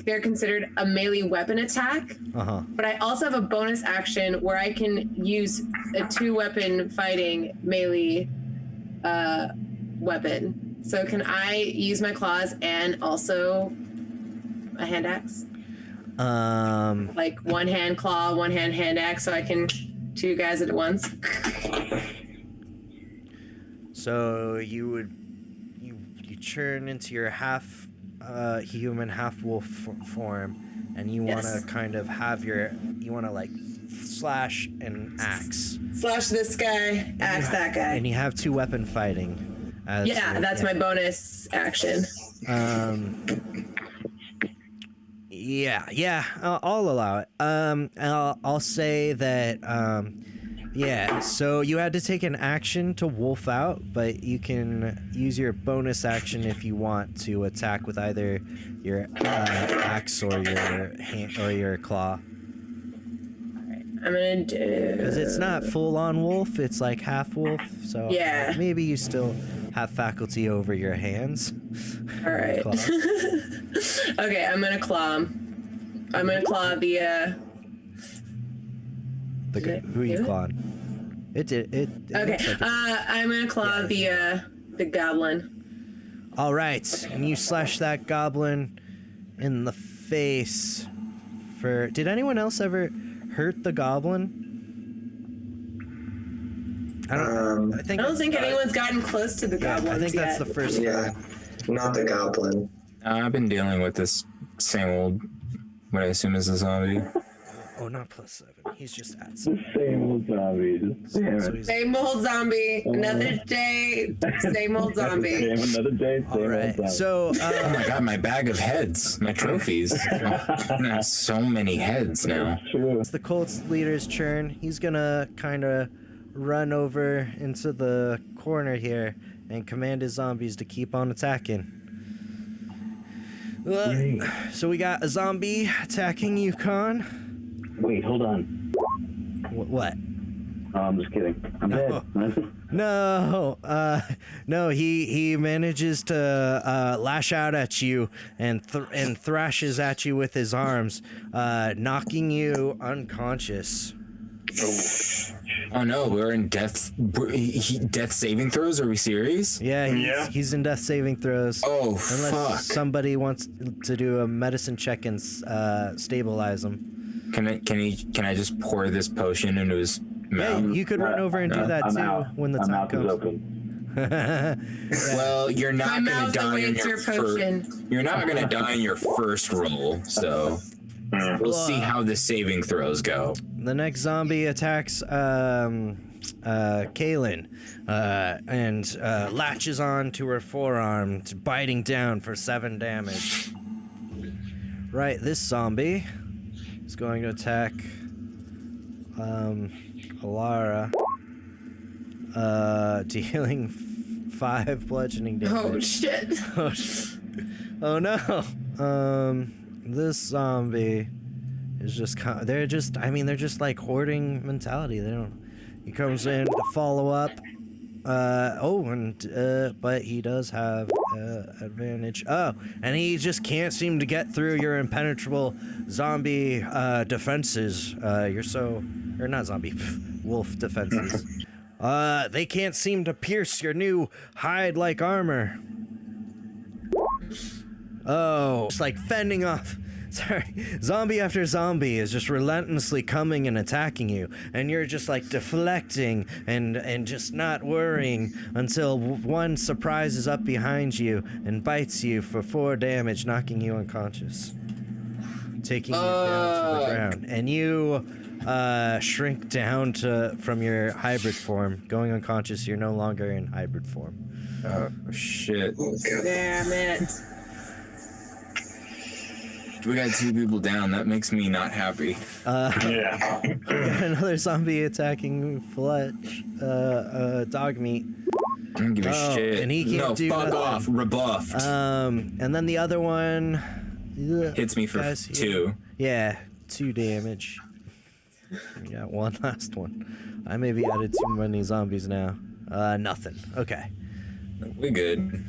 they're considered a melee weapon attack. Uh-huh. But I also have a bonus action where I can use a 2-weapon fighting melee weapon. So can I use my claws and also a hand axe? Like one hand claw, one hand axe, so I can 2 guys at once. So you turn into your half human, half wolf form, and you want to kind of have you want to like slash and axe. Slash this guy, axe that guy. And you have 2-weapon fighting. That's my bonus action. Yeah, I'll allow it. I'll say that, so you had to take an action to wolf out, but you can use your bonus action if you want to attack with either your axe or your hand or your claw. I'm gonna do... Because it's not full-on wolf, it's like half wolf, so yeah. Maybe you still have faculty over your hands. All right. Okay, I'm gonna claw him. I'm gonna claw the who are you clawing? It okay, like I'm gonna claw the goblin. All right, and you slash that goblin in the face. Did anyone else ever hurt the goblin? I don't think anyone's gotten close to the goblin. I think that's the first Yeah, not the goblin. I've been dealing with this same old, what I assume is a zombie. Oh, not +7. He's just at The same old zombie. Damn so it. he's, Same old zombie. Another day. Same old zombie. Another day. Same all old right. zombie. So Oh my god, my bag of heads, my trophies. I have so many heads now. True. it's the cult's leader's turn. He's gonna kind of run over into the corner here and command his zombies to keep on attacking. So we got a zombie attacking Yukon. Wait, hold on. What? Oh, I'm just kidding. I'm dead. No, he manages to lash out at you and thrashes at you with his arms, knocking you unconscious. Oh no, we're in death saving throws? Are we serious? Yeah, he's in death saving throws. Oh, Unless fuck. somebody wants to do a medicine check and stabilize him. Can I just pour this potion into his Yeah, mouth? you could run over and do that I'm too out. when the My time mouth is comes. open. Well, you're My not gonna mouth die in awaits your your potion. You're not gonna die in your first roll, so we'll see how the saving throws go. The next zombie attacks Kaylin and latches on to her forearm, biting down for 7 damage. Right, this zombie is going to attack Alara, dealing 5 bludgeoning damage. Oh shit. Oh no. This zombie is just they're just like hoarding mentality. He comes in to follow up. But he does have advantage. Oh, and he just can't seem to get through your impenetrable zombie defenses. Not zombie, wolf defenses. They can't seem to pierce your new hide-like armor. Oh, it's like fending off. Sorry, zombie after zombie is just relentlessly coming and attacking you, and you're just like deflecting and just not worrying until one surprises up behind you and bites you for 4 damage, knocking you unconscious, taking you down to the ground, and you shrink down from your hybrid form, going unconscious. You're no longer in hybrid form. Oh shit! Damn it. We got 2 people down. That makes me not happy. Yeah. Another zombie attacking Fletch. Dog meat. I don't give a shit. And he can't do fuck nothing. off. Rebuffed. And then the other one Hits me for guys, 2. Yeah, 2 damage. We got one last one. I maybe added too many zombies now. Nothing. Okay. We good.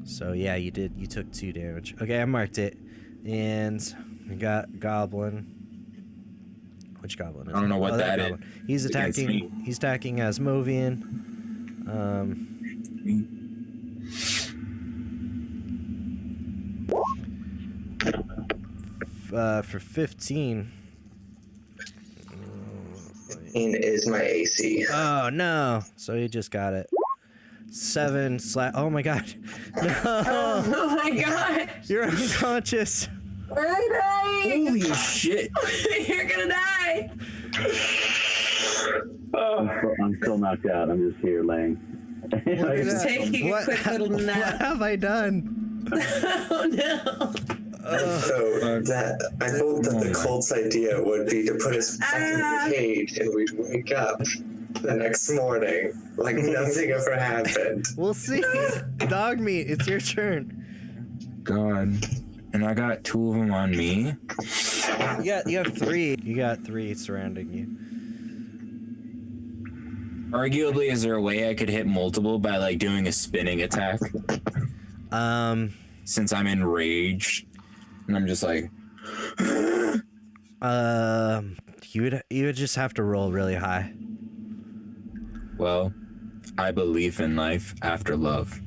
So yeah, you took 2 damage. Okay, I marked it. And we got goblin. Which goblin is I don't know what that is. goblin. He's It's against me. attacking. He's attacking Asmovian. For 15. Is my AC. Oh no! So he just got it. 7 / Oh my god! No! Oh my god. You're unconscious. We're dying. Holy shit! You're gonna die. I'm still knocked out. I'm just here laying. Look at Just that. taking a quick little What nap. have I done? Oh no. So that I thought that the cult's idea would be to put us back in the cage and we'd wake up the next morning like nothing ever happened. We'll see. Dog meat. It's your turn. God. And I got 2 of them on me. You have 3. You got 3 surrounding you. Arguably, is there a way I could hit multiple by like doing a spinning attack? Since I'm enraged, and I'm just like, you would just have to roll really high. well, I believe in life after love.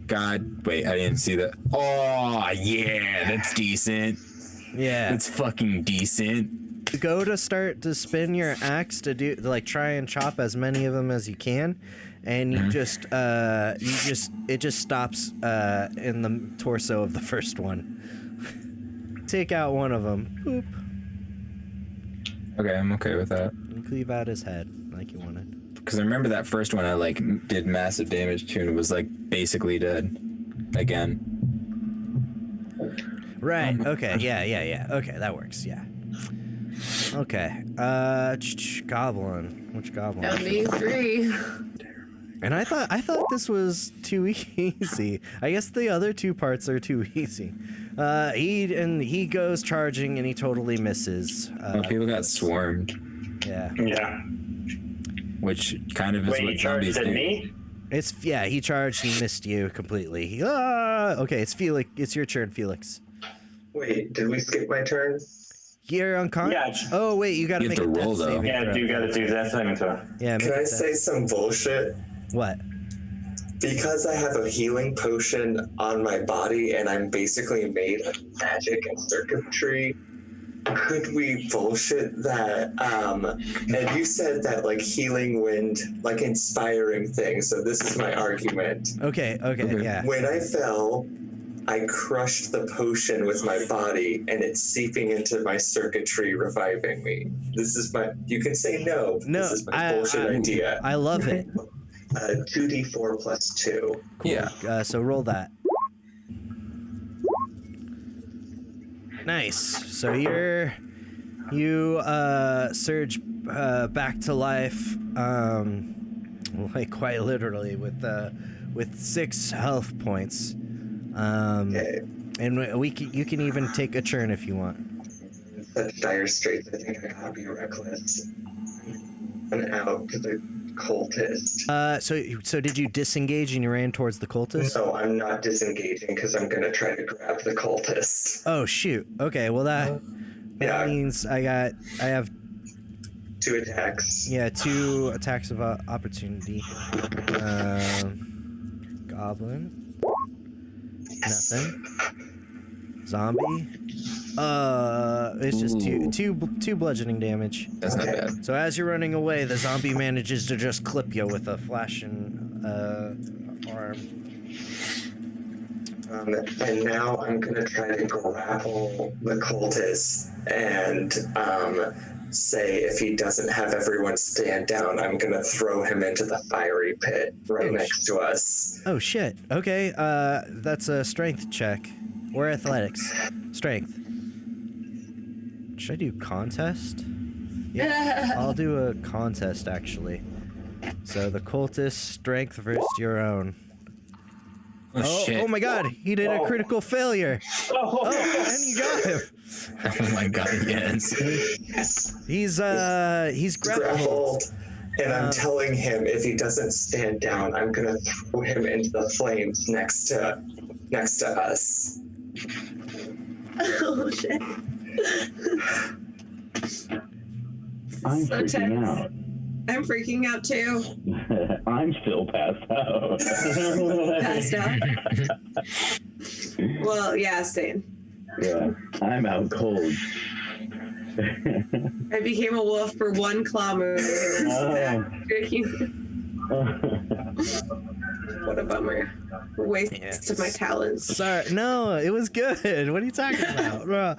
God, wait, I didn't see that. Oh yeah, that's decent. Yeah. That's fucking decent. Go to start to spin your axe to try and chop as many of them as you can, and it just stops in the torso of the first one. Take out one of them. Boop. Okay, I'm okay with that. And cleave out his head like you wanted. Because I remember that first one I like did massive damage to and it was like basically dead again. Right. Okay. Yeah. Okay, that works. Yeah. Okay. Goblin. Which goblin? That'd be 3. And I thought this was too easy. I guess the other 2 parts are too easy. He goes charging and he totally misses. People got swarmed, Yeah. Yeah. which kind of is Wait, what he charged zombies at do. me? He charged and missed you completely. Okay, it's Felix. It's your turn, Felix. Wait, did we skip my turn? You're unconscious. Yeah. Oh wait, you gotta You have make to a roll, death though. saving Yeah, throw. you gotta do that thing too. Yeah. Make Can a I death- say some bullshit? what? Because I have a healing potion on my body and I'm basically made of magic and circuitry, could we bullshit that? And you said that like healing wind, like inspiring things. So this is my argument. Okay. Yeah. When I fell, I crushed the potion with my body and it's seeping into my circuitry, reviving me. This is my, you can say no. No, This is my bullshit idea. I love it. 2d4 plus 2. Cool. Yeah. So roll that. Nice. So you surge back to life, like quite literally with 6 health points. Okay. And you can even take a turn if you want. In such dire straits, I think I gotta be reckless. And out to the cultist. So did you disengage and you ran towards the cultist? No, I'm not disengaging because I'm gonna try to grab the cultist. Oh shoot. Okay. Well that Yeah. means I have 2 attacks. Yeah, 2 attacks of opportunity. Goblin. Nothing. Zombie. It's just two bludgeoning damage. That's not bad. So as you're running away, the zombie manages to just clip you with a flashing arm. And now I'm gonna try to grapple the cultist and say if he doesn't have everyone stand down, I'm gonna throw him into the fiery pit right next to us. Oh shit. Okay, that's a strength check. Or athletics. Strength. Should I do contest? Yeah, I'll do a contest actually. So the cultist strength versus your own. Oh, shit. Oh my god, he did a critical failure. Oh, and you got him. Oh my god, yes. Yes. He's grappled. And I'm telling him if he doesn't stand down, I'm gonna throw him into the flames next to us. Oh shit. I'm So freaking tense. out. I'm freaking out too. I'm still passed out. Passed out. Well, yeah, same. Yeah, I'm out cold. I became a wolf for 1 claw move. What a bummer. Waste of my talents. Sorry, no, it was good. What are you talking about, bro?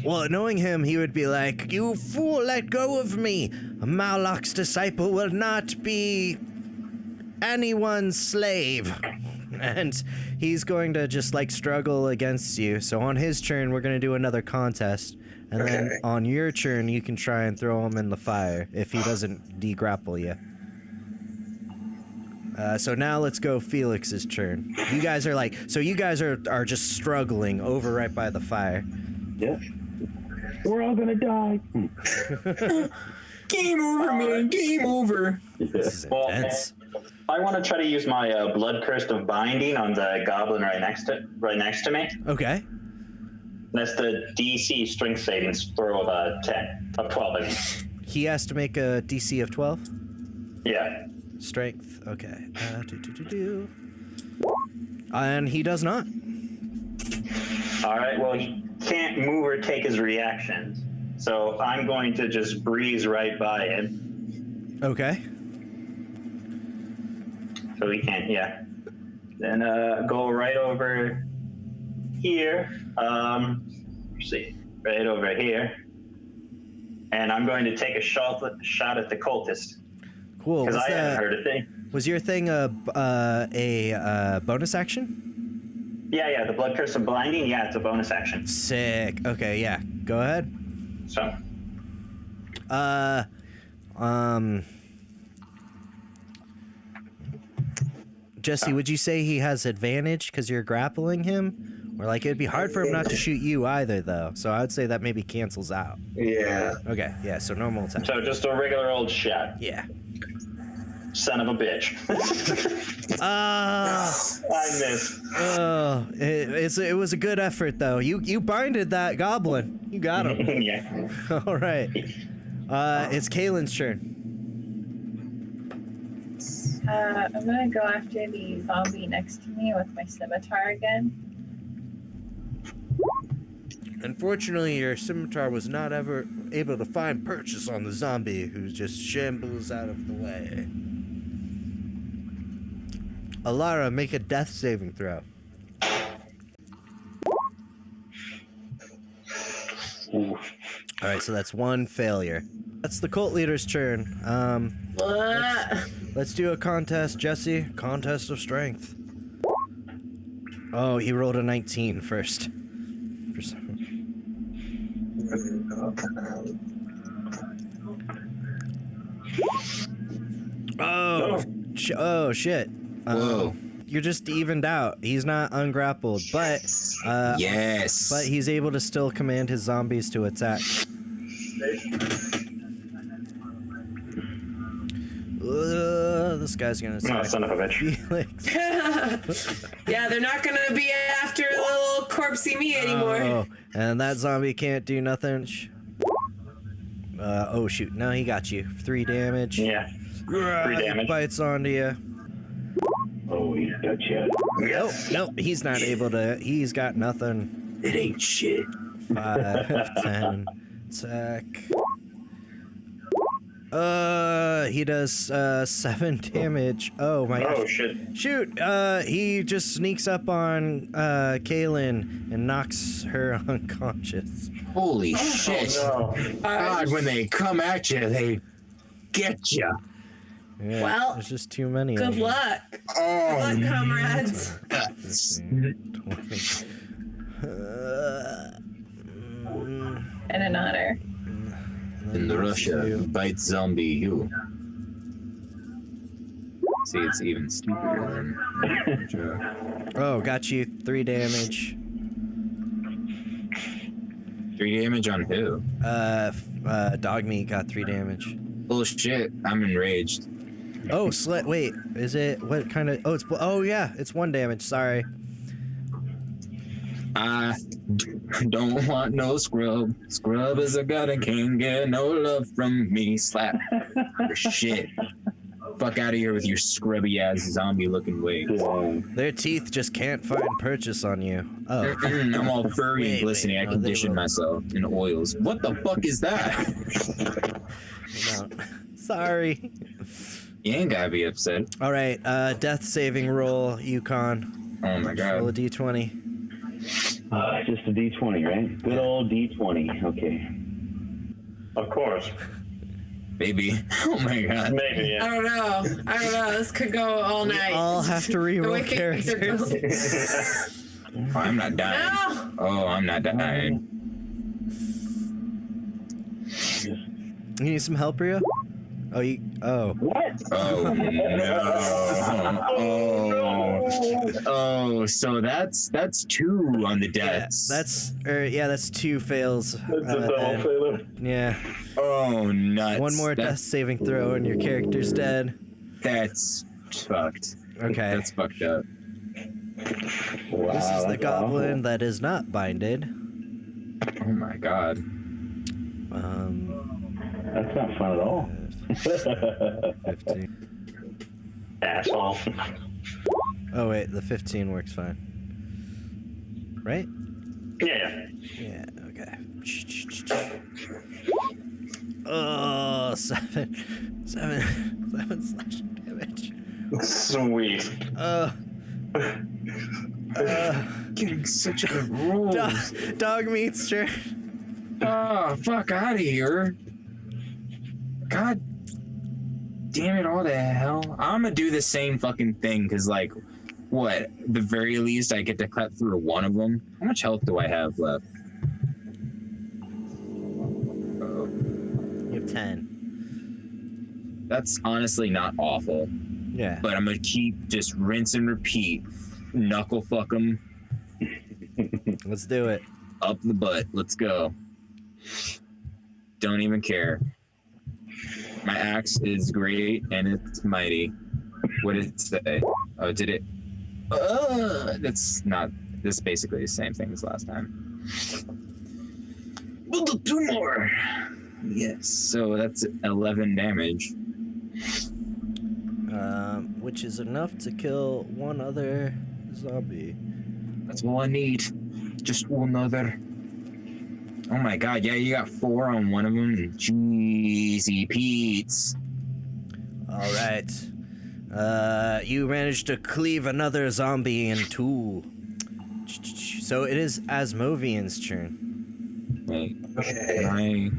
Well, knowing him, he would be like, "You fool, let go of me. Moloch's disciple will not be anyone's slave." And he's going to just like struggle against you. So on his turn, we're going to do another contest. And then on your turn, you can try and throw him in the fire if he doesn't de-grapple you. So now let's go Felix's turn. You guys are like, so you guys are just struggling over right by the fire. Yeah. We're all gonna die. Game over, man. Game over. This is intense. I want to try to use my blood curse of binding on the goblin right next to me. Okay. That's the DC strength savings throw of 12. I mean. He has to make a DC of 12. Yeah. Strength. Okay. And he does not. All right. Well, he can't move or take his reactions, so I'm going to just breeze right by him. Okay. So he can't. Yeah. Then go right over here. Let's see. Right over here. And I'm going to take a shot at the cultist. Cool. Because I haven't heard a thing. Was your thing a bonus action? Yeah, the blood curse of blinding. Yeah, it's a bonus action. Sick. Okay, yeah. Go ahead. So. Jesse, would you say he has advantage because you're grappling him? Or like it'd be hard for him not to shoot you either, though. So I would say that maybe cancels out. Yeah. Okay, yeah. So normal attack. So just a regular old shot. Yeah. Son of a bitch. I missed. It was a good effort though. You binded that goblin. You got him. Yeah. All right. It's Kaylin's turn. I'm gonna go after the zombie next to me with my scimitar again. Unfortunately, your scimitar was not ever able to find purchase on the zombie, who just shambles out of the way. Alara, make a death saving throw. Ooh. All right, so that's 1 failure. That's the cult leader's turn. Let's do a contest, Jesse. Contest of strength. Oh, he rolled a 19 first. Oh shit. Whoa. You're just evened out. He's not ungrappled, but Yes. but he's able to still command his zombies to attack. This guy's gonna attack son of a bitch. Felix. Yeah, they're not gonna be after little corpsey me anymore. Oh, and that zombie can't do nothing. Oh shoot! No, he got you. 3 damage. Yeah. 3 damage. He bites onto you. Oh, he's got you. Nope. He's not able to. He's got nothing. It ain't shit. 5, 10, attack. He does 7 damage. Oh my gosh. Oh shit. Shoot! He just sneaks up on Kaylin and knocks her unconscious. Holy shit! Oh, God, when they come at you, they get you. Yeah, Well, there's just too many. Good of them. luck. Oh, Good luck, comrades. 20. And an honor. In the Russia, bite zombie you. See, it's even stupider than. Oh, got you 3 damage. 3 damage on who? Dog meat got 3 damage. Bullshit, I'm enraged. Oh, wait, is it what kind of? Oh, yeah, it's 1 damage. Sorry. I don't want no scrub. Scrub is a god and can't get no love from me. Slap. Shit. Fuck out of here with your scrubby ass zombie looking ways. Their teeth just can't find purchase on you. Oh. I'm all furry and Wait, glistening. I no, condition they will- myself in oils. What the fuck is that? No. Sorry. You ain't gotta be upset. All right, death saving roll, Yukon. Oh my Roll a god. d20. Just a D20, right? Good old D20. Okay. of course. Baby. Oh my god. Maybe, yeah. I don't know. This could go all We night. all have to The reroll way things are characters. going. Oh, I'm not dying. No! Oh, I'm not dying. You need some help, Rio? Oh. What? Oh no. Oh, so that's 2 on the Yeah, deaths. that's 2 fails. It's a double then. failure. Yeah. Oh, nuts. One more death saving throw and your character's dead. That's fucked. Okay. That's fucked up. Wow, This is the that's goblin that is not binded. Oh my god. That's not fun at all. 15. Asshole. Oh wait, the 15 works fine. Right? Yeah. Yeah, okay. Oh, 7 slashing damage. Sweet. Getting such good rolls. Dog meat's turn. Oh, fuck out of here. God damn it, all the hell. I'm gonna do the same fucking thing, because, like, what? The very least, I get to cut through one of them. How much health do I have left? Oh, You have 10. that's honestly not awful. Yeah. But I'm gonna keep just rinse and repeat. Knuckle fuck them Let's do it. up the butt. Let's go. Don't even care. My axe is great and it's mighty. What did it say? Oh, did it? That's not. This is basically the same thing as last time. We'll do 2 more. Yes. So that's 11 damage. Which is enough to kill one other zombie. That's all I need. Just one other. Oh my god, yeah, you got 4 on one of them. Jeezy Pete's. All right. You managed to cleave another zombie in 2. So it is Asmovian's turn. Wait, Okay. can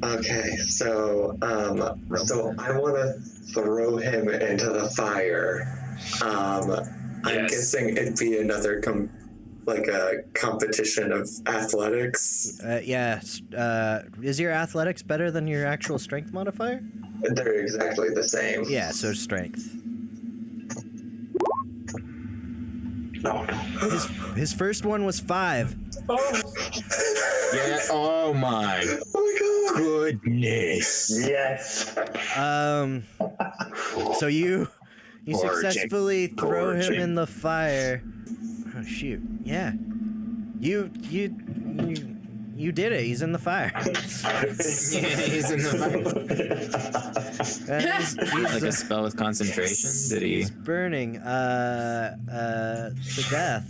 I... Okay, so I want to throw him into the fire. I'm Yes. guessing it'd be another a competition of athletics. Yeah. Is your athletics better than your actual strength modifier? They're exactly the same. Yeah, so strength. No. His first one was 5. Yeah, oh my Oh my god. goodness. Yes. So you Gorging. successfully throw him Gorging. in the fire. Oh shoot! Yeah, you You did it. He's in the fire. He's in the fire. Like a spell with concentration? Did he? He's burning to death.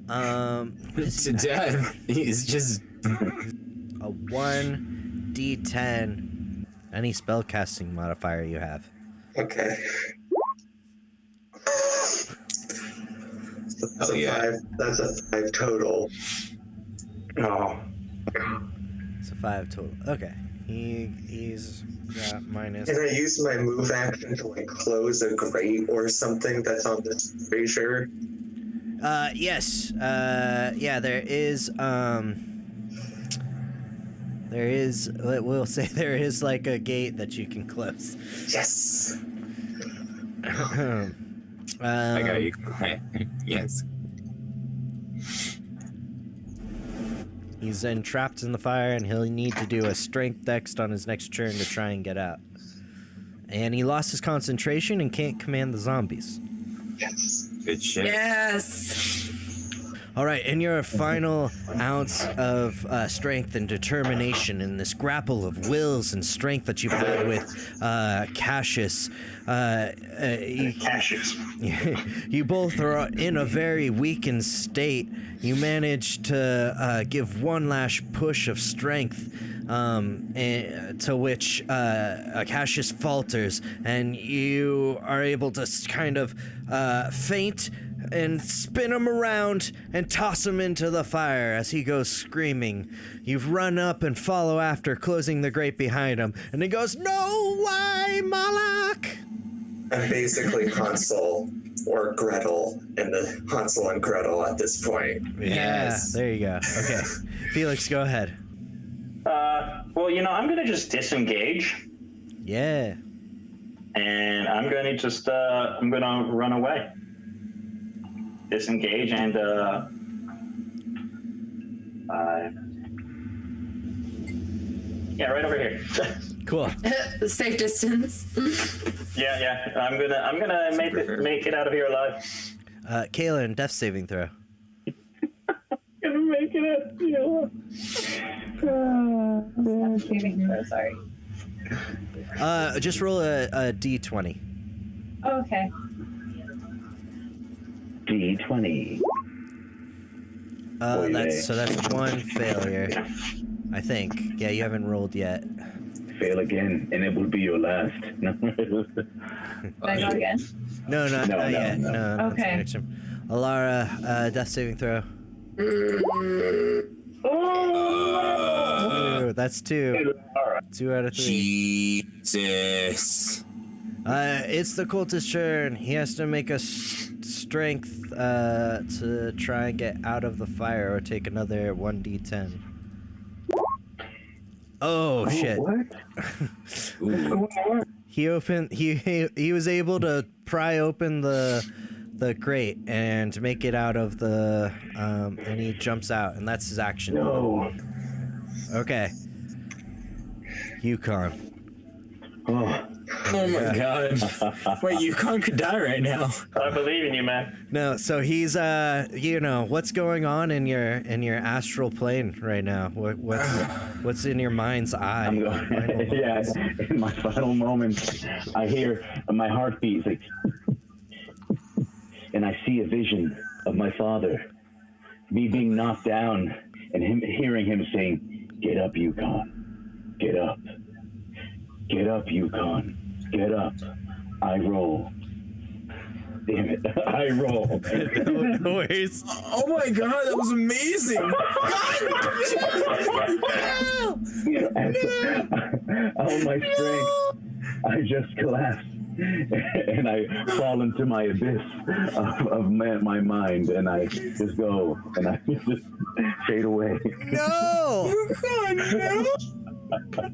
To death. He's just. A 1d10. Any spellcasting modifier you have. Okay. Oh, yeah. That's a 5 total. Oh. It's a 5 total. Okay. He's got minus. Can I use my move action to like close a grate or something that's on this brazier? Yes. Yeah, there is we'll say there is like a gate that you can close. Yes. I got you. Yes. He's entrapped in the fire, and he'll need to do a strength dex on his next turn to try and get out. And he lost his concentration and can't command the zombies. Yes. Good shit. Yes. All right, in your final ounce of strength and determination in this grapple of wills and strength that you've had with Cassius, you both are in a very weakened state. You manage to give one last push of strength, to which Cassius falters, and you are able to kind of feint and spin him around and toss him into the fire as he goes screaming. You've run up and follow after, closing the grate behind him, and he goes, "No, why, Moloch?" I'm basically Hansel or Gretel in the Hansel and Gretel at this point. Yes. Yeah, there you go. Okay. Felix, go ahead. Well, I'm going to just disengage, Yeah. and I'm going to just, I'm going to run away. Disengage and, yeah, right over here. Cool. Safe distance. Yeah. I'm gonna make it out of here alive. Kaylin, death saving throw. Gonna make it up, Sorry. Just roll a d20. Oh, okay. D20. That's one failure, I think. Yeah, you haven't rolled yet. Fail again, and it will be your last. No. Did I go again? No, not yet. No. Okay. Alara, death saving throw. Ooh, that's 2. 2 out of 3. Jesus. It's the cultist's turn. He has to make a strength to try and get out of the fire, or take another 1d10. Oh shit! What? He was able to pry open the grate and make it out of the and he jumps out, and that's his action. No. Okay. Yukon. Oh my god. Wait, Yukon could die right now. I believe in you, man. No, so he's what's going on in your astral plane right now? What's in your mind's eye? I'm going. Yeah, in my final moments, I hear my heartbeat like, and I see a vision of my father, me being knocked down, and hearing him saying, "Get up, Yukon. Get up. Get up, Yukon. Get up." I roll. Damn it. I roll. No worries. Oh my god, that was amazing. All my strength, I just collapse. And I fall into my abyss of my mind, and I just go, and I just fade away. No! God, no.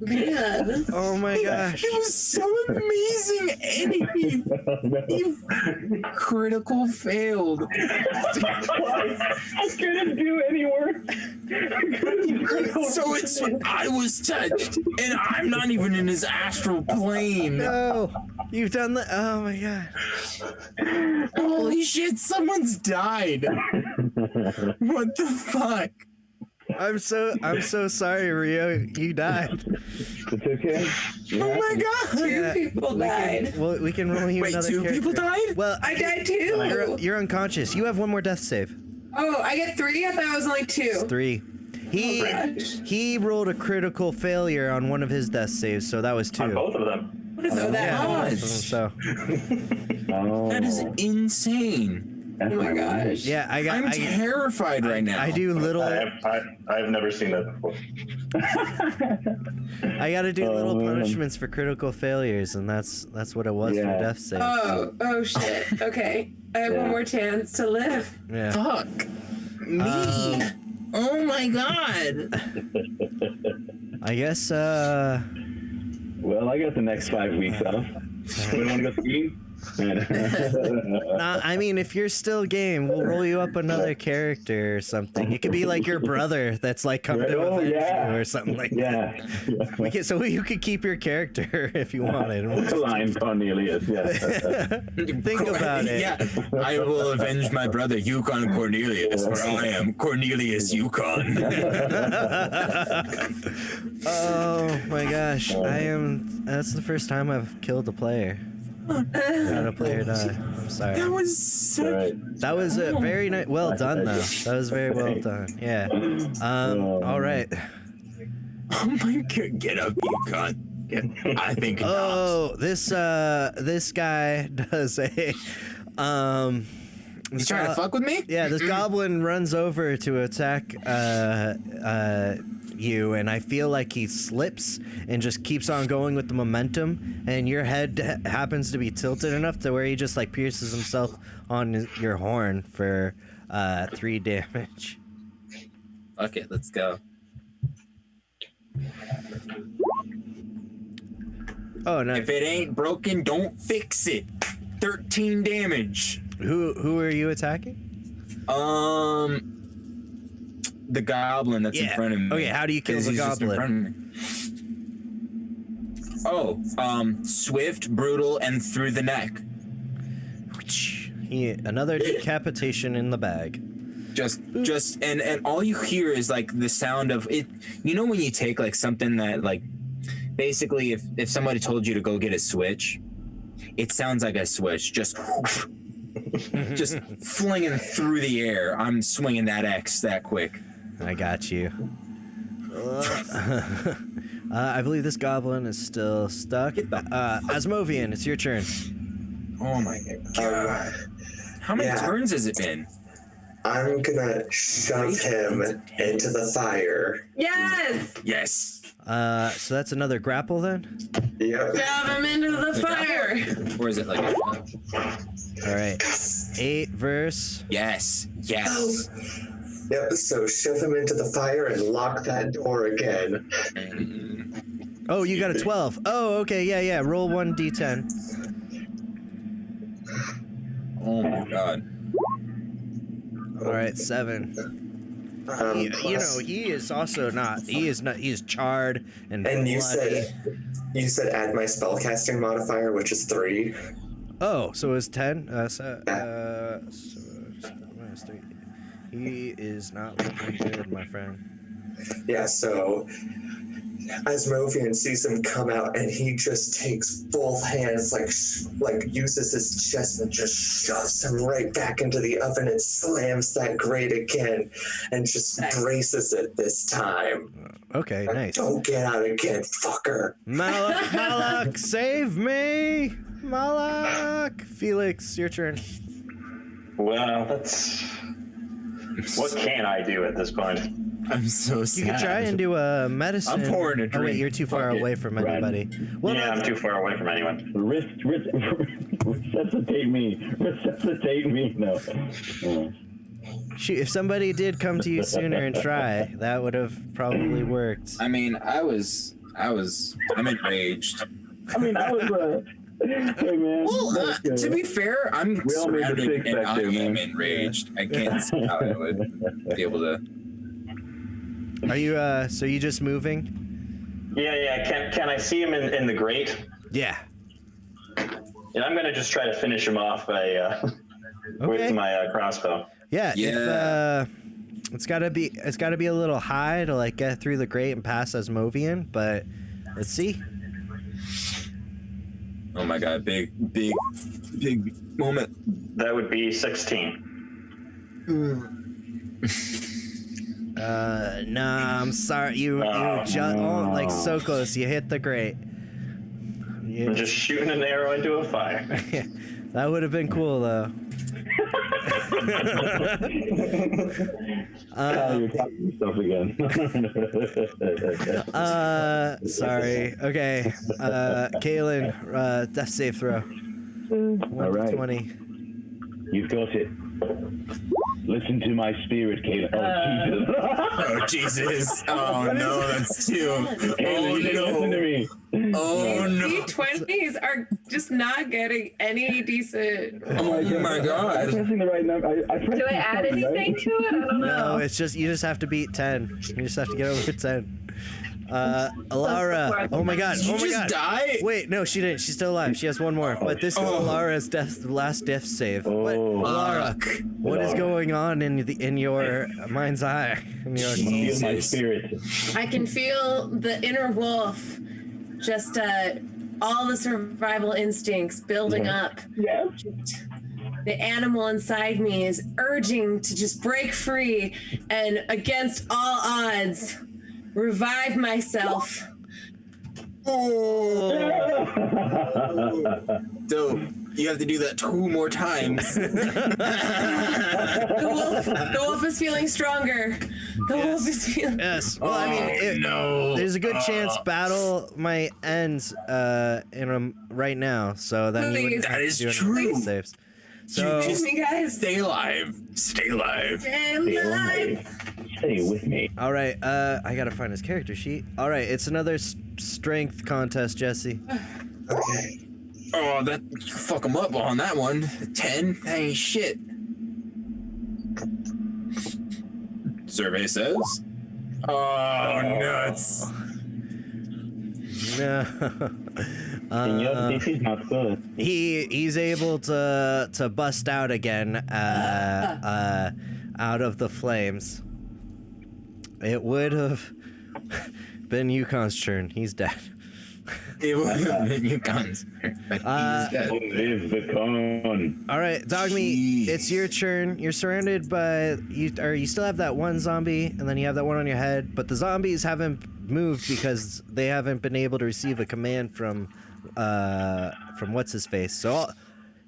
Man. Oh my gosh. It was so amazing, and he critical failed. I couldn't do any work. So I was touched, and I'm not even in his astral plane. No! You've done the. Oh my god. Holy shit, someone's died. What the fuck? I'm so sorry, Rio. You died. It's okay. Oh my god! Two people died. We can roll you Wait, another two character. people died? Well, I died too. you're unconscious. You have one more death save. Oh, I get 3? I thought it was only 2. It's 3. He rolled a critical failure on one of his death saves, so that was 2. On both of them. What is that? Yeah, much? both of them, so Oh, That is insane. that's Oh my gosh. yeah, I'm terrified right now. I do little. I've never seen that before. I got to do little man. punishments for critical failures, and that's what it was for Yeah. death save. Oh shit. Okay. I have one more chance to live. Yeah. Fuck. Me. Oh my god. I guess. Well, I got the next 5 weeks off. We want to go skiing? I mean, if you're still game, we'll roll you up another character or something. It could be like your brother that's like coming to avenge you or something like that. Yeah. So you could keep your character if you wanted. Line Cornelius, yeah. Think about it. Yeah, I will avenge my brother Yukon Cornelius, for I am Cornelius Yukon. Oh my gosh, that's the first time I've killed a player. Had a player die. I'm sorry. That was so. Right. That was a very nice. Well done, though. That was very well done. Yeah. All right. Oh my god, get up, Yukon. I think. Oh, this guy does a. He's trying to fuck with me? Yeah, this goblin runs over to attack you, and I feel like he slips and just keeps on going with the momentum, and your head happens to be tilted enough to where he just like pierces himself on your horn for 3 damage. Okay, let's go. Oh no! If it ain't broken, don't fix it. 13 damage. Who are you attacking? The goblin that's in front of me. Okay, how do you kill the He's just in goblin? front of me. Oh, swift, brutal, and through the neck. Another decapitation in the bag. Just and all you hear is like the sound of it. You know when you take like something that like basically if somebody told you to go get a switch, it sounds like a switch just flinging through the air. I'm swinging that X that quick. I got you. I believe this goblin is still stuck. Asmovian, it's your turn. Oh my god. How many turns has it been? I'm gonna shove him into the fire. Yes! Yes. So that's another grapple then? Yep. Shove him into the fire! Or is it like All right. 8 verse. Yes. Yep, so shove him into the fire and lock that door again. Oh, you got a 12. Oh, okay, yeah. Roll 1d10. Oh my god. All right, 7. He is also not. He is charred and bloody. you said add my spellcasting modifier, which is 3. Oh, so it was 10. So minus 3. He is not looking good, my friend. Yeah, so Asmovian sees him come out, and he just takes both hands, like uses his chest and just shoves him right back into the oven and slams that grate again, and just braces it this time. Okay, nice. Don't get out again, fucker. Malak, save me! Malak! Felix, your turn. Well, what can I do at this point? I'm so sad. You could try and do a medicine. I'm pouring a Oh, wait, drink. you're too far Fuck it. away from Run. anybody. Well, Yeah, I'm too far away from anyone. Resuscitate me. Resuscitate me. No. shoot, if somebody did come to you sooner and try, that would have probably worked. I mean, I'm enraged. I mean, that was hey, man. Well, to be fair, I'm We all made surrounded mistakes and back I there, am man. enraged. I can't see how I would be able to. Are you, so you just moving? Yeah. Can I see him in the grate? Yeah. Yeah, I'm gonna just try to finish him off with my crossbow. Yeah. Yeah. It's gotta be a little high to like get through the grate and pass as Movian, but let's see. Oh my god, big moment. That would be 16. Nah, I'm sorry. You just like so close. You hit the grate. I'm just shooting an arrow into a fire. That would have been cool though. Kyle, you're talking to yourself again. Sorry. Okay. Kaylin, death save throw. 120. You've got it. Listen to my spirit, Caleb. Oh Jesus! Oh no, that's two. Caleb, you didn't listen to me. Oh no! D20s are just not getting any decent. Oh my I'm god! pressing the right number. I pressed Do I add the button, anything right? to it? I don't know. No, it's just you just have to beat 10. You just have to get over 10. Alara. Oh my god. Did Oh you my just god. die? Wait, no, she didn't. She's still alive. She has one more. But this is Alara's last death save. What, Alara, what is going on in your mind's eye? In your Feel soul? my spirit. I can feel the inner wolf, just all the survival instincts building up. Yeah. The animal inside me is urging to just break free and, against all odds, revive myself. Oh, dope! You have to do that 2 more times. The wolf is feeling stronger. The wolf is feeling. Yes. Well, I mean, there's a good chance battle might end right now, so then you wouldn't Please. have to is do any true. saves. So Excuse me, guys. Stay alive. Stay alive. Stay alive. Stay with me. all right, I gotta find his character sheet. All right, it's another strength contest, Jesse. Okay. Oh, that you fuck him up on that one. 10? That ain't shit. Survey says. Oh, nuts. No. This is not good. He's able to bust out again out of the flames. It would have been Yukon's turn. He's dead. It would have been Yukon's. But he's dead. Live the con. All right, Dogmeat, Jeez. it's your turn. You're surrounded by you still have that one zombie, and then you have that one on your head. But the zombies haven't moved because they haven't been able to receive a command from what's his face. So,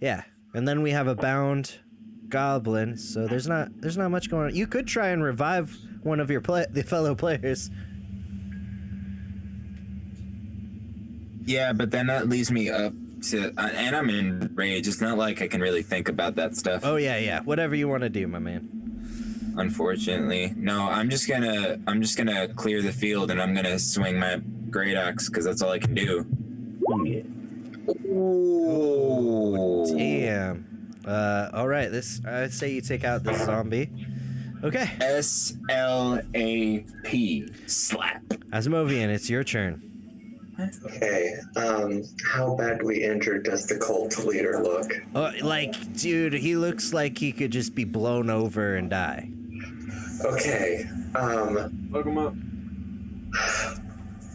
yeah, and then we have a bound goblin. So there's not much going on. You could try and revive one of your the fellow players. Yeah, but then that leaves me up to, and I'm in rage. It's not like I can really think about that stuff. Oh yeah, whatever you want to do, my man. Unfortunately, no. I'm just gonna clear the field, and I'm gonna swing my great axe because that's all I can do. Yeah. Ooh. Damn. All right. I'd say you take out this zombie. Okay. SLAP. Slap. Asmovian, it's your turn. Okay. How badly injured does the cult leader look? Like, dude, he looks like he could just be blown over and die. Okay. Look him up.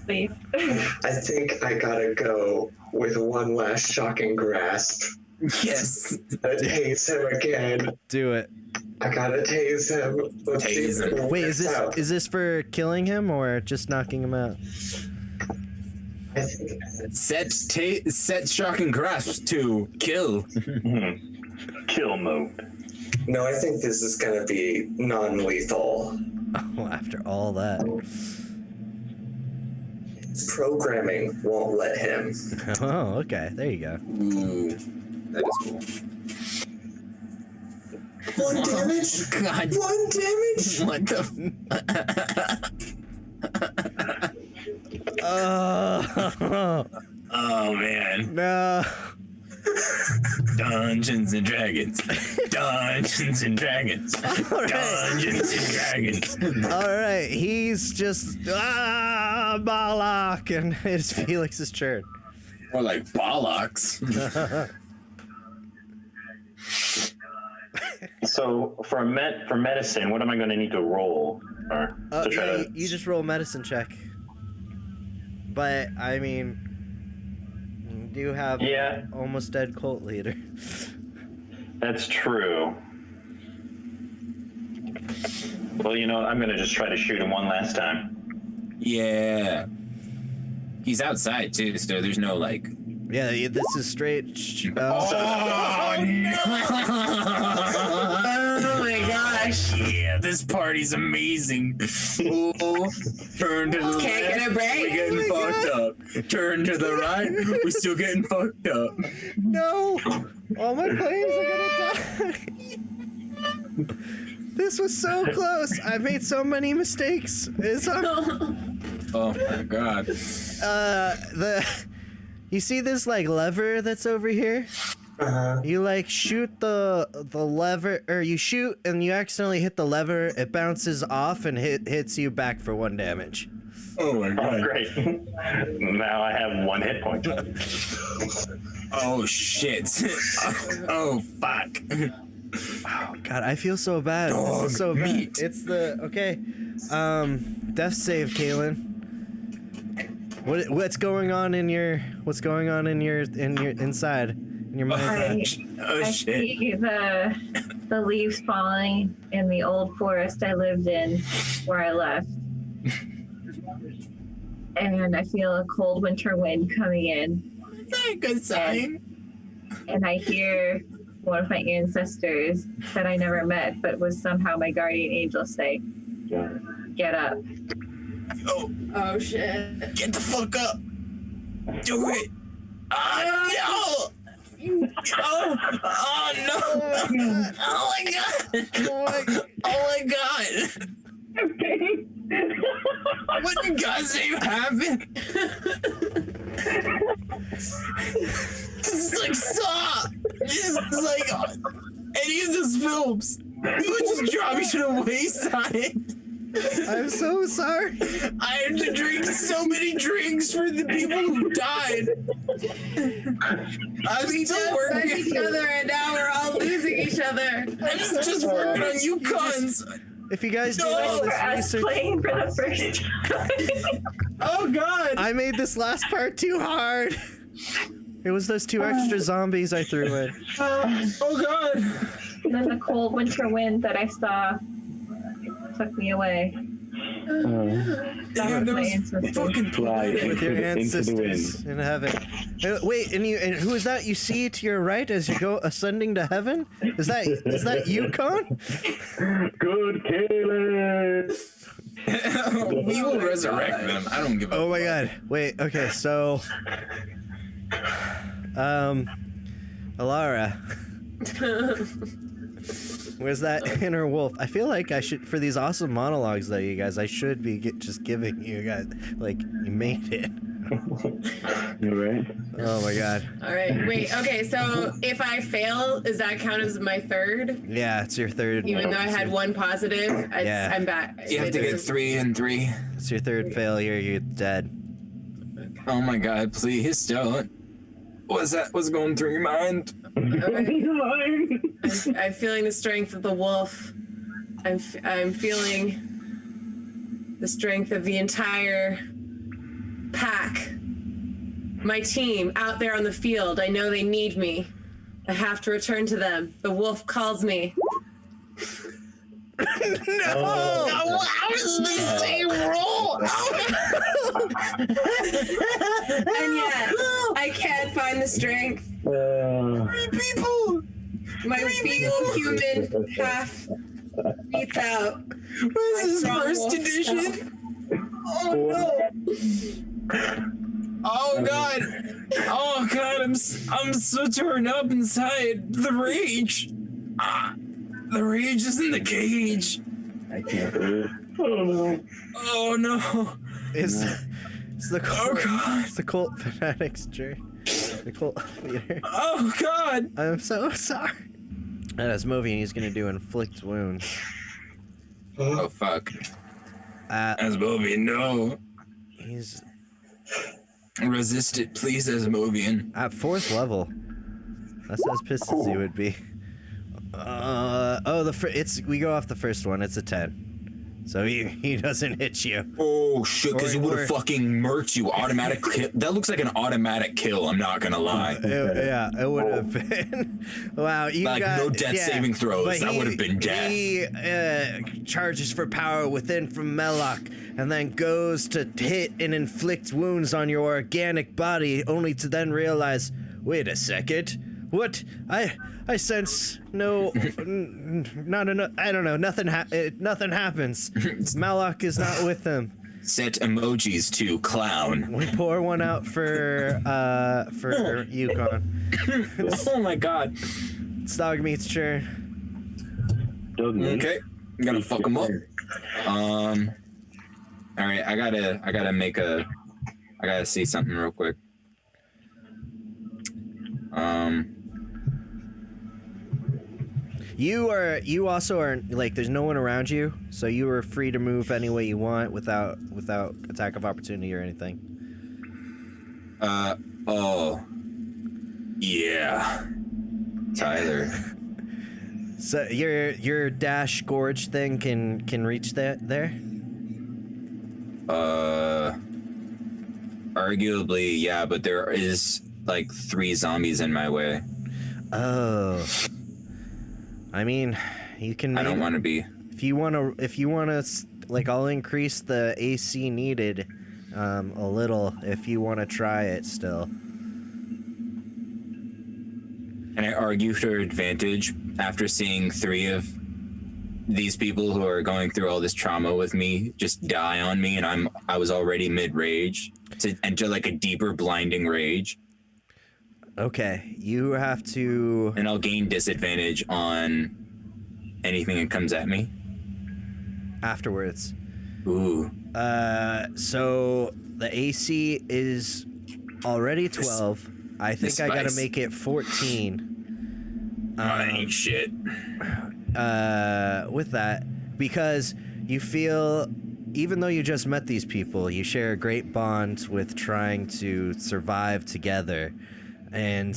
Please. I think I gotta go with one last shocking grasp. Yes. Tase him again. Do it. I gotta tase him. Let's see Tase if him. it Wait, works out. is this for killing him or just knocking him out? I think Set shocking grasp to kill. Kill mode. no, I think this is gonna be non-lethal. Oh, after all that. Programming won't let him. Oh, okay. There you go. Ooh, that is cool. 1 damage. God. 1 damage. What the? Oh man. No. Dungeons and Dragons. Dungeons and Dragons. Dungeons and Dragons. All right. He's just Moloch, and it's Felix's turn. More like bollocks. So for medicine, what am I going to need to roll? Or to try to... You just roll a medicine check. But I mean, you do have almost dead cult leader. That's true. Well, I'm going to just try to shoot him one last time. Yeah. He's outside too, so there's no like. Yeah, this is straight. Oh no! Oh my gosh. Yeah, this party's amazing. Oh, turn to the Can't left, get a break. we're getting fucked up. Turn to the right, we're still getting fucked up. No! All my players are gonna die! This was so close! I've made so many mistakes. Oh my god. You see this like lever that's over here? You like shoot the lever, or you shoot and you accidentally hit the lever, it bounces off and hits you back for 1 damage. Oh my god. Oh, great. Now I have 1 hit point. Oh shit. Oh fuck. Oh god, I feel so bad. This is so bad. It's the okay. Death save, Kaylin. What's going on in your inside in your mind? Oh I shit. see the leaves falling in the old forest I lived in where I left. And I feel a cold winter wind coming in. That's a good sign. And I hear one of my ancestors that I never met, but was somehow my guardian angel say, "Get up." Oh shit. Get the fuck up. Do it. Oh no. Oh no! Oh my god! Oh my god! What in God's name happened? This is like Saw! This is like any of those films! You would just drop me to the wayside! I'm so sorry. I had to drink so many drinks for the people who died. I'm still working each other, and now we're all losing each other. I'm just working on you cons. If you guys do all this research, Playing for the first time. Oh god. I made this last part too hard. It was those 2 extra zombies I threw in. Oh god. And then the cold winter wind that I saw took me away. That was my ancestors. Fucking Fly With your into the wind. ancestors in heaven. Wait, and who is that you see to your right as you go ascending to heaven? Is that Yukon? Good killing. We will resurrect them. I don't give a Oh my god. Wait, okay, so Alara. Where's that inner wolf? I feel like I should, for these awesome monologues though, you guys, I should be just giving you guys, like, you made it. You're right. Oh my god. All right, wait. Okay, so if I fail, does that count as my third? Yeah, it's your third. Even though I had 1 positive, Yeah. I'm back. You have to get 3 and 3. It's your third failure, you're dead. Oh my god, please don't. What's going through your mind? I'm feeling the strength of the wolf. I'm feeling the strength of the entire pack. My team out there on the field. I know they need me. I have to return to them. The wolf calls me. No! How is the same roll? And yet, I can't find the strength. People! My feeble human half beats out. What is this strong first wolf edition? Oh no! Oh god! Oh god! I'm so torn up inside. The rage. The rage is in the cage. I can't believe. Oh no. Oh no! It's the cult, God. it's the cult fanatics journey. The cult leader. Oh god! I'm so sorry. And this movie, he's gonna do inflict wounds. Oh fuck! At Asmovian, no! he's Resist it, please, Asmovian. at 4th level. That's as pissed as he would be. We go off the first one. It's a 10. So he doesn't hit you. Oh shit! Because he would have Or- fucking murked you. Automatic kill. That looks like an automatic kill. I'm not gonna lie. It would have been. Wow, you Like, got no death saving throws. but That would have been death. He charges for power within from Moloch, and then goes to hit and inflict wounds on your organic body, only to then realize, wait a second, what? I sense no, not enough. I don't know. Nothing happens. Moloch is not with them. Set emojis to clown. We pour one out for Yukon. Oh my god. It's dog meat's turn. Dog meat. Okay, I'm gonna fuck him up. All right, I gotta see something real quick. You also are like, there's no one around you, so you are free to move any way you want without attack of opportunity or anything. Oh, yeah, Tyler. So your dash gorge thing can reach that there. Arguably, yeah, but there is like 3 zombies in my way. Oh. I mean, you can. I don't want to be. If you want to, like, I'll increase the AC needed, a little if you want to try it still. Can I argue for advantage after seeing 3 of these people who are going through all this trauma with me just die on me, and I was already mid rage to enter like a deeper blinding rage? Okay, you have to. And I'll gain disadvantage on anything that comes at me Afterwards. Ooh. So the AC is already 12. I think I gotta make it 14. Ain't shit. With that, because you feel, even though you just met these people, you share a great bond with trying to survive together, and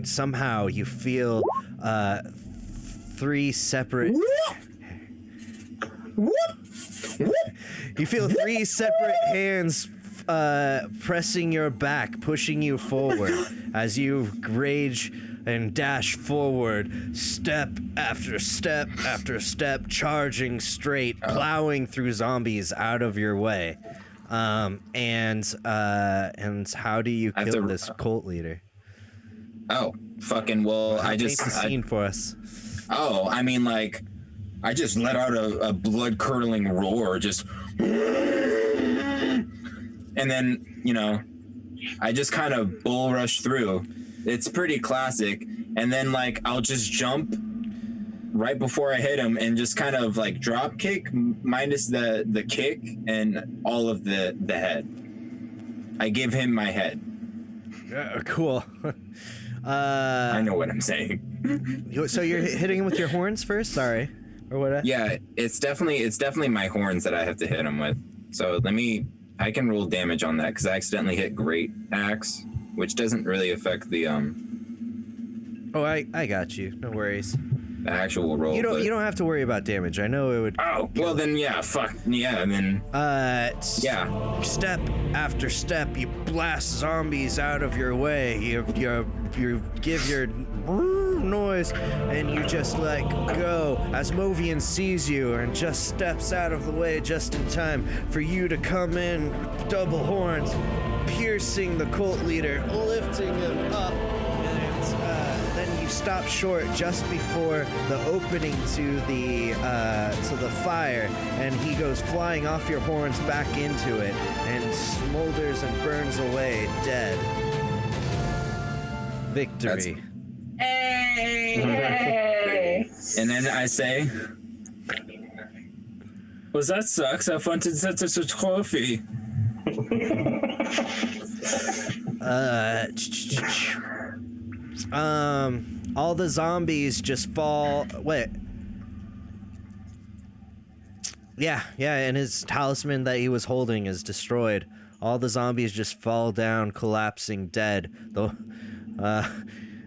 somehow you feel 3 separate. You feel 3 separate hands pressing your back, pushing you forward as you rage and dash forward, step after step after step, charging straight, plowing through zombies out of your way. And how do you kill this cult leader? Oh, fucking well, Paint the scene for us. Oh, I mean, like, I just let out a blood-curdling roar, just... And then, you know, I just kind of bull rush through. It's pretty classic. And then, like, I'll just jump right before I hit him and just kind of, like, drop kick minus the kick and all of the head. I give him my head. Cool. I know what I'm saying. So you're hitting him with your horns first? Sorry. Or what? Yeah, it's definitely my horns that I have to hit him with. So I can roll damage on that because I accidentally hit Great Axe, which doesn't really affect the Oh, I got you. No worries. the actual roll. You don't have to worry about damage. I know it would. Oh, well then, yeah, fuck yeah, and then. Yeah. Step after step, you blast zombies out of your way. You give your noise, and you just like go. As Movian sees you and just steps out of the way just in time for you to come in, double horns, piercing the cult leader, lifting him up. Then you stop short just before the opening to the fire, and he goes flying off your horns back into it and smolders and burns away dead. Victory. Hey! And then I say, well, that sucks. I wanted that as a trophy. All the zombies just fall. Wait. Yeah, and his talisman that he was holding is destroyed. All the zombies just fall down, collapsing dead. Though,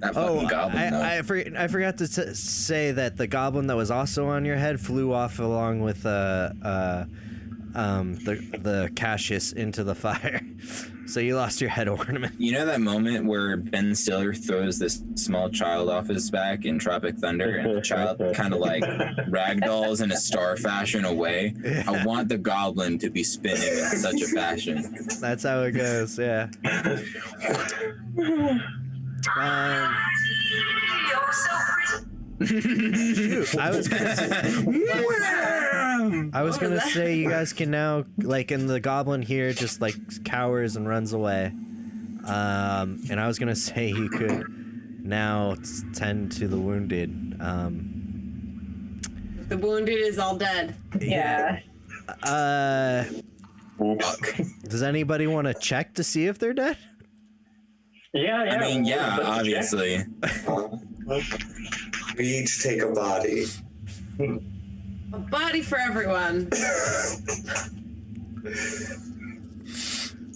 That Oh, fucking goblin. though. I forgot to say that the goblin that was also on your head flew off along with the Cassius into the fire. So you lost your head ornament. You know that moment where Ben Stiller throws this small child off his back in Tropic Thunder, and the child kind of like ragdolls in a star fashion away? Yeah. I want the goblin to be spinning in such a fashion. That's how it goes. Yeah. Shoot, I was gonna say you guys can now, like, in the goblin here just like cowers and runs away, and I was gonna say he could now tend to the wounded. The wounded is all dead. Yeah. Does anybody want to check to see if they're dead? Yeah, I mean, yeah, let's check. obviously. We each take a body. A body for everyone.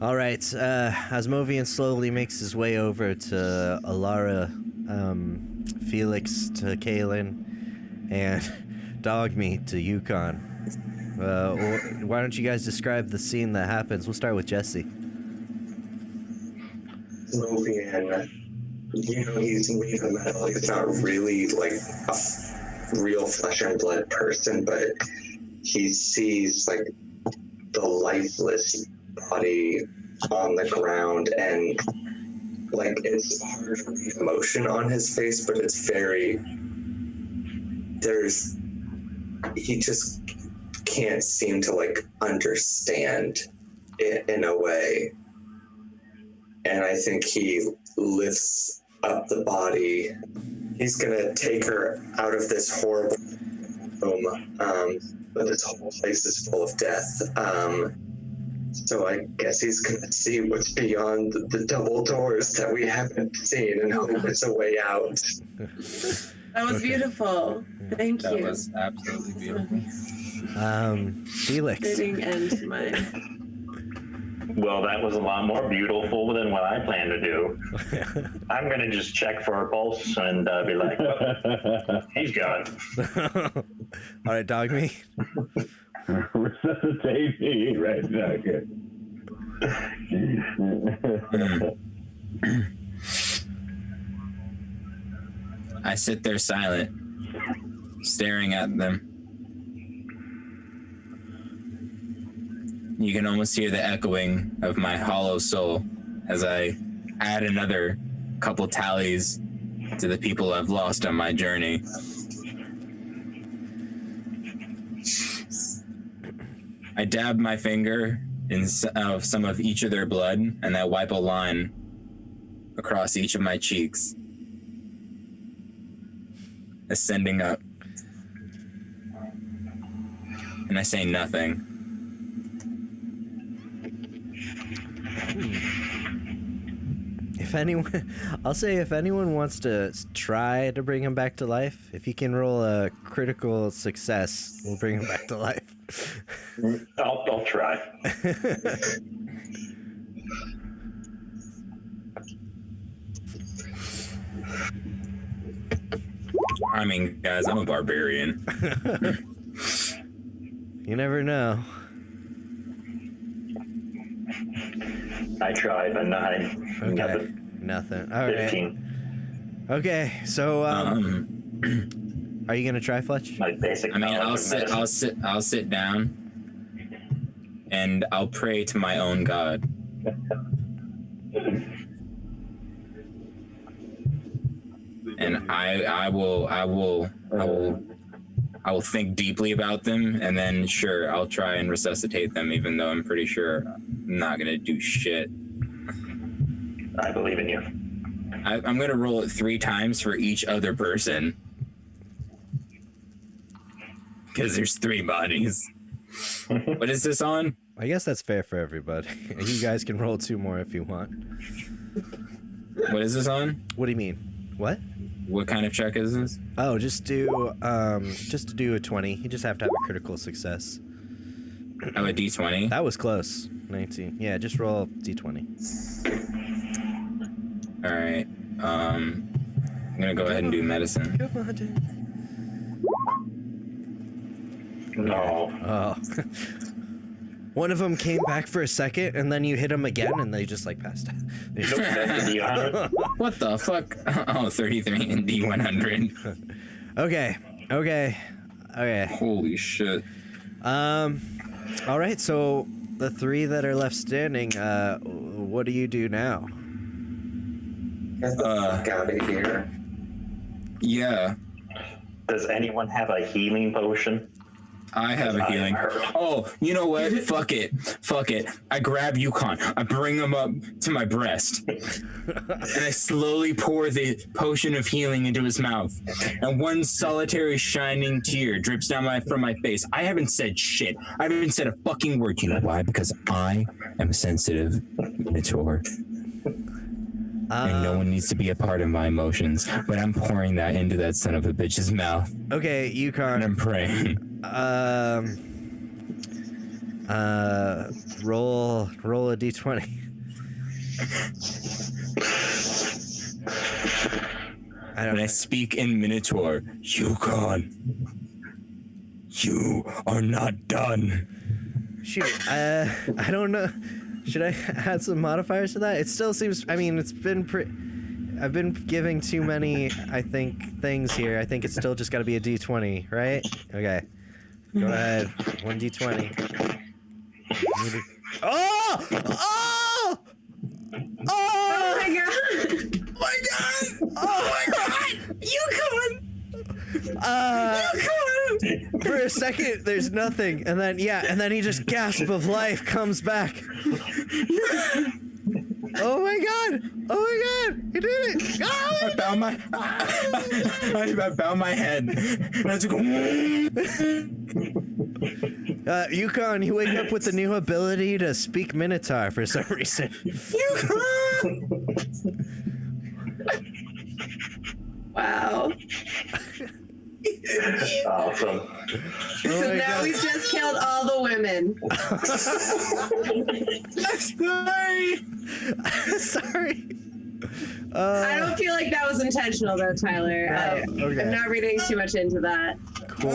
All right. Asmovian slowly makes his way over to Alara, Felix to Kaelin, and Dogmeat to Yukon. Why don't you guys describe the scene that happens? We'll start with Jesse. Lovian, he's made of metal. He's not really like a real flesh and blood person, but he sees like the lifeless body on the ground, and like it's hard to read emotion on his face, but it's he just can't seem to like understand it in a way. And I think he lifts up the body. He's gonna take her out of this horrible room, but this whole place is full of death. So I guess he's gonna see what's beyond the double doors that we haven't seen and hope it's a way out. That was beautiful. Thank That you. was absolutely beautiful. Felix. Fitting end to my. Well, that was a lot more beautiful than what I planned to do. I'm going to just check for a pulse and be like, oh, he's gone. All right, Dogmeat. Resuscitate me right now. Good. I sit there silent, staring at them. You can almost hear the echoing of my hollow soul as I add another couple tallies to the people I've lost on my journey. I dab my finger in some of each of their blood, and I wipe a line across each of my cheeks, ascending up. And I say nothing. If anyone, I'll say if anyone wants to try to bring him back to life, if he can roll a critical success, we'll bring him back to life. I'll try. I mean, guys, I'm a barbarian. You never know. I tried, but Okay. Nothing. All right. 15. Okay. So, are you gonna try, Fletch? My basic I mean, knowledge of medicine. I'll sit down, and I'll pray to my own God. And I will think deeply about them, and then sure, I'll try and resuscitate them, even though I'm pretty sure I'm not gonna do shit. I believe in you. I'm gonna roll it 3 times for each other person, because there's 3 bodies. What is this on? I guess that's fair for everybody. You guys can roll 2 more if you want. What is this on? What do you mean? What? What kind of check is this? Oh, just to do a 20. You just have to have a critical success. Oh, a D20. That was close. 19. Yeah, just roll D20. All right. I'm gonna go ahead and do medicine. Come on, dude. No. Oh. One of them came back for a second, and then you hit him again, and they just like passed out. They just- Nope, that's the D100. What the fuck? Oh, 33 and D100. Okay. Holy shit. All right. So the three that are left standing, what do you do now? Get the fuck out of here. Yeah, Does anyone have a healing potion? I have a I am healing. hurt. Oh, you know what? Fuck it. I grab Yukon. I bring him up to my breast. And I slowly pour the potion of healing into his mouth. And one solitary shining tear drips down from my face. I haven't said shit. I haven't said a fucking word. You know why? Because I am a sensitive minotaur. And no one needs to be a part of my emotions. But I'm pouring that into that son of a bitch's mouth. Okay, And Yukon. I'm praying. Roll a d20. I don't When I know. speak in Minotaur, Yukon, you are not done. Shoot, I don't know. Should I add some modifiers to that? It still seems. I mean, it's been I've been giving too many, I think, things here. I think it's still just got to be a d20, right? Okay. Go ahead. 1d20. Oh! Oh! Oh Oh! my god! My God! Oh my God! Yukon! For a second, there's nothing, and then he just gasp of life comes back. Oh my god! Oh my god! He did it! Oh I bow my head. And I just go. Yukon, you wake up with the new ability to speak Minotaur for some reason. Wow. Awesome. So now we've just killed all the women. Sorry. I don't feel like that was intentional though, Tyler. okay. I'm not reading too much into that. Cool.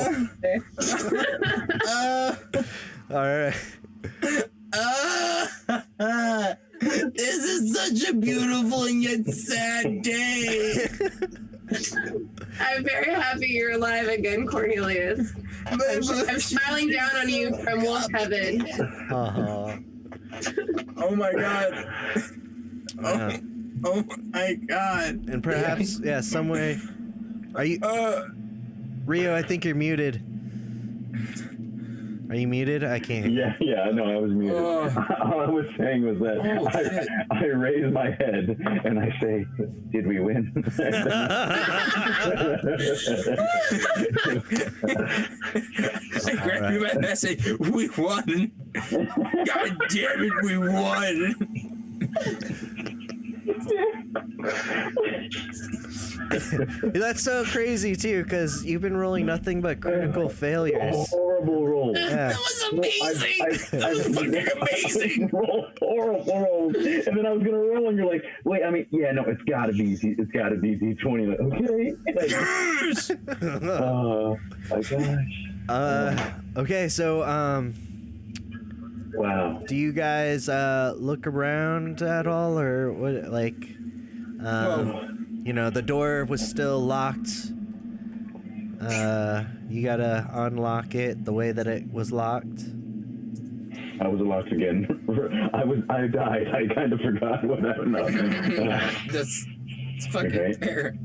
All right. This is such a beautiful and yet sad day. I'm very happy you're alive again, Cornelius. I'm smiling down on you from Wolf Heaven. Uh-huh. Oh my God. Oh my God. And perhaps, some way. Are you, Rio? I think you're muted. Are you muted? I can't. Yeah, no, I was muted. All I was saying was that I raise my head and I say, did we win? I grab you and I say, we won. God damn it, we won. That's so crazy too, because you've been rolling nothing but critical failures. Horrible roll. Yeah. That was amazing. That was fucking amazing. Roll horrible rolls, and then I was gonna roll, and you're like, "Wait, I mean, yeah, no, it's gotta be D20." Like, okay. Like, Yes. my gosh. Okay, so Wow. do you guys look around at all, or what? Like, you know, the door was still locked. You gotta unlock it the way that it was locked. I was locked again. I died. I kind of forgot what happened. That's fucking Okay. fair.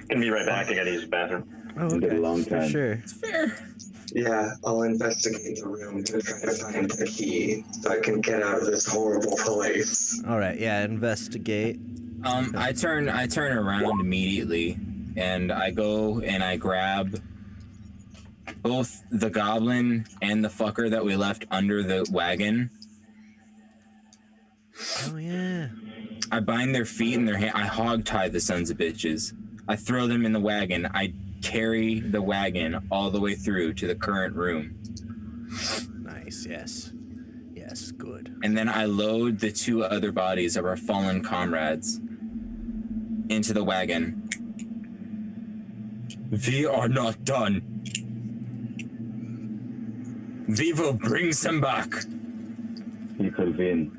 Gonna be right back. I gotta use the bathroom. Oh, It's been a long for time. sure. It's fair. Yeah, I'll investigate the room to try to find the key so I can get out of this horrible place. All right, yeah, investigate. I turn around immediately, and I go and I grab both the goblin and the fucker that we left under the wagon. Oh yeah. I bind their feet and their hand. I hogtie the sons of bitches. I throw them in the wagon. I carry the wagon all the way through to the current room. Nice. Yes, good. And then I load the two other bodies of our fallen comrades into the wagon. We are not done. We will bring them back. You could have been.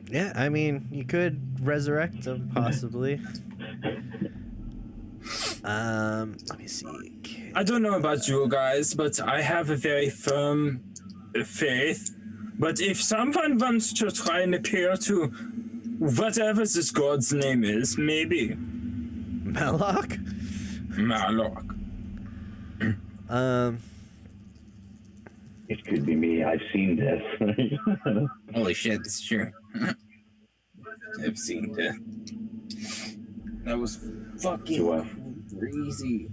Yeah, I mean, you could resurrect them, possibly. Let me see. I don't know about you guys, but I have a very firm faith. But if someone wants to try and appear to whatever this god's name is, maybe. Moloch? Moloch. It could be me. I've seen Death. Holy shit, this is true. I've seen Death. That was fucking crazy.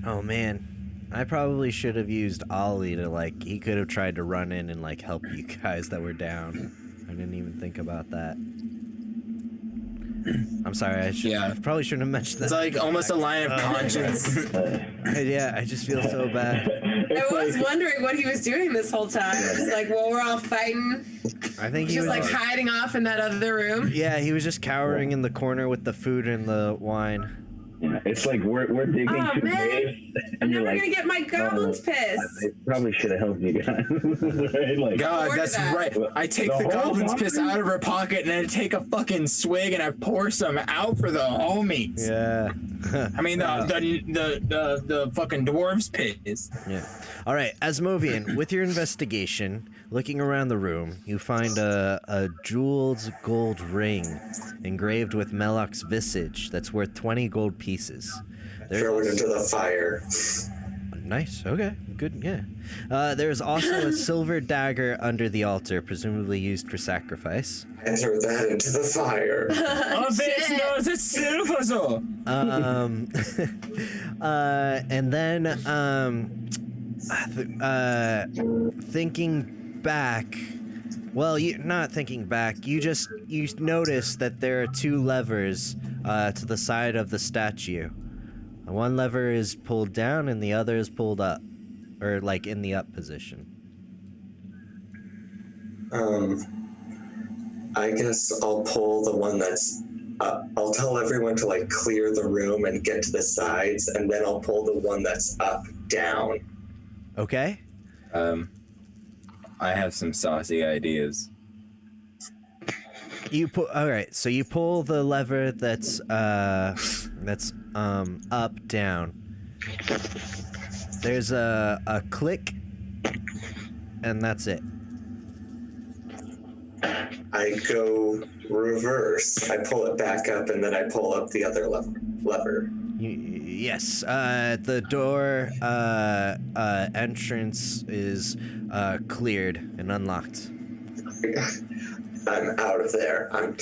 Oh man, I probably should have used Ollie to he could have tried to run in and help you guys that were down. I didn't even think about that. I'm sorry, I probably shouldn't have mentioned that. It's like almost a line of conscience. Yeah, I just feel so bad. I was wondering what he was doing this whole time. Just while we're all fighting, I think he just was hiding off in that other room. Yeah, he was just cowering in the corner with the food and the wine. Yeah, it's like we're digging Oh, two man. graves. I'm never gonna get my goblins pissed. I probably should have helped you guys. Right? God, Order that's that. right. I take The the whole goblin's piss vodka? out of her pocket and I take a fucking swig and I pour some out for the homies. Yeah. I mean the fucking dwarves piss. Yeah. All right, Asmovian, with your investigation, looking around the room, you find a jeweled gold ring engraved with Moloch's visage that's worth 20 gold pieces. Throw it into the fire. Nice. Okay. Good. Yeah. There's also a silver dagger under the altar, presumably used for sacrifice. I throw that into the fire. Oh, bitch, no, it's silver so. And then thinking back. Well, not thinking back. You notice that there are two levers to the side of the statue. One lever is pulled down and the other is pulled up, or in the up position. I guess I'll pull the one that's up. I'll tell everyone to clear the room and get to the sides, and then I'll pull the one that's up down. Okay. I have some saucy ideas. All right. So you pull the lever that's up down. There's a click, and that's it. I go reverse. I pull it back up, and then I pull up the other lever. Yes. The door entrance is cleared and unlocked. I'm out of there. I'm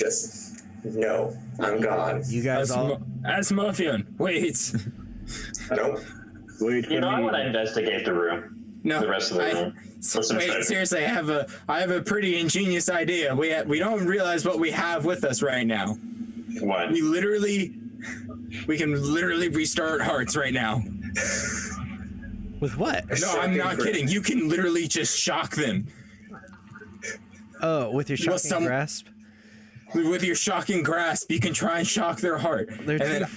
gone. You guys all. Asmovian, wait. Nope. Wait for I me. want to investigate the room. No, The rest of the room. wait, seriously, I have a pretty ingenious idea. We don't realize what we have with us right now. What? We can literally restart hearts right now. With what? No, I'm not kidding. You can literally just shock them. Oh, with your Well, shocking grasp? With your shocking grasp, you can try and shock their heart. They're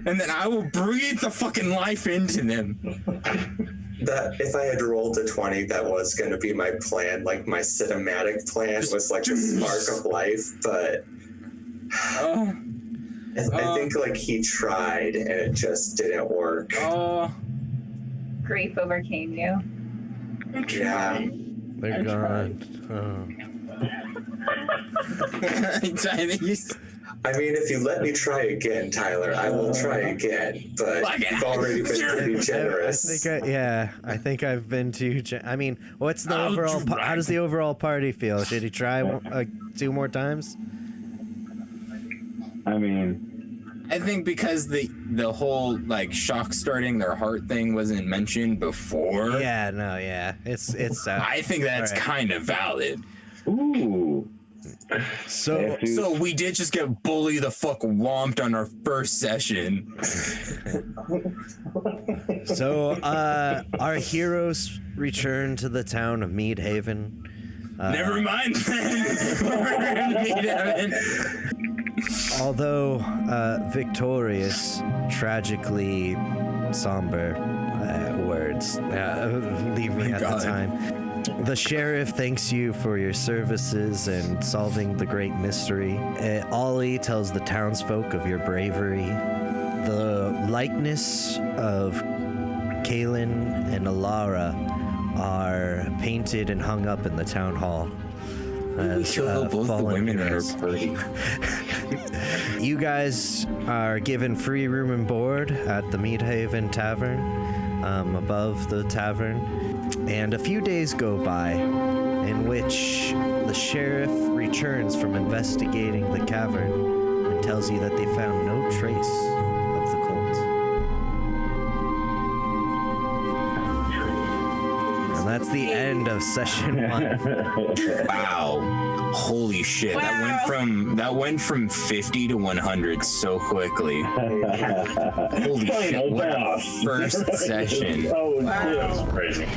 And then I will breathe the fucking life into them. That if I had rolled a 20, that was going to be my plan. My cinematic plan was a spark of life, but I think he tried and it just didn't work. Grief overcame you. Yeah. They're gone. I mean, if you let me try again, Tyler, I will try again. But you've already been pretty generous. I think I've been too. I mean, what's the overall? How does the overall party feel? Should he try 2 more times? I mean, I think because the whole shock starting their heart thing wasn't mentioned before. Yeah, no, yeah, it's. I think that's right. kind of valid. ooh. So we did just get bully the fuck whomped on our first session. our heroes return to the town of Meadhaven. Never mind then. Although victorious, tragically somber words leave me at the time. The sheriff thanks you for your services in solving the great mystery. Ollie tells the townsfolk of your bravery. The likeness of Kaylin and Alara are painted and hung up in the town hall. We kill both the women in our heroes. party. You guys are given free room and board at the Meadhaven Tavern, above the tavern. And a few days go by in which the sheriff returns from investigating the cavern and tells you that they found no trace of the cult. And that's the end of session 1. Wow. Holy shit. Wow. That went from 50 to 100 so quickly. Holy shit. What a first session. Oh, Wow. Crazy.